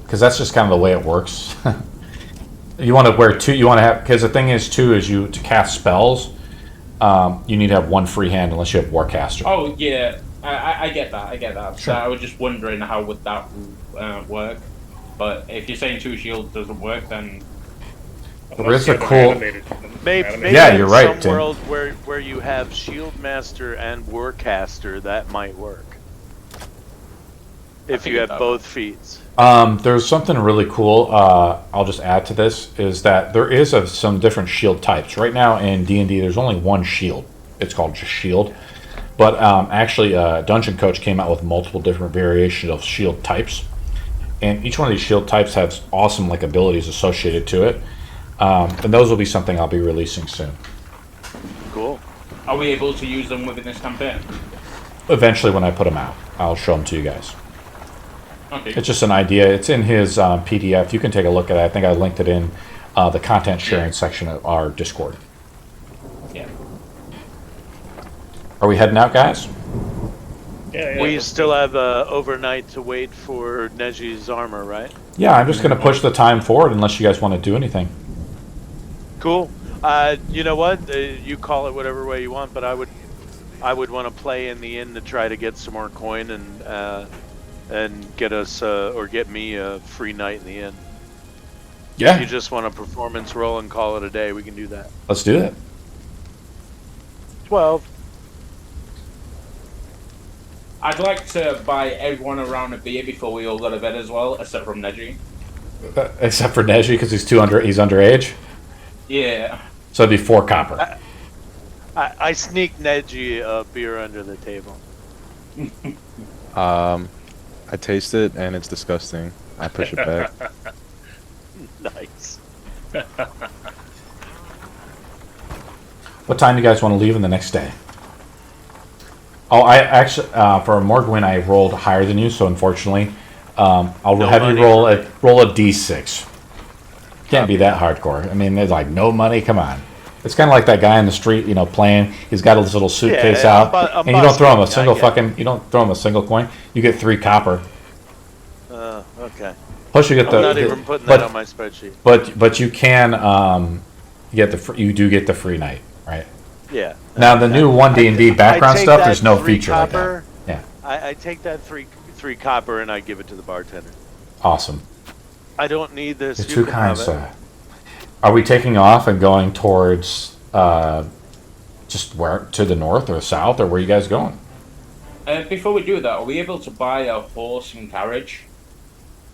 Because that's just kind of the way it works. You want to wear 2. You want to have, because the thing is too, is to cast spells, you need to have 1 free hand unless you have Warcaster. Oh yeah, I get that. I get that. Sure. So I was just wondering how would that work. But if you're saying 2 shields doesn't work, then There is a Unless you have cool. animated- Maybe Yeah, in you're right, some Tim. world where you have Shieldmaster and Warcaster, that might work. If you have both feats. There's something really cool. I'll just add to this is that there is some different shield types. Right now in D&D, there's only one shield. It's called just shield. But actually, Dungeon Coach came out with multiple different variations of shield types, and each one of these shield types has awesome abilities associated to it. And those will be something I'll be releasing soon. Cool. are we able to use them within this campaign? Eventually, when I put them out, I'll show them to you guys. Okay. It's just an idea. It's in his PDF. You can take a look at it. I think I linked it in the content sharing section of our Discord. Yeah. Are we heading out, guys? Yeah, We still have overnight to wait for Neji's armor, right? Yeah, I'm just going to push the time forward unless you guys want to do anything. Cool. You know what? You call it whatever way you want, but I would want to play in the inn to try to get some more coin and get us or get me a free night in the inn. If you Yeah, just want a performance roll and call it a day, we can do that. let's do it. 12. I'd like to buy everyone a round of beer before we all go to bed as well, except from Neji. Except for Neji, because he's underage. Yeah. So it'd be 4 copper. I sneak Neji a beer under the table. I taste it and it's disgusting. I push it back. Nice. What time do you guys want to leave in the next day? Oh, I actually, for a Morgwin, I rolled higher than you, so unfortunately, I'll No have you money roll for a d6. Can't be that hardcore. I mean, there's like no money. Come on. It's kind of like that guy in the street, playing. He's got his little suitcase Yeah, out, I'm and you don't throw him a busking, I single get it. you don't throw him a single coin. You get 3 copper. Okay. Plus, you get I'm not even putting that on my spreadsheet. But you can you do get the free night, right? Yeah. Now the new 1D&D background I take stuff, that there's no 3 feature like copper, that. Yeah, I take that three copper and I give it to the bartender. awesome. I don't need this. You're you too can kind, have it. sir. Are we taking off and going towards just where to the north or south, or where are you guys going? Before we do that, are we able to buy a horse and carriage?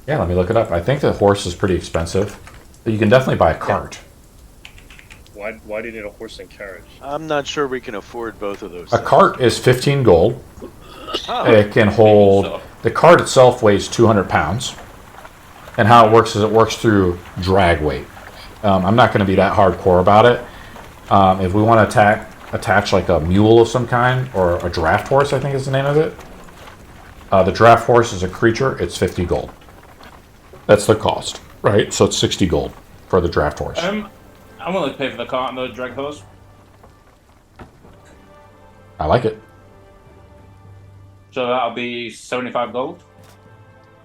Yeah, let me look it up. I think the horse is pretty expensive, but you can definitely buy a cart. Why do you need a horse and carriage? I'm not sure we can afford both of those. A things. cart is 15 gold. Oh, It can hold... The cart itself weighs 200 pounds. And how it works is it works through drag weight. I'm not going to be that hardcore about it. If we want to attach like a mule of some kind, or a draft horse, I think is the name of it. The draft horse is a creature. It's 50 gold. That's the cost, right? So it's 60 gold for the draft horse. I'm willing to pay for the cart and the drag horse. I like it. So that'll be 75 gold.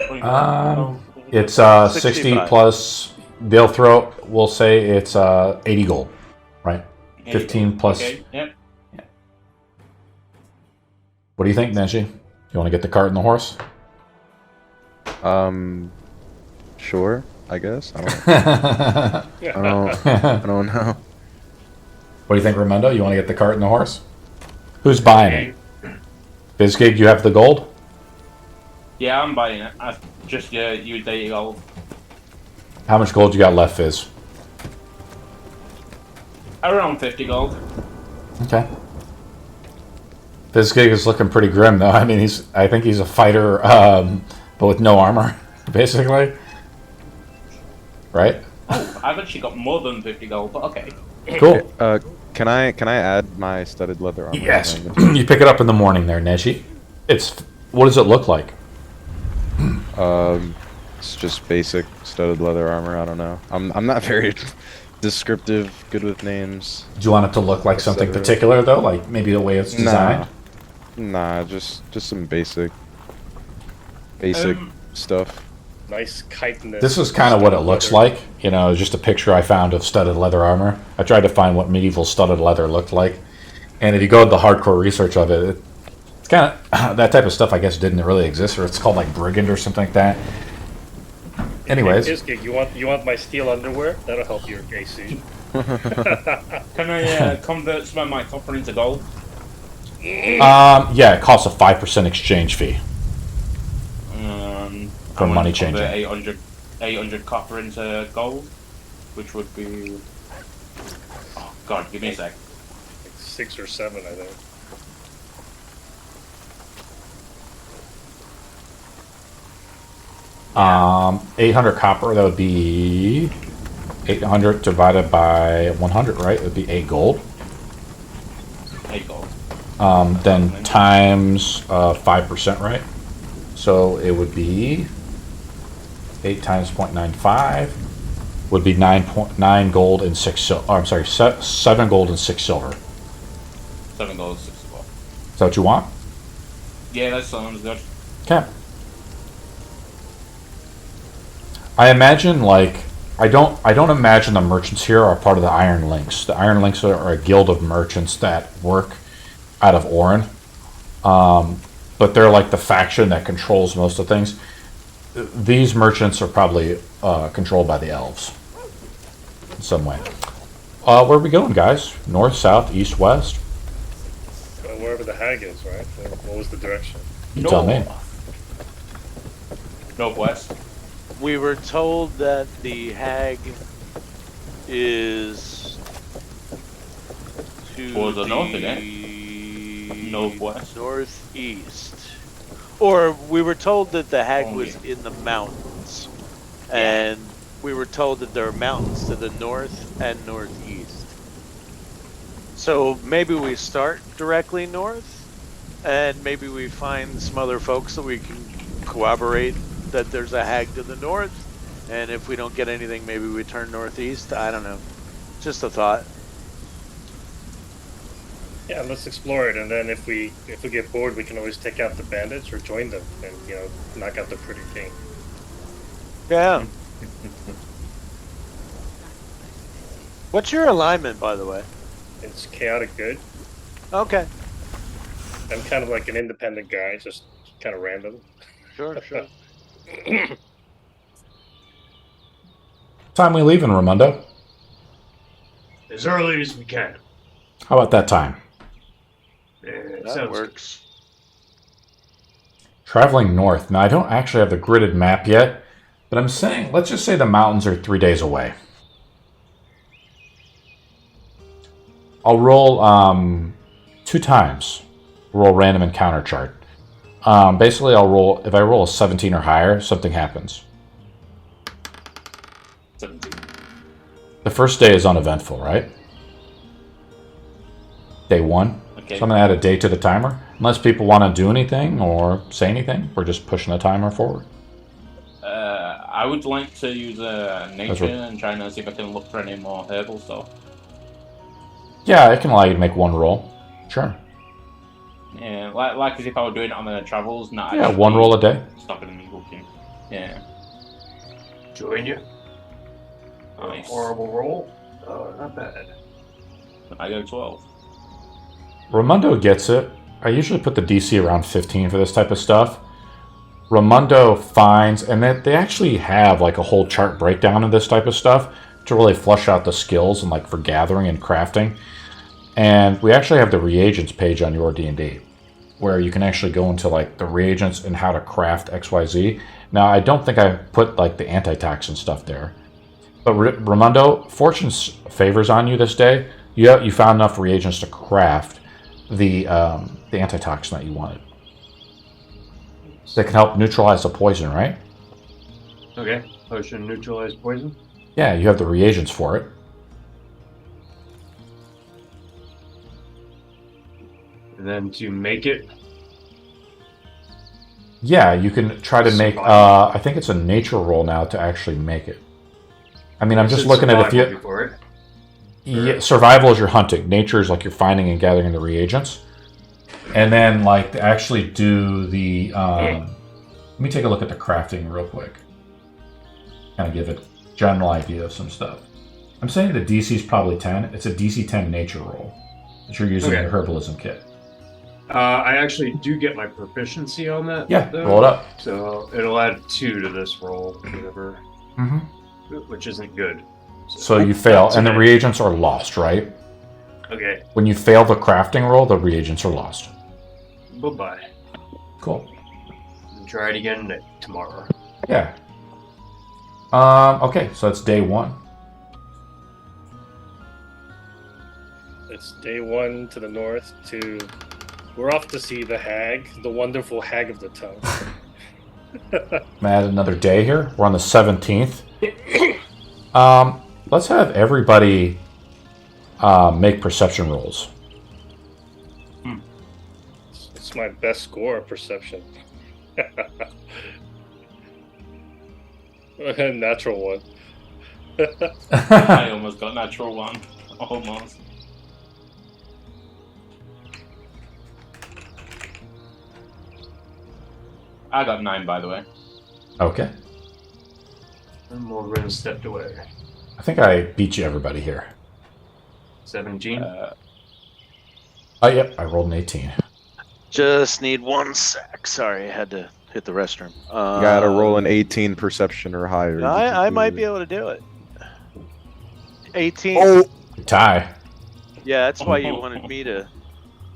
It's 60 65. plus. They'll throw. We'll say it's 80 gold, right? 15 plus. Okay, yep. What do you think, Neji? You want to get the cart and the horse? Sure, I guess. I What don't know. do you think, Ramondo? You want to get the cart and the horse? Who's buying it? Bizgig, you have the gold? Yeah, I'm buying it. Just use 80 gold. How much gold you got left, Fizz? Around 50 gold. Okay. Bizgig is looking pretty grim, though. I mean, I think he's a fighter, but with no armor, basically. Right? Oh, I've actually got more than 50 gold, but okay. Cool. Can I add my studded leather armor? Yes. You pick it up in the morning there, Neji. What does it look like? It's just basic studded leather armor. I don't know. I'm not very descriptive, good with names. Do you want it to look like something particular, though? Like maybe the way it's designed? Nah, just some basic stuff. Nice chitinous. This is kind of what it looks like. You know, just a picture I found of studded leather armor. I tried to find what medieval studded leather looked like. And if you go to the hardcore research of it, it's kind of... that type of stuff, I guess, didn't really exist. Or it's called, like, brigand or something like that. Anyways. Bizgig, you want my steel underwear? That'll help your AC. Can I convert some of my copper into gold? Yeah, it costs a 5% exchange fee. For I want money to convert changing. 800 copper into gold, which would be... Oh, God, give me a sec. Like 6 or 7, I think. Yeah. 800 copper, that would be 800 divided by 100, right? It would be 8 gold. 8 gold. Then times 5%, right? So it would be 8 times 0.95 would be 9 gold and 6 silver. Oh, I'm sorry, 7 gold and 6 silver. 7 gold, 6 silver. Is that what you want? Yeah, that sounds good. Okay. I imagine, like, I don't imagine the merchants here are part of the Iron Links. The Iron Links are a guild of merchants that work out of Orin. But they're like the faction that controls most of things. These merchants are probably controlled by the elves in some way. Where are we going, guys? North, south, east, west? Wherever the hag is, right? What was the direction? You tell me. Northwest. We were told that the hag is to Towards the north the Northwest. northeast. Or we were told that the hag was in the mountains. And we were told that there are mountains to the north and northeast. So maybe we start directly north, and maybe we find some other folks that we can corroborate that there's a hag to the north, and if we don't get anything, maybe we turn northeast. I don't know. Just a thought. Yeah, let's explore it, and then if we get bored, we can always take out the bandits or join them, and knock out the pretty king. Yeah. What's your alignment, by the way? It's chaotic good. Okay. I'm kind of like an independent guy, just kind of random. Sure, sure. Time we leaving, Ramondo? As early as we can. How about that time? Yeah, That sounds works. Traveling north. Now, I don't actually have the gridded map yet, but I'm saying, let's just say the mountains are 3 days away. I'll roll 2 times. Roll random encounter chart. Basically, I'll roll. If I roll a 17 or higher, something happens. 17. The first day is uneventful, right? Day 1. Okay. So I'm going to add a day to the timer. Unless people want to do anything or say anything, we're just pushing the timer forward. I would like to use nature right. and try and see if I can look for any more herbal stuff. Yeah, it can allow you to make 1 roll. Sure. Yeah, like as if I were doing it on the travels, not Yeah, actually 1 roll a day. stopping me looking. Yeah. Join you. Nice. Horrible roll. Oh, not bad. I go 12. Raimundo gets it. I usually put the DC around 15 for this type of stuff. Raimundo finds, and they actually have like a whole chart breakdown of this type of stuff to really flush out the skills and like for gathering and crafting. And we actually have the reagents page on your D&D where you can actually go into like the reagents and how to craft XYZ. Now, I don't think I put like the antitoxin stuff there. But Raimundo, fortune favors on you this day. You found enough reagents to craft the antitoxin that you wanted. That can help neutralize the poison, right? Okay. Potion neutralize poison. Yeah, you have the reagents for it. And then to make it. Yeah, you can try to make. I think it's a nature roll now to actually make it. I mean, I'm just looking at if you. Before it. Yeah, survival is your hunting. Nature is like you're finding and gathering the reagents. And then, like, to actually do the... let me take a look at the crafting real quick. Kind of give a general idea of some stuff. I'm saying the DC is probably 10. It's a DC 10 nature roll that you're using in your herbalism kit. I actually do get my proficiency on that. Yeah, though. roll it up. So it'll add 2 to this roll, whatever. Mm-hmm. Which isn't good. So you fail, and the reagents are lost, right? Okay. When you fail the crafting roll, the reagents are lost. Bye-bye. Cool. Try it again tomorrow. Yeah. Okay, so it's day 1. It's day 1 to the north to... We're off to see the hag, the wonderful hag of the tongue. I'm gonna add another day here. We're on the 17th. Let's have everybody make perception rolls. It's my best score of perception. Natural 1. I almost got natural 1. Almost. I got 9, by the way. Okay. And Morgan stepped away. I think I beat you, everybody here. 17. Oh, yep, I rolled an 18. Just need 1 sec. Sorry, I had to hit the restroom. You gotta roll an 18 perception or higher. I might be able to do it. 18. Oh! Tie. Yeah, that's why you wanted me to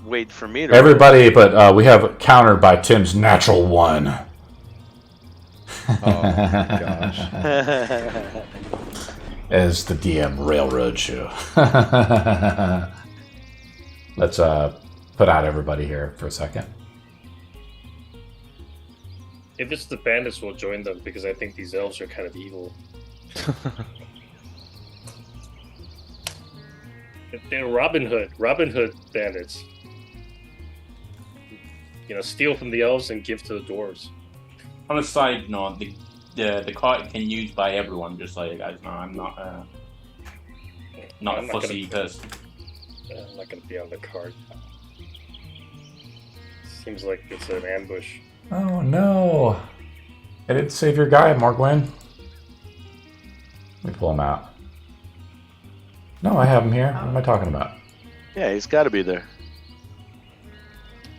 wait for me to. Everybody, but we have countered by Tim's natural 1. Oh, gosh. As the DM railroad you. Let's put out everybody here for a second. If it's the bandits, we'll join them because I think these elves are kind of evil. They're Robin Hood bandits. You know, steal from the elves and give to the dwarves. On a side note, the cart can be used by everyone, just so you guys know. I'm not a fussy person. I'm not going to be on the cart. Seems like it's an ambush. Oh no! I didn't save your guy, Margwyn. Let me pull him out. No, I have him here. What am I talking about? Yeah, he's got to be there.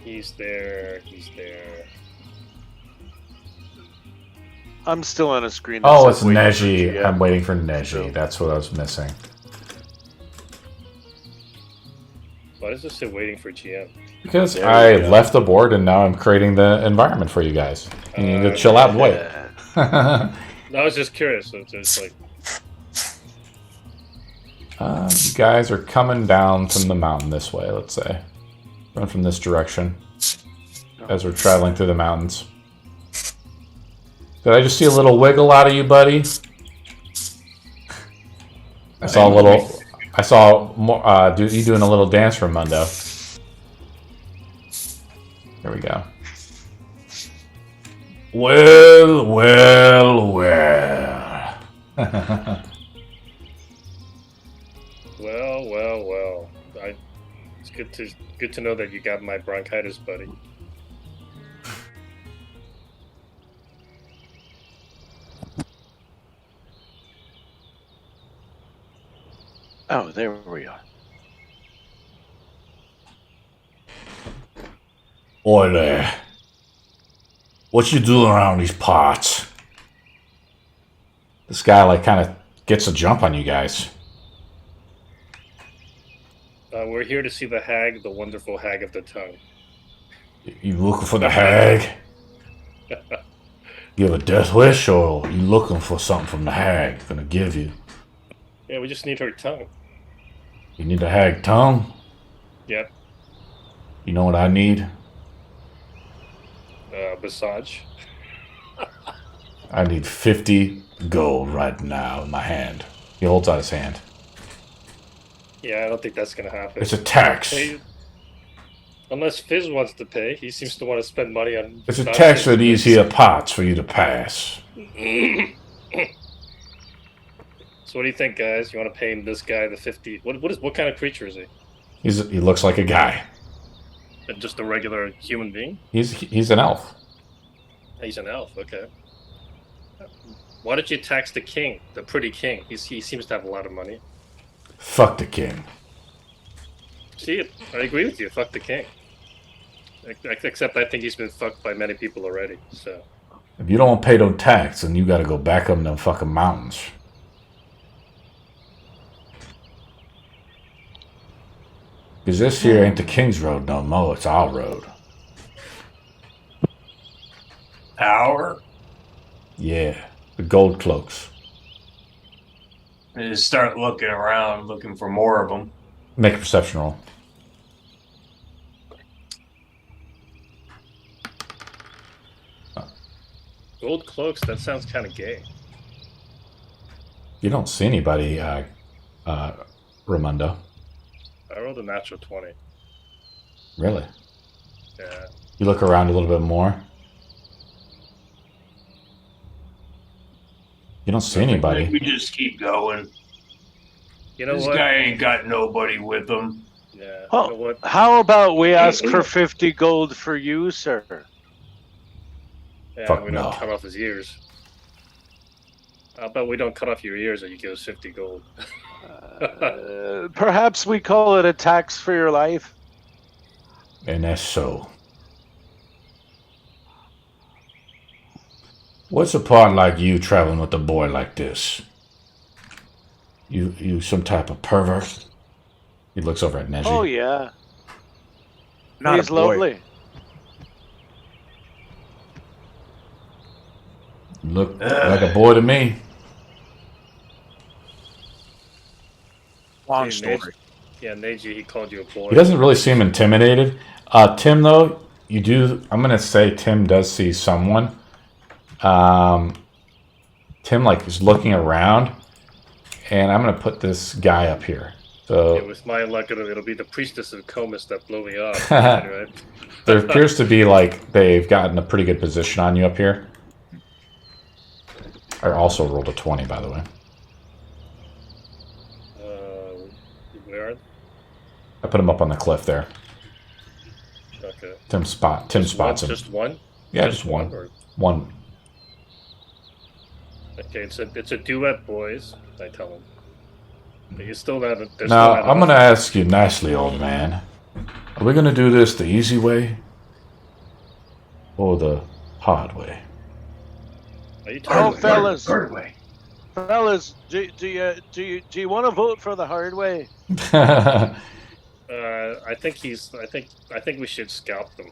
He's there. He's there. I'm still on a screen. Oh, that it's says waiting for Neji. GM. I'm waiting for Neji. That's what I was missing. Why does this say waiting for GM? Because There I we go. left the board and now I'm creating the environment for you guys. You need to chill out and wait. No, I was just curious. So it's like, You guys are coming down from the mountain this way, let's say. Going from this direction. As we're traveling through the mountains. Did I just see a little wiggle out of you, buddy? I saw a little... I saw more, you doing a little dance for Mundo. There we go. Well, well, well. Well. It's good to know that you got my bronchitis, buddy. Oh, there we are. Oi there. What you doing around these parts? This guy, like, kind of gets a jump on you guys. We're here to see the hag, the wonderful hag of the tongue. You looking for the hag? You have a death wish, or you looking for something from the hag gonna give you? Yeah, we just need her tongue. You need a hag tongue? Yep. You know what I need? Massage. I need 50 gold right now in my hand. He holds out his hand. Yeah, I don't think that's gonna happen. It's a tax. Unless Fizz wants to pay. He seems to want to spend money on... It's a tax for these here pots for you to pass. So what do you think, guys? You want to pay this guy the 50? What kind of creature is he? He looks like a guy. Just a regular human being? He's an elf. He's an elf, okay. Why don't you tax the king, the pretty king? He seems to have a lot of money. Fuck the king. See, I agree with you. Fuck the king. Except I think he's been fucked by many people already, so... If you don't want to pay no tax, then you gotta go back up in them fucking mountains. Because this here ain't the king's road no more, it's our road. Power. Yeah, the gold cloaks. And just start looking around, looking for more of them. Make a perception roll. Gold cloaks, that sounds kind of gay. You don't see anybody, Ramundo. I rolled a natural 20. Really? Yeah. You look around a little bit more. You don't see anybody. We just keep going. You know This what? guy ain't got nobody with him. Yeah. Well, You know what? how about we ask for 50 gold for you, sir? Yeah, Fuck we don't no. cut off his ears. How about we don't cut off your ears and you give us 50 gold? Perhaps we call it a tax for your life. And that's so. What's a part like you traveling with a boy like this? You some type of pervert? He looks over at Neji. Oh, yeah. Not He's a boy. lovely. Look like a boy to me. Long Yeah, story. Yeah, Neji, he called you a boy. He doesn't really seem intimidated. Tim, though, you do... I'm going to say Tim does see someone. Tim, like, is looking around. And I'm going to put this guy up here. So Yeah, with my luck, it'll be the priestess of Comus that blew me off. Right? there appears to be, like, they've gotten a pretty good position on you up here. I also rolled a 20, by the way. Where are they? I put him up on the cliff there. Okay. Tim spots him. Just one? Yeah, just one. Or- One. Okay, it's a duet, boys. I tell him. But you still not. Now, I'm going to ask you nicely, old man. Are we going to do this the easy way? Or the hard way? Are you Oh, talking? fellas. Third way. Fellas, do you want to vote for the hard way? I think we should scalp them.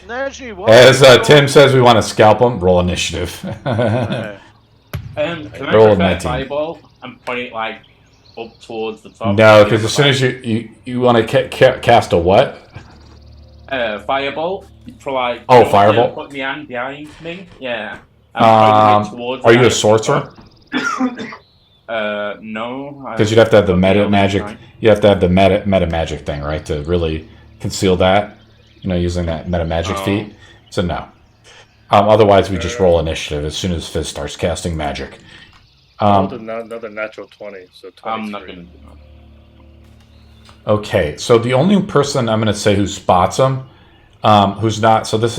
Neji, what? As Tim says we want to scalp him, roll initiative. Can I Roll a grab 19. a fireball and point it like up towards the top? No, because as soon as you want to cast a what? Firebolt for like. Oh, firebolt. Put my hand behind me. Yeah. Are you a sorcerer? No. Because you'd have to have the meta magic. You have to have the meta magic thing, right, to really conceal that. You know, using that meta magic feat. So no. Otherwise, we just roll initiative as soon as Fizz starts casting magic. Another natural 20, so 23. I'm not gonna do that. Okay, so the only person I'm going to say who spots him, who's not. So this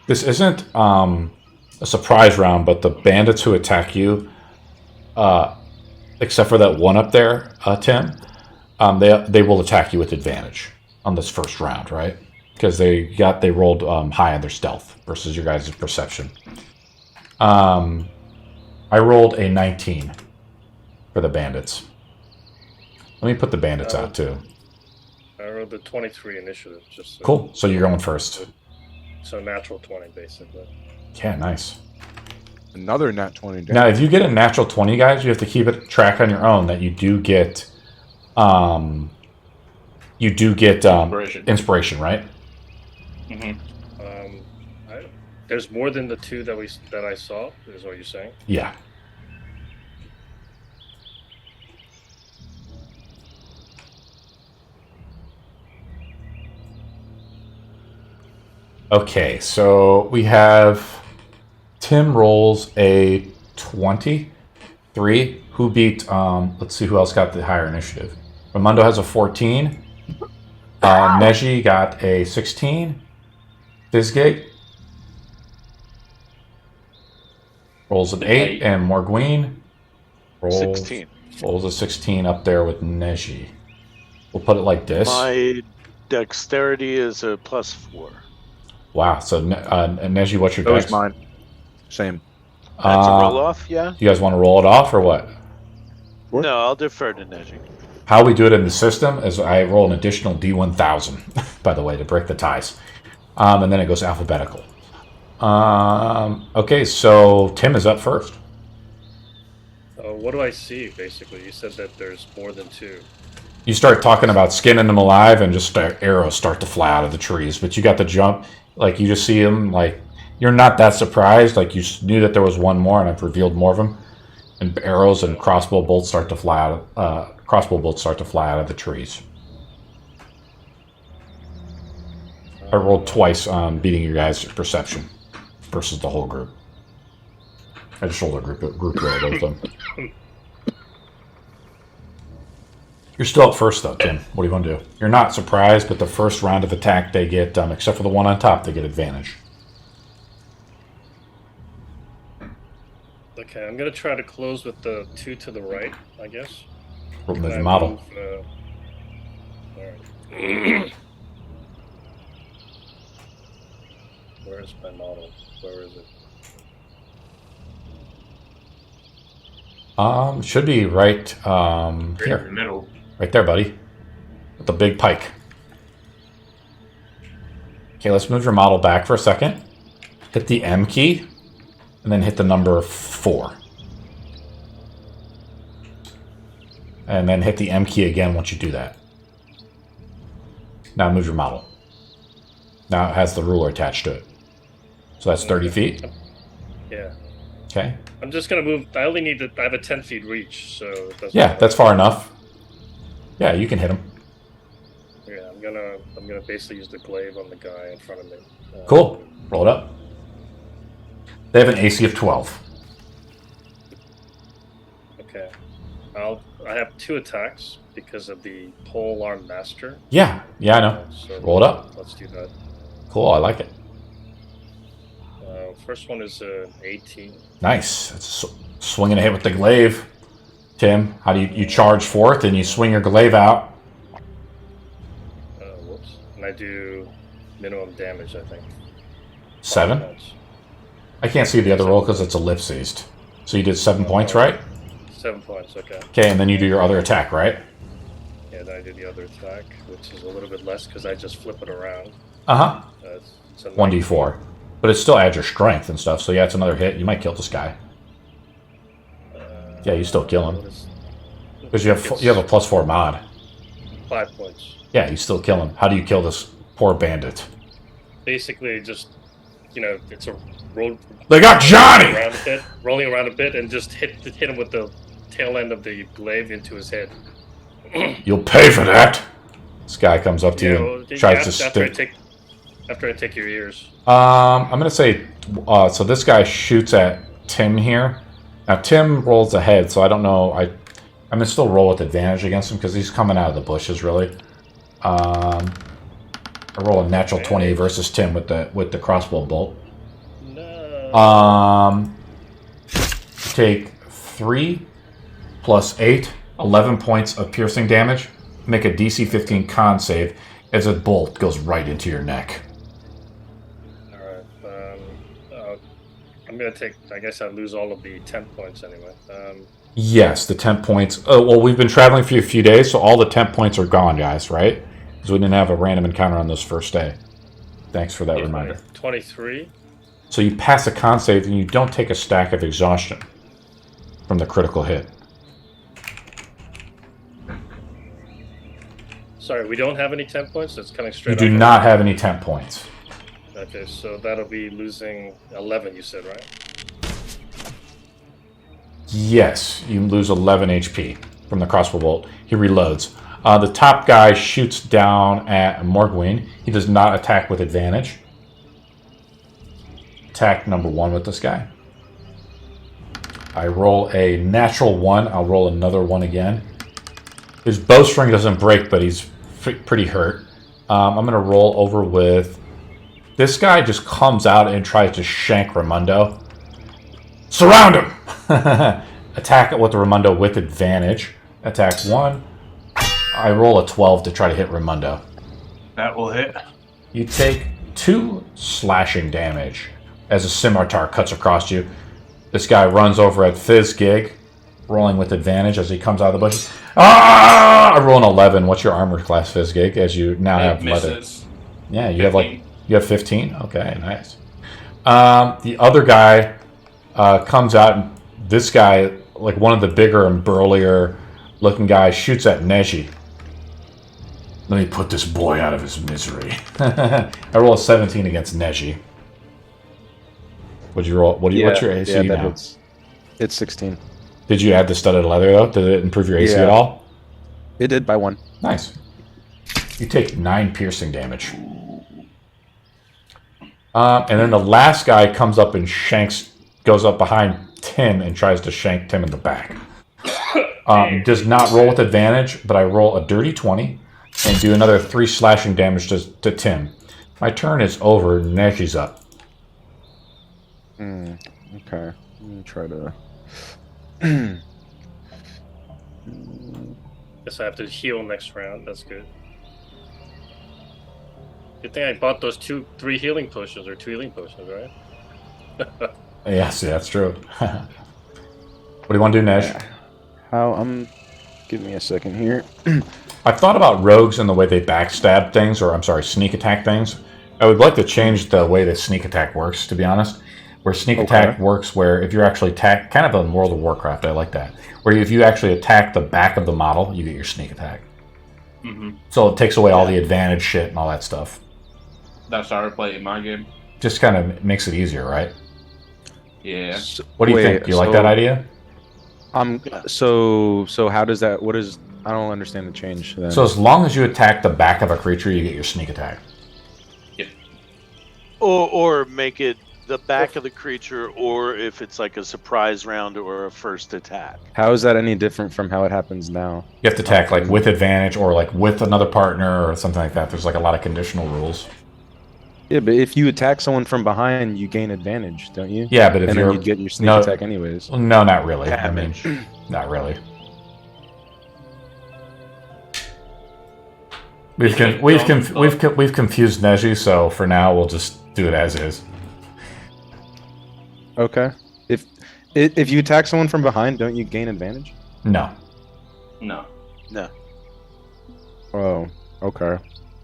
isn't a surprise round, but the bandits who attack you, except for that one up there, Tim, they will attack you with advantage on this first round, right? Because they rolled high on their stealth versus your guys' perception. I rolled a 19 for the bandits. Let me put the bandits out too. I rolled the 23 initiative. Just Cool. So you're going first. So natural 20, basically. Yeah, nice. Another nat 20. Damage. Now, if you get a natural 20, guys, you have to keep it track on your own that you do get, inspiration, right? Mm-hmm. There's more than the two that I saw. Is what you're saying? Yeah. Okay, so we have Tim rolls a 23. Who beat, let's see who else got the higher initiative. Ramundo has a 14. Neji got a 16. Fizgate rolls an 8. And Morgween 16. Rolls a 16 up there with Neji. We'll put it like this. My dexterity is a +4. Wow, so Neji, what's your That was dex? mine. Same. That's a roll off, yeah? You guys want to roll it off or what? What? No, I'll defer to Neji. How we do it in the system is I roll an additional D1000, by the way, to break the ties. And then it goes alphabetical. Okay, so Tim is up first. What do I see, basically? You said that there's more than two. You start talking about skinning them alive and just arrows start to fly out of the trees. But you got the jump, like you just see them, like you're not that surprised. Like you knew that there was one more and I've revealed more of them. And arrows and crossbow bolts start to fly out of the trees. I rolled twice on beating your guys' perception versus the whole group. I just rolled a group roll with them. You're still up first, though, Tim. What do you want to do? You're not surprised, but the first round of attack, they get, except for the one on top, they get advantage. Okay, I'm going to try to close with the two to the right, I guess. Move the model. Alright. Where's my model? Where is it? Should be right Right in here. the middle. Right there, buddy. With the big pike. Okay, let's move your model back for a second. Hit the M key, and then hit the number 4. And then hit the M key again once you do that. Now move your model. Now it has the ruler attached to it. So that's 30 feet. Yeah. Okay. I'm just going to move. I only need to. I have a 10 feet reach, so. It doesn't Yeah, matter. that's far enough. Yeah, you can hit him. Yeah, I'm gonna basically use the glaive on the guy in front of me. Cool. Roll it up. They have an AC of 12. Okay. I have 2 attacks because of the pole arm master. Yeah, I know. So Roll it up. Let's do that. Cool, I like it. First one is 18. Nice. It's swinging a hit with the glaive. Tim, how do you charge forth and you swing your glaive out? Whoops. And I do minimum damage, I think. 7? Points. I can't see the other roll because it's ellipsized. So you did 7 points, right? 7 points, okay. Okay, and then you do your other attack, right? Yeah, then I do the other attack, which is a little bit less because I just flip it around. Uh-huh. It's a 1d4. But it still adds your strength and stuff, so yeah, it's another hit. You might kill this guy. Yeah, you still kill him. Because you have a +4 mod. 5 points. Yeah, you still kill him. How do you kill this poor bandit? Basically, just it's a roll. They got Johnny! Rolling around a bit, and just hit him with the tail end of the glaive into his head. You'll pay for that. This guy comes up to you and tries to stick. After I take your ears. I'm gonna say. So this guy shoots at Tim here. Now Tim rolls ahead, so I don't know. I'm gonna still roll with advantage against him because he's coming out of the bushes, really. I roll a natural 20 versus Tim with the crossbow bolt. No. Take 3 plus 8, 11 points of piercing damage. Make a DC 15 con save as a bolt goes right into your neck. Alright. I'm going to take... I guess I lose all of the 10 points anyway. Yes, the 10 points. Oh, well, we've been traveling for a few days, so all the 10 points are gone, guys, right? Because we didn't have a random encounter on this first day. Thanks for that reminder. 23. So you pass a con save and you don't take a stack of exhaustion from the critical hit. Sorry, we don't have any 10 points? That's coming straight You do not have any 10 points. Okay, so that'll be losing 11, you said, right? Yes, you lose 11 HP from the crossbow bolt. He reloads. The top guy shoots down at Morgwyn. He does not attack with advantage. Attack number 1 with this guy. I roll a natural 1. I'll roll another 1 again. His bowstring doesn't break, but he's pretty hurt. I'm going to roll over with... This guy just comes out and tries to shank Raimundo. Surround him! Attack it with the Raimundo with advantage. Attack 1. I roll a 12 to try to hit Raimundo. That will hit. You take 2 slashing damage as a scimitar cuts across you. This guy runs over at Fizzgig, rolling with advantage as he comes out of the bushes. Ah! I roll an 11. What's your armor class, Fizzgig? As you now have leather. Yeah, you 15. You have 15. Okay, nice. The other guy comes out, and this guy, like one of the bigger and burlier looking guys, shoots at Neji. Let me put this boy out of his misery. I roll a 17 against Neji. What'd you roll? What's your AC now? It's 16. Did you add the studded leather, though? Did it improve your AC at all? It did by 1. Nice. You take 9 piercing damage. And then the last guy comes up and goes up behind Tim and tries to shank Tim in the back. Does not roll with advantage, but I roll a dirty 20 and do another 3 slashing damage to Tim. My turn is over. Neji's up. Okay. Let me try to... Guess I have to heal next round. That's good. Good thing I bought those 3 healing potions, or 2 healing potions, right? Yes, yeah, that's true. What do you want to do, Nej? Give me a second here. I've thought about rogues and the way they backstab things, or I'm sorry, sneak attack things. I would like to change the way that sneak attack works, to be honest. Where sneak attack works, where if you're actually attack, kind of in World of Warcraft, I like that. Where if you actually attack the back of the model, you get your sneak attack. Mm-hmm. So it takes away all the advantage shit and all that stuff. That's how I play it in my game. Just kind of makes it easier, right? Yeah. What do you think? Do you like that idea? So how does that? I don't understand the change. Then. So as long as you attack the back of a creature, you get your sneak attack. Yep. Or make it the back of the creature, or if it's like a surprise round or a first attack. How is that any different from how it happens now? You have to attack like with advantage or like with another partner or something like that. There's like a lot of conditional rules. Yeah, but if you attack someone from behind, you gain advantage, don't you? Yeah, but if and you're... then you get your sneak attack anyways. No, not really. Damage. I mean, not really. We've confused Neji, so for now we'll just do it as is. Okay. If you attack someone from behind, don't you gain advantage? No. No. Oh, okay.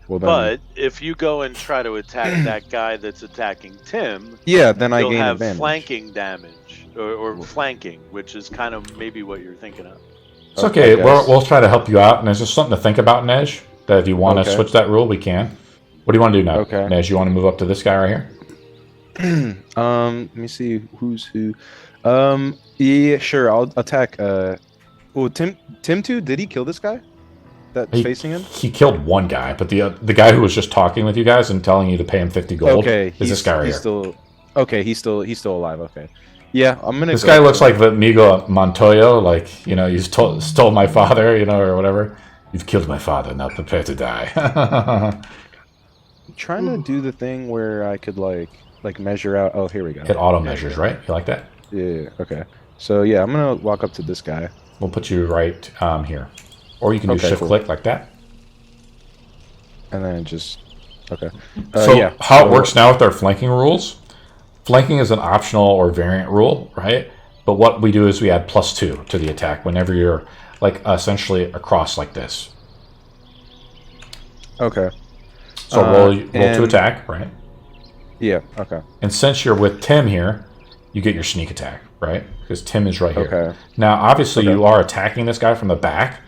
Well, then, But if you go and try to attack that guy that's attacking Tim, yeah, then I you'll gain have advantage. flanking damage or flanking, which is kind of maybe what you're thinking of. It's okay. We'll try to help you out, and there's just something to think about, Nej. That if you want to switch that rule, we can. What do you want to do now? Okay. Nej, you want to move up to this guy right here? Let me see who's who. Yeah, sure. I'll attack. Oh, Tim 2. Did he kill this guy? That's facing him. He killed one guy, but the guy who was just talking with you guys and telling you to pay him 50 gold. Okay, is this guy right here? He's still alive. Okay. Yeah, I'm gonna. This guy looks like Amigo Montoya, like, you know, you stole my father, you know, or whatever. You've killed my father, now prepare to die. I'm trying to do the thing where I could like measure out. Oh, here we go. It auto measures, right? You like that? Yeah. Okay. So yeah, I'm gonna walk up to this guy. We'll put you right here, or you can do shift click like that. And then just okay. So yeah. how it works now with our flanking rules? Flanking is an optional or variant rule, right? But what we do is we add +2 to the attack whenever you're like essentially across like this. Okay. So roll to attack, right? Yeah. Okay. And since you're with Tim here, you get your sneak attack, right? Because Tim is right here. Okay. Now, obviously, you are attacking this guy from the back,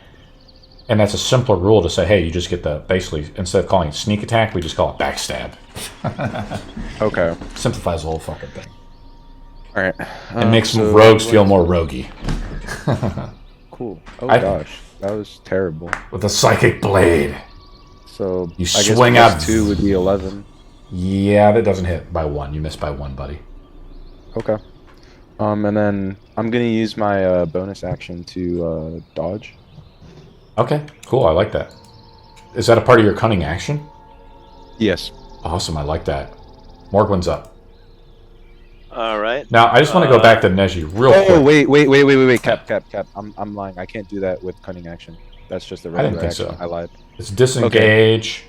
and that's a simpler rule to say, hey, you just get the, basically, instead of calling it sneak attack, we just call it backstab. Okay. Simplifies the whole fucking thing. All right. It makes rogues feel more roguey. Cool. Oh gosh, that was terrible. With a psychic blade. So you I swing guess out. 2 would be 11. Yeah, that doesn't hit by 1. You missed by 1, buddy. Okay. And then I'm gonna use my bonus action to dodge. Okay, cool. I like that. Is that a part of your cunning action? Yes. Awesome. I like that. Morgwin's up. All right. Now, I just want to go back to Neji real quick. Oh, wait. Cap. I'm lying. I can't do that with cunning action. That's just a regular I didn't think action. so. I lied. It's disengage.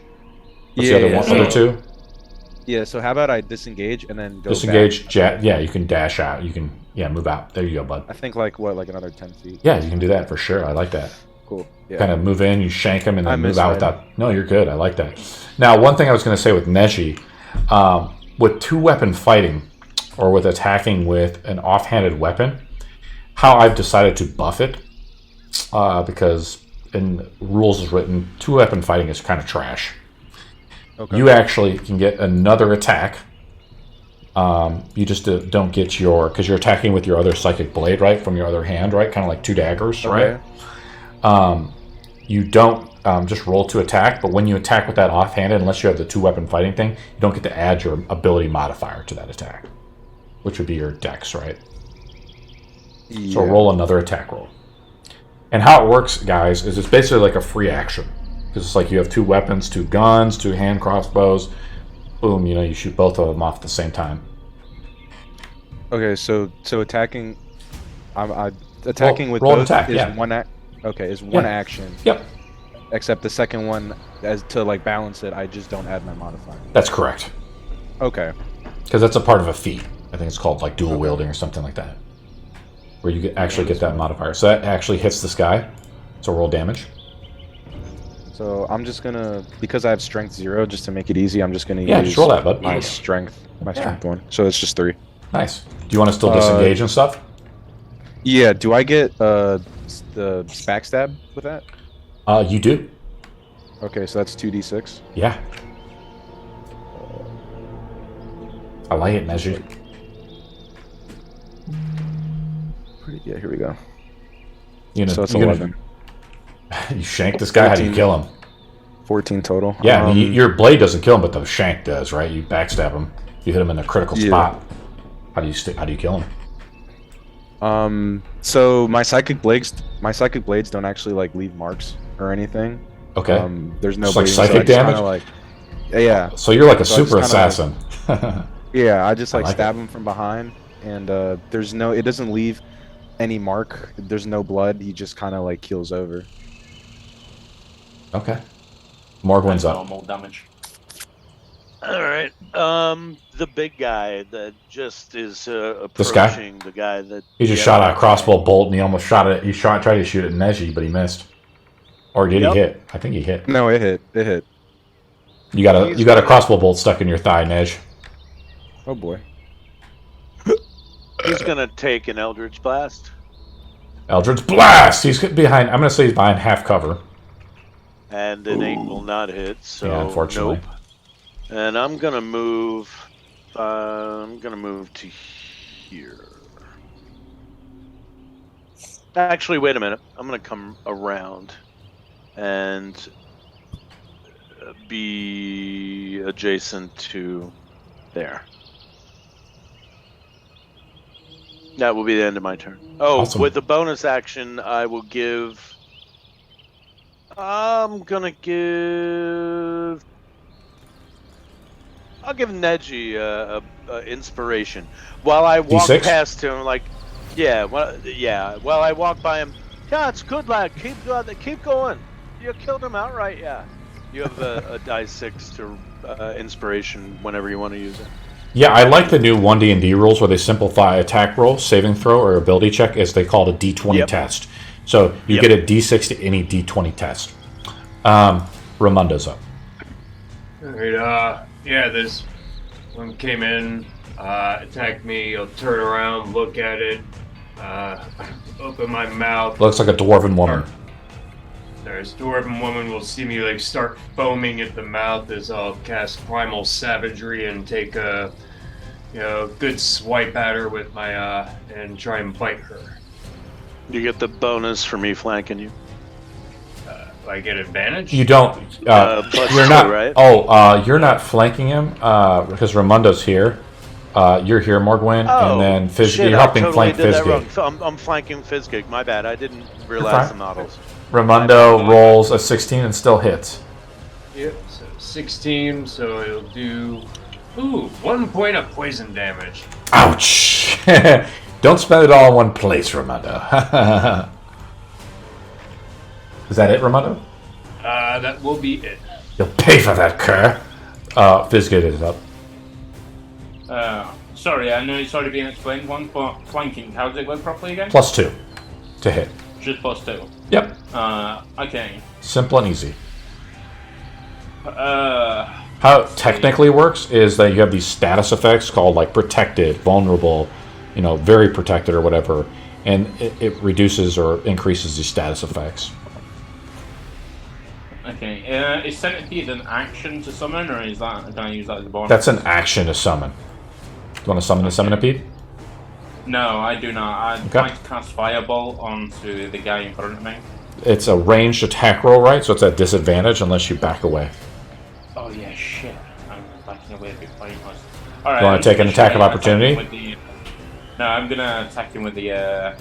What's the other one? Other two? Yeah, so how about I disengage and then go Disengage, back? yeah, you can dash out. You can, move out. There you go, bud. I think like another 10 feet. Yeah, you can do that for sure. I like that. Cool. Yeah. Kind of move in, you shank him, and then move out misread. without... No, you're good. I like that. Now, one thing I was going to say with Neji, with two-weapon fighting, or with attacking with an offhanded weapon, how I've decided to buff it, because in rules is written, two-weapon fighting is kind of trash. Okay. You actually can get another attack. You just don't get your... Because you're attacking with your other psychic blade, right? From your other hand, right? Kind of like two daggers, right? You don't just roll to attack, but when you attack with that offhanded, unless you have the two-weapon fighting thing, you don't get to add your ability modifier to that attack, which would be your dex, right? Yeah. So roll another attack roll. And how it works, guys, is it's basically like a free action. Because it's like you have two weapons, two guns, two hand crossbows. Boom, you shoot both of them off at the same time. Okay, so attacking... attacking with roll both attack, is one action. Yep. Except the second one, as to like balance it, I just don't add my modifier. That's correct. Okay. Because that's a part of a feat. I think it's called like dual wielding or something like that. Where you actually get that modifier. So that actually hits this guy. So roll damage. So I'm just gonna, because I have strength 0, just to make it easy, I'm just gonna use just roll that, bud. my strength 1. So it's just 3. Nice. Do you want to still disengage and stuff? Yeah. Do I get the backstab with that? You do. Okay, so that's 2d6. Yeah. I like it, Neji. Yeah, here we go. So it's 11. You shank this guy? 14. How do you kill him? 14 total. Yeah, your blade doesn't kill him, but the shank does, right? You backstab him. You hit him in a critical spot. How do you kill him? So my psychic blades don't actually like leave marks or anything. Okay. There's no like psychic damage. Yeah. So you're like a super assassin. Yeah, I just stab him from behind, and it doesn't leave any mark. There's no blood. He just kind of like keels over. Okay. Morgwin's up. Normal damage. All right. The big guy that just is approaching the guy that he just shot a crossbow bolt, and he almost shot it. He tried to shoot at Neji, but he missed. Or did he hit? I think he hit. No, it hit. It hit. You got a crossbow bolt stuck in your thigh, Nej. Oh boy. He's gonna take an Eldritch Blast. Eldritch Blast! He's behind, I'm going to say he's behind half cover. And an 8 will not hit, so Yeah, unfortunately. nope. And I'm gonna move. To here. Actually, wait a minute. I'm gonna come around and be adjacent to there. That will be the end of my turn. Oh, Awesome. with the bonus action, I will give. I'm gonna give. I'll give Neji a inspiration while I walk D6? past him. Like, while I walk by him. Yeah, it's good, lad. Keep going. You killed him outright. Yeah. You have a die 6 to inspiration whenever you want to use it. Yeah, I like the new 1D&D rules where they simplify attack roll, saving throw, or ability check as they call it a D20 Yep. test. So you get a D6 to any D20 test. Ramundo's up. Alright, yeah, this one came in, attacked me. I'll turn around, look at it, open my mouth. Looks like a dwarven woman. This dwarven woman will see me like start foaming at the mouth as I'll cast Primal Savagery and take a good swipe at her with my and try and bite her. You get the bonus for me flanking you. I get advantage? You don't. Plus You're 2, not. right? Oh, you're not flanking him because Raimundo's here. You're here, Morgwin, and then shit, you're helping I totally flank did that Fizgig. wrong. I'm flanking Fizgig. My bad. I didn't fine. realize the models. Raimundo rolls a 16 and still hits. Yep, so 16, so it'll do 1 point of poison damage. Ouch! Don't spend it all in one place, Raimundo. Is that it, Raimundo? That will be it. You'll pay for that, cur. Fizgig is up. Sorry, I know it's already been explained once, but flanking, how does it work properly again? +2 to hit. Just +2. Yep. Okay. Simple and easy. Uh, How it technically works is that you have these status effects called like protected, vulnerable, very protected or whatever, and it reduces or increases these status effects. okay. Is Centipede an action to summon, or is that can I use that as a bonus? That's an action to summon. Do you want to summon the Centipede? No, I do not. I'd Okay. like to cast Fireball onto the guy in front of me. It's a ranged attack roll, right? So it's at disadvantage unless you back away. Oh yeah, shit. I'm backing away a bit pointless. Alright. You want to take an attack of opportunity? No, I'm gonna attack him with the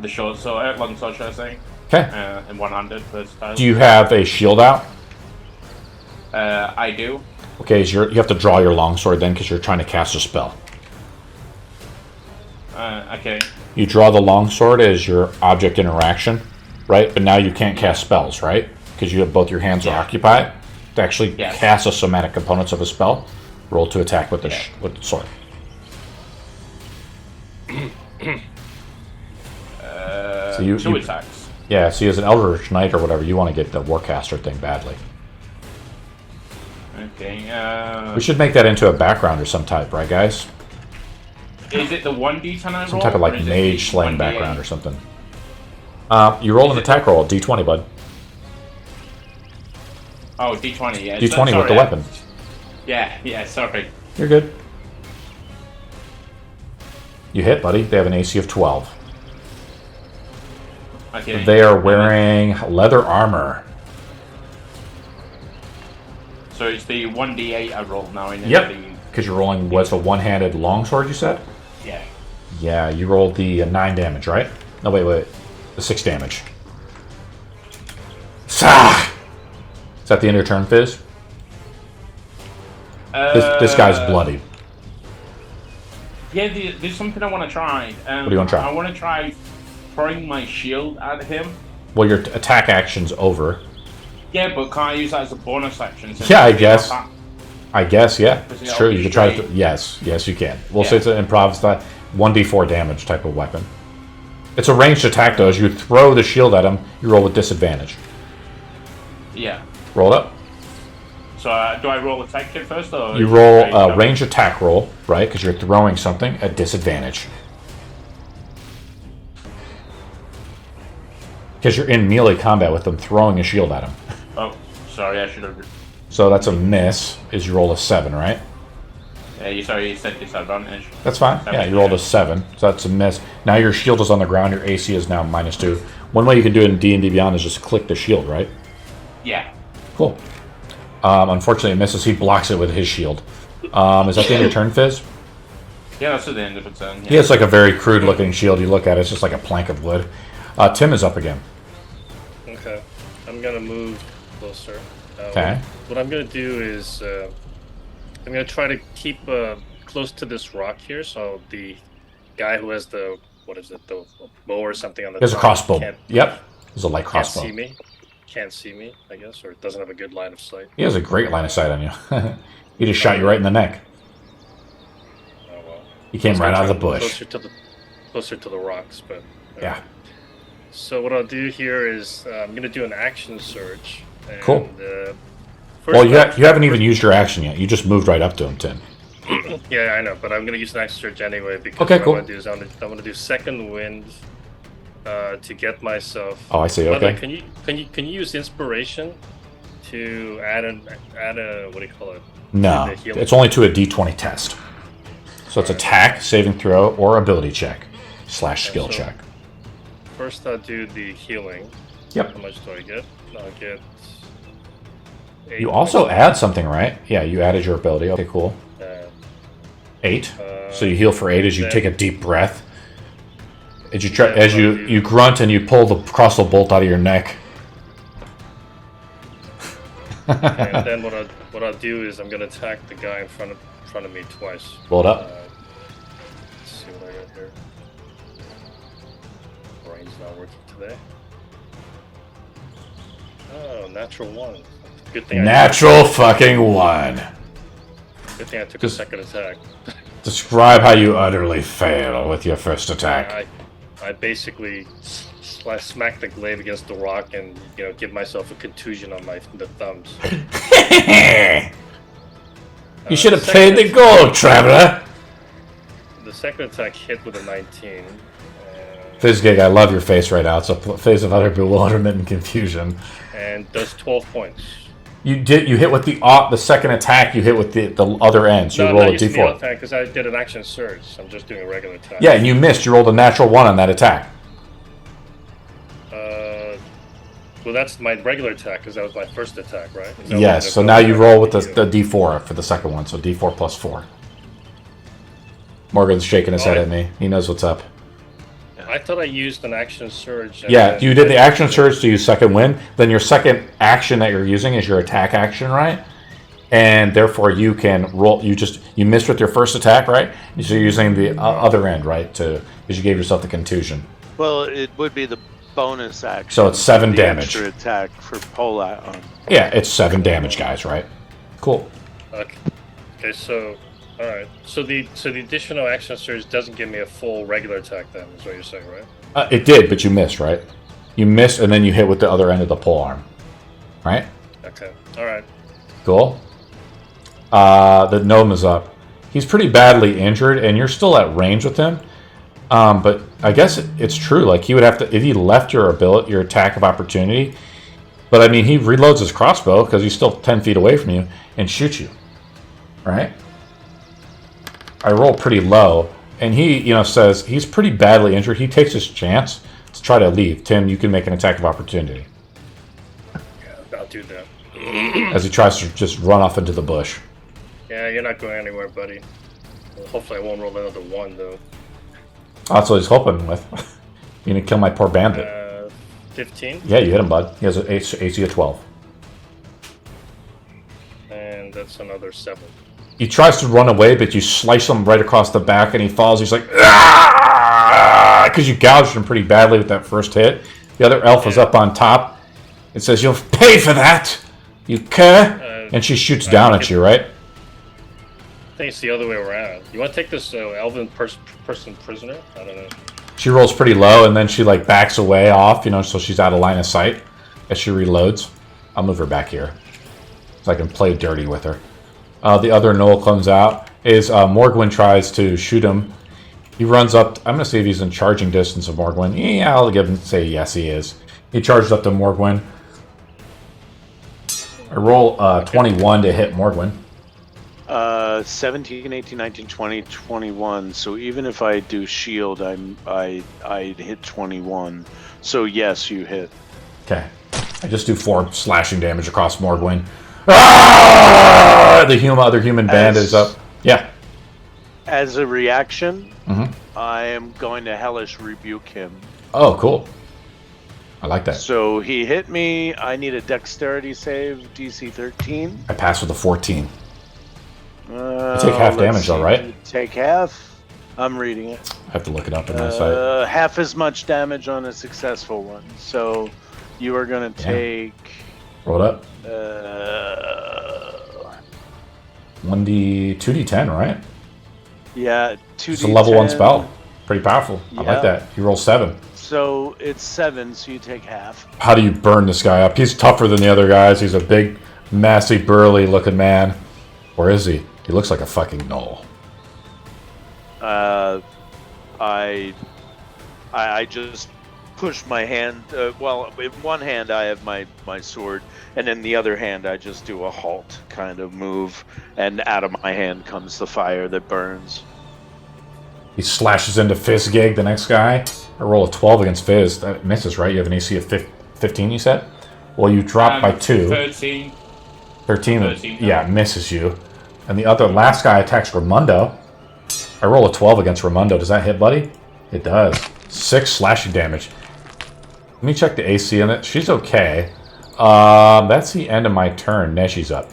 short sword, long sword, should I say? Okay. In one-handed versatile. Do you have a shield out? I do. Okay, so you have to draw your longsword then because you're trying to cast a spell. Okay. You draw the longsword as your object interaction, right? But now you can't cast spells, right? Because you have both your hands are occupied. To actually cast the somatic components of a spell, roll to attack with the with the sword. So Two attacks. Yeah, so as an Eldritch Knight or whatever, you want to get the Warcaster thing badly. Okay. We should make that into a background or some type, right, guys? Is it the 1d10 I roll? Some type of like or is it mage the slaying 1d8? background or something. You roll an attack roll, D20, bud. Oh, d20, yeah. D20 Sorry, with the weapon. Yeah, sorry. You're good. You hit, buddy. They have an AC of 12. Okay. They are wearing leather armor. So it's the 1d8 I roll now in Yep. the... Because you're rolling, what's a one-handed longsword, you said? Yeah. Yeah, you rolled the 9 damage, right? No, wait. The 6 damage. Sah! Is that the end of your turn, Fizz? This guy's bloody. Yeah, there's something I want to try. What do you want to try? I want to try throwing my shield at him. Well, your attack action's over. Yeah, but can't I use that as a bonus action? since Yeah, I it's guess. not I guess, yeah. Because It's it'll true. be You could try to. straight. Yes, you can. We'll Yeah. say it's an improv 1d4 damage type of weapon. It's a ranged attack, though. As you throw the shield at him, you roll with disadvantage. Yeah. Roll it up. So do I roll attack kit first, or You roll a range attack roll, right? Because you're throwing something at disadvantage. Because you're in melee combat with them throwing a shield at him. Oh, sorry, I should have. So that's a miss, is you roll a 7, right? Yeah, you said disadvantage. That's fine. Yeah, you rolled a 7, so that's a miss. Now your shield is on the ground, your AC is now -2. One way you can do it in D&D Beyond is just click the shield, right? Yeah. Cool. Unfortunately, it misses. He blocks it with his shield. Is that the end of your turn, Fizz? Yeah, that's at the end of the turn. He has like a very crude-looking shield. You look at it, it's just like a plank of wood. Tim is up again. Okay. I'm gonna move closer. Okay. What I'm gonna do is I'm gonna try to keep close to this rock here, so the guy who has the the bow or something on the There's a top crossbow. can't- Yep. There's a light Can't crossbow. see me. Can't see me, I guess, or doesn't have a good line of sight. He has a great line of sight on you. He just shot you right in the neck. Oh well. He came right out of the bush. Closer to the rocks, but Yeah. So what I'll do here is I'm gonna do an action surge. And, Cool. First Well, you haven't even used your action yet. You just moved right up to him, Tim. Yeah, I know, but I'm gonna use an action surge anyway because Okay, what cool. I'm gonna do is I'm gonna do second wind to get myself. Oh, I see. By the way, Okay. can you use inspiration to add a what do you call it? No, The healing. it's only to a D20 test. So it's attack, saving throw, or ability check / skill so- check. First, I'll do the healing. Yep. How much do I get? I'll get. 8 You also points. add something, right? Yeah, you added your ability. Okay, cool. 8. So you heal for 8 as you then- take a deep breath. As you try, Then as what I'll do- you grunt and you pull the crossbow bolt out of your neck. And then what I'll do is I'm gonna attack the guy in front of me twice. Roll it up. Let's see what I got here. Brain's not working today. Oh, natural 1. Good thing. Natural fucking 1. Good thing I took Just- a second attack. Describe how you utterly fail with your first attack. I basically smack the glaive against the rock and give myself a contusion on the thumbs. You should have second played the gold, traveler. The second attack hit with a 19. Fizzgig, I love your face right now. It's a face of utter bewilderment and confusion. And does 12 points. You hit with the second attack. You hit with the other end. So you roll a d4. Because I did an action surge. So I'm just doing a regular attack. Yeah, and you missed. You rolled a natural 1 on that attack. Well, that's my regular attack because that was my first attack, right? Is that Yes. what- So now you roll with the d4 for the second one. So d4 plus 4. Morgan's shaking his head at me. He knows what's up. I thought I used an action surge. and Yeah, then- you did the action surge to use second wind. Then your second action that you're using is your attack action, right? And therefore you can roll. You missed with your first attack, right? So you're using the other end, right? Because you gave yourself the contusion. Well, it would be the bonus action. So it's 7 the damage. Extra attack for Pola. Yeah, it's 7 damage, guys. Right? Cool. Okay, so all right. So the additional action surge doesn't give me a full regular attack. Then is what you're saying, right? It did, but you missed, right? You missed, and then you hit with the other end of the pole arm, right? Okay. All right. Cool. The gnome is up. He's pretty badly injured, and you're still at range with him. But I guess it's true. Like he would have to, if he left your attack of opportunity. But I mean, he reloads his crossbow because he's still 10 feet away from you and shoots you. Right? I roll pretty low, and he, says he's pretty badly injured. He takes his chance to try to leave. Tim, you can make an attack of opportunity Yeah, I'll do that. as he tries to just run off into the bush. Yeah, you're not going anywhere, buddy. Well, hopefully, I won't roll another 1 though. That's what he's hoping with. You're gonna kill my poor bandit. 15, Yeah, you hit him, bud. He has an AC of 12. and that's another 7. He tries to run away, but you slice him right across the back, and he falls. He's like, because you gouged him pretty badly with that first hit. The other elf is up on top. It says, "You'll pay for that, you cur." And she shoots down at you, right? I think it's the other way around. You want to take this elven person prisoner? I don't know. She rolls pretty low, and then she backs away off, so she's out of line of sight as she reloads. I'll move her back here so I can play dirty with her. The other Knoll comes out. Morgwin tries to shoot him. He runs up. I'm going to see if he's in charging distance of Morgwin. Yeah, I'll say yes, he is. He charged up to Morgwin. I roll 21 to hit Morgwin. 17, 18, 19, 20, 21. So even if I do shield, I hit 21. So yes, you hit. Okay. I just do 4 slashing damage across Morgwin. Ah! The other human band is up. Yeah. As a reaction, Mm-hmm. I am going to hellish rebuke him. Oh, cool. I like that. So he hit me. I need a dexterity save, DC 13. I pass with a 14. I take half damage, all right? Take half. I'm reading it. I have to look it up in my site. Half as much damage on a successful one. So you are going to take... Roll it up. 2d10, right? Yeah, 2d10. It's a level 1 spell. Pretty powerful. I Yeah. like that. You roll 7. So it's 7, so you take half. How do you burn this guy up? He's tougher than the other guys. He's a big, massy, burly looking man. Or is he? He looks like a fucking gnoll. I just push my hand. Well, in one hand I have my sword, and in the other hand I just do a halt kind of move, and out of my hand comes the fire that burns. He slashes into Fizzgig, the next guy. I roll a 12 against Fizz. That misses, right? You have an AC of 15, you said? Well, you drop by 2. 13. 13, yeah, misses you. And the last guy attacks Ramundo. I roll a 12 against Ramundo. Does that hit, buddy? It does. 6 slashing damage. Let me check the AC on it. She's okay. That's the end of my turn. Neshi's up.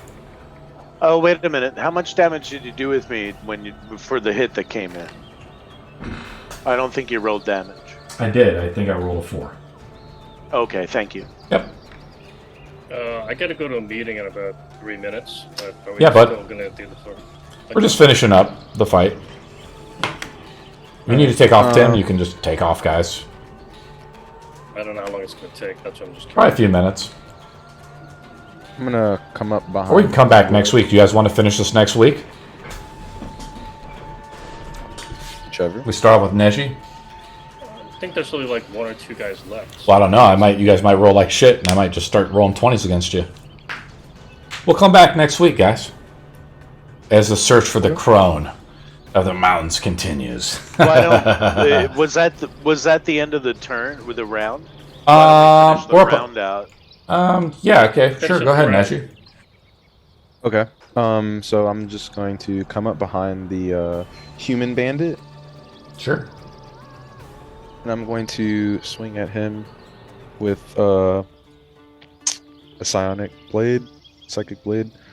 Oh, wait a minute. How much damage did you do with me for the hit that came in? I don't think you rolled damage. I did. I think I rolled a 4. Okay, thank you. Yep. I gotta go to a meeting in about 3 minutes. But are we Yeah, bud. still gonna do the floor? We're just finishing up the fight. You need to take off, Tim. You can just take off, guys. I don't know how long it's gonna take. That's what I'm just Probably curious. a few minutes. I'm gonna come up behind. Or we can come back next week. Do you guys want to finish this next week? Whichever. We start off with Neji. I think there's only like 1 or 2 guys left. Well, I don't know. You guys might roll like shit, and I might just start rolling 20s against you. We'll come back next week, guys, as the search for the crone of the mountains continues. Why don't, was that the end of the turn with the round? Or Round out. yeah, okay, Finish sure. up Go ahead, the round. Neji. Okay. So I'm just going to come up behind the human bandit, Sure. and I'm going to swing at him with a psychic blade.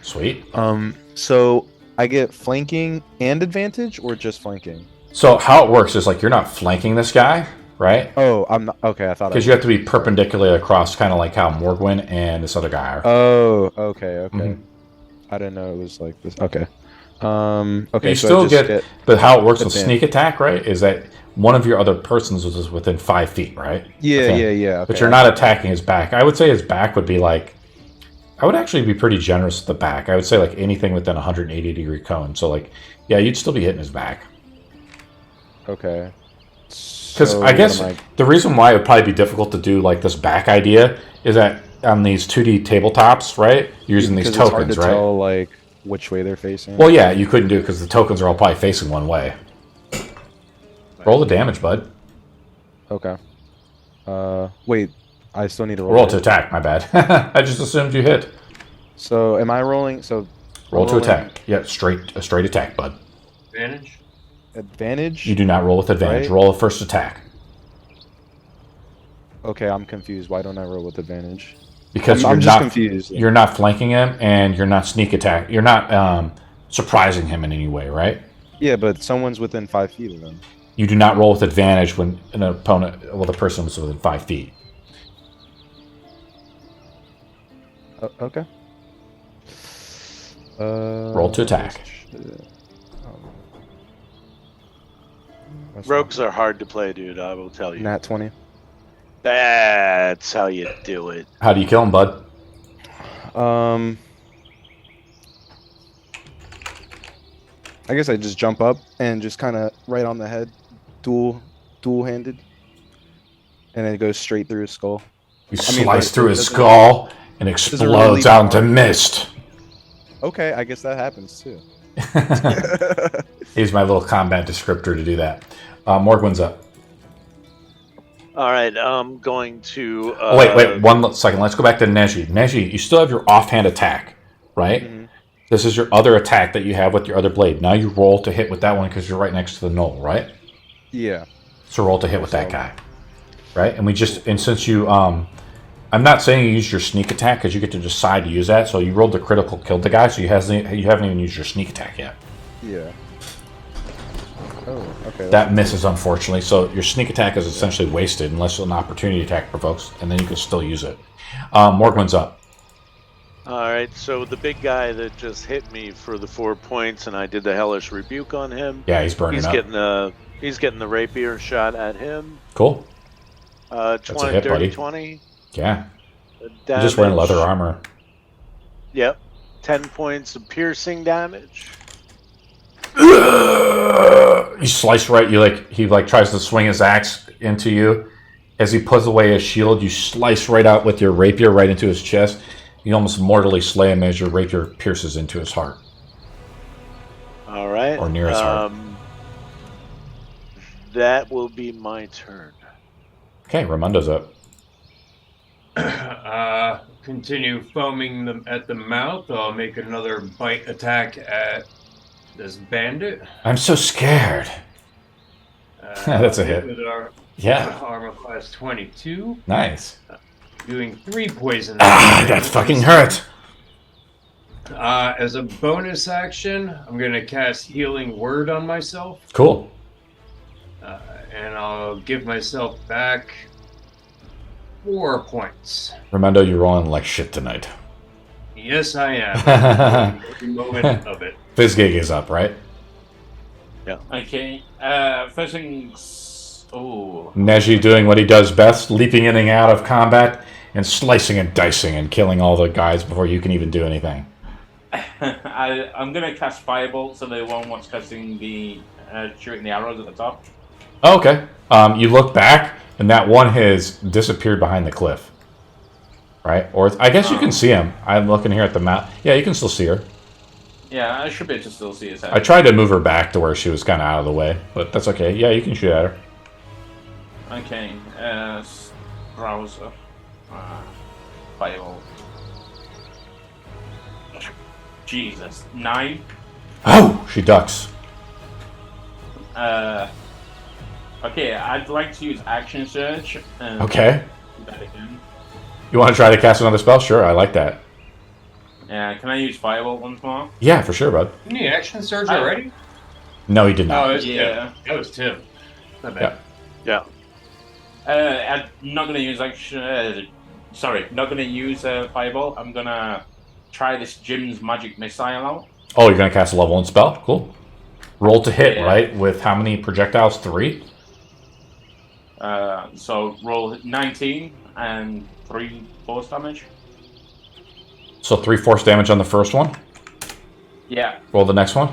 Sweet. So I get flanking and advantage, or just flanking? So how it works is like you're not flanking this guy, right? Oh, I'm not. Okay, I thought. Because you have to be perpendicular across, kind of like how Morgwin and this other guy are. Oh, okay. Mhm. I didn't know it was like this. Okay. Okay. You so still I just get, but how it works with advantage. sneak attack, right? Is that one of your other persons was within 5 feet, right? Yeah, Okay. yeah. But okay. you're not attacking his back. I would say his back would be like, I would actually be pretty generous with the back. I would say like anything within 180-degree cone. So like, yeah, you'd still be hitting his back. Okay. Because So I guess what am the reason why it would probably be difficult to do like this back idea is that on these 2D tabletops, right? You're using these because it's hard tokens, to right? tell like which way they're facing. Well, yeah, you couldn't do it because the tokens are all probably facing one way. Roll the damage, bud. Okay. Wait. I still need to roll. Roll to attack. My bad. I just assumed you hit. So am I rolling? So Roll to rolling attack. Yeah, a straight attack, bud. Advantage? Advantage. You do not roll with advantage. Right. Roll a first attack Okay, I'm confused. Why don't I roll with advantage? because I'm you're just not confused. you're not flanking him and you're not sneak attack. You're not surprising him in any way, right? Yeah, but someone's within 5 feet of them. You do not roll with advantage when an opponent, well, the person was within 5 feet. Okay. Roll to attack. Rogues are hard to play, dude. I will tell you. Nat 20. That's how you do it. How do you kill him, bud? I guess I just jump up and just kind of right on the head, dual-handed, and then it goes straight through his skull. You I mean, slice but through his does it- skull and it explodes really out into harm? mist. Okay, I guess that happens too. Here's my little combat descriptor to do that. Morgwin's up. All right, I'm going to. Oh, wait, 1 second. Let's go back to Neji. Neji, you still have your offhand attack, right? Mhm. This is your other attack that you have with your other blade. Now you roll to hit with that one because you're right next to the knoll, right? Yeah. So roll to hit with that guy, right? And since you, I'm not saying you use your sneak attack because you get to decide to use that. So you rolled the critical, killed the guy, so you haven't even used your sneak attack yet. Yeah. Oh, okay. That misses, unfortunately. So your sneak attack is essentially wasted unless an opportunity attack provokes, and then you can still use it. Morgwin's up. All right, so the big guy that just hit me for the 4 points, and I did the hellish rebuke on him. Yeah, he's burning up. He's getting the rapier shot at him. Cool. 20, hit, dirty buddy. 20. Yeah. You're just wearing leather Damage. armor. Yep. 10 points of piercing damage. You slice right. He tries to swing his axe into you. As he puts away his shield, you slice right out with your rapier right into his chest. You almost mortally slay him as your rapier pierces into his heart. All right. Or near his heart. That will be my turn. Okay, Raimundo's up. Continue foaming them at the mouth. I'll make another bite attack at this bandit. I'm so scared. That's a hit. With our Yeah. armor class 22, Nice. doing 3 poison. That fucking hurt. As a bonus action, I'm gonna cast Healing Word on myself, Cool. and I'll give myself back 4 points. Raimundo, you're rolling like shit tonight. Yes, I am. Every moment of it. Fizzgig is up, right? Okay. First things. Oh. Neji doing what he does best, leaping in and out of combat and slicing and dicing and killing all the guys before you can even do anything. I'm gonna cast Firebolt, so the one what's casting the shooting the arrows at the top. Oh, okay. You look back, and that one has disappeared behind the cliff. Right? Or I guess you can see him. I'm looking here at the map. Yeah, you can still see her. Yeah, I should be able to still see his head. I tried to move her back to where she was kind of out of the way, but that's okay. Yeah, you can shoot at her. Okay, browser. Firebolt. Jesus. 9. Oh, she ducks. Okay, I'd like to use Action Search. And Okay. do that again. You want to try to cast another spell? Sure, I like that. Yeah, can I use Firebolt once more? Yeah, for sure, bud. Didn't he action surge already? No, he did not. Oh, it was Yeah. Tim. That was Tim. Not bad. Yeah. Yeah. I'm not gonna use action. Sorry, not gonna use Firebolt. I'm gonna try this Jim's Magic Missile out. Oh, you're going to cast a level 1 spell? Cool. Roll to hit, Yeah. right? With how many projectiles? 3? So roll 19 and 3 force damage. So 3 force damage on the first one. Yeah. Roll the next one.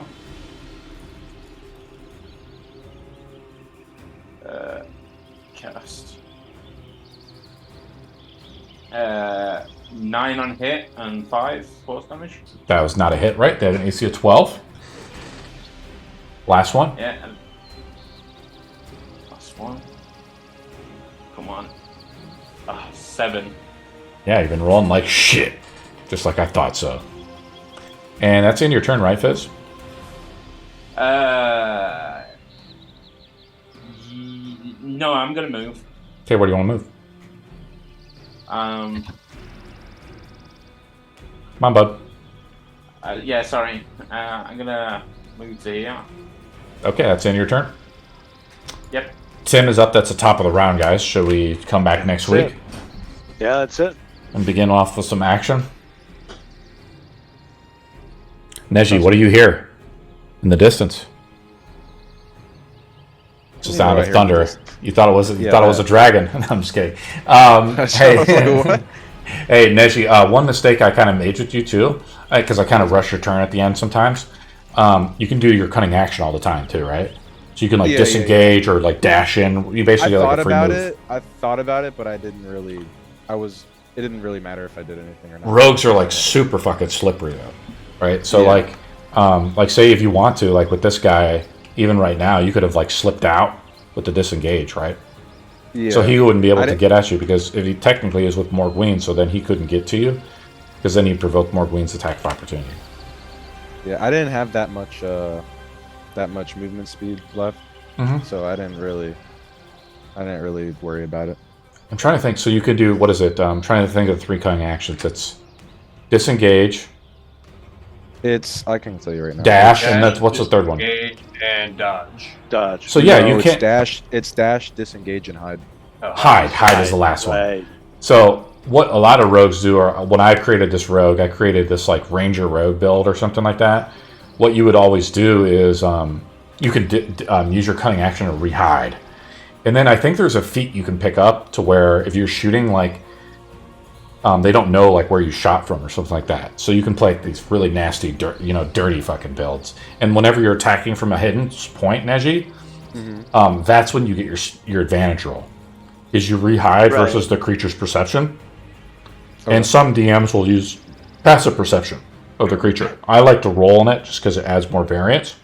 Cast. 9 on hit and 5 force damage. That was not a hit, right? They had an AC of 12. Last one. Yeah. And last one. Come on. 7. Yeah, you've been rolling like shit. Just like I thought so. And that's in your turn, right, Fizz? No, I'm gonna move. Okay, where do you want to move? Um. Come on, bud. Yeah, sorry. I'm gonna move to here. Okay, that's in your turn. Yep. Tim is up. That's the top of the round, guys. Should we come back next That's week Yeah, that's it. and begin off with some action? Neji, what do you hear in the distance? It's a Yeah, sound right of here in the thunder. distance. You thought it was Yeah, thought it was a that- dragon. No, I'm just kidding. I was Hey, like, what? hey, Neji. One mistake I kind of made with you too, because I kind of rush your turn at the end sometimes. You can do your cunning action all the time too, right? So you can like Yeah, disengage or like dash in. You I basically thought like a free about move. it. I thought about it, but I didn't really. It didn't really matter if I did anything or not. Rogues are like super fucking slippery though, right? So like say if you want to, like with this guy, even right now, you could have like slipped out with the disengage, right? Yeah. So he wouldn't be able to get at you because if he technically is with Morgween, so then he couldn't get to you because then he'd provoke Morgween's attack of opportunity. Yeah, I didn't have that much movement speed left, so I didn't really worry about it. I'm trying to think. So you could do, what is it? I'm trying to think of the 3 cunning actions. It's disengage, I can tell you right now. dash, and that's what's the third one? Disengage and dodge. Dodge. So yeah, No, you can't It's dash, disengage, and hide. hide is the last one. Right. So what a lot of rogues do are, when I created this rogue, I created this like ranger rogue build or something like that. What you would always do is you could use your cunning action to re-hide. And then I think there's a feat you can pick up to where if you're shooting, like, they don't know like where you shot from or something like that. So you can play these really nasty, dirty fucking builds. And whenever you're attacking from a hidden point, Neji, that's when you get your advantage roll. Is you re-hide versus the creature's perception. Okay. And some DMs will use passive perception of the creature. I like to roll in it just because it adds more variance.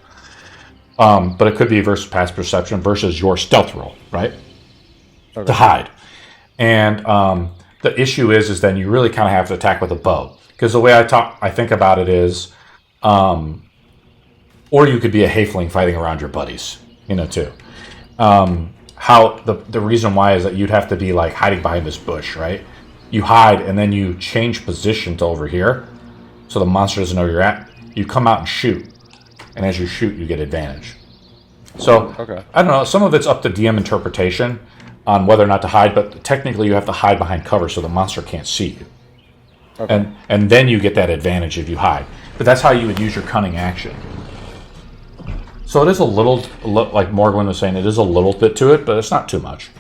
But it could be versus passive perception versus your stealth roll, right? Okay. To hide. And the issue is then you really kind of have to attack with a bow. Because the way I think about it is, or you could be a halfling fighting around your buddies, too. How the reason why is that you'd have to be like hiding behind this bush, right? You hide and then you change position to over here, so the monster doesn't know where you're at. You come out and shoot, and as you shoot, you get advantage. So I don't know. Some of it's up to DM interpretation on whether or not to hide, but technically you have to hide behind cover so the monster can't see you. Okay. And then you get that advantage if you hide. But that's how you would use your cunning action. So it is a little, like Morgan was saying, it is a little bit to it, but it's not too much.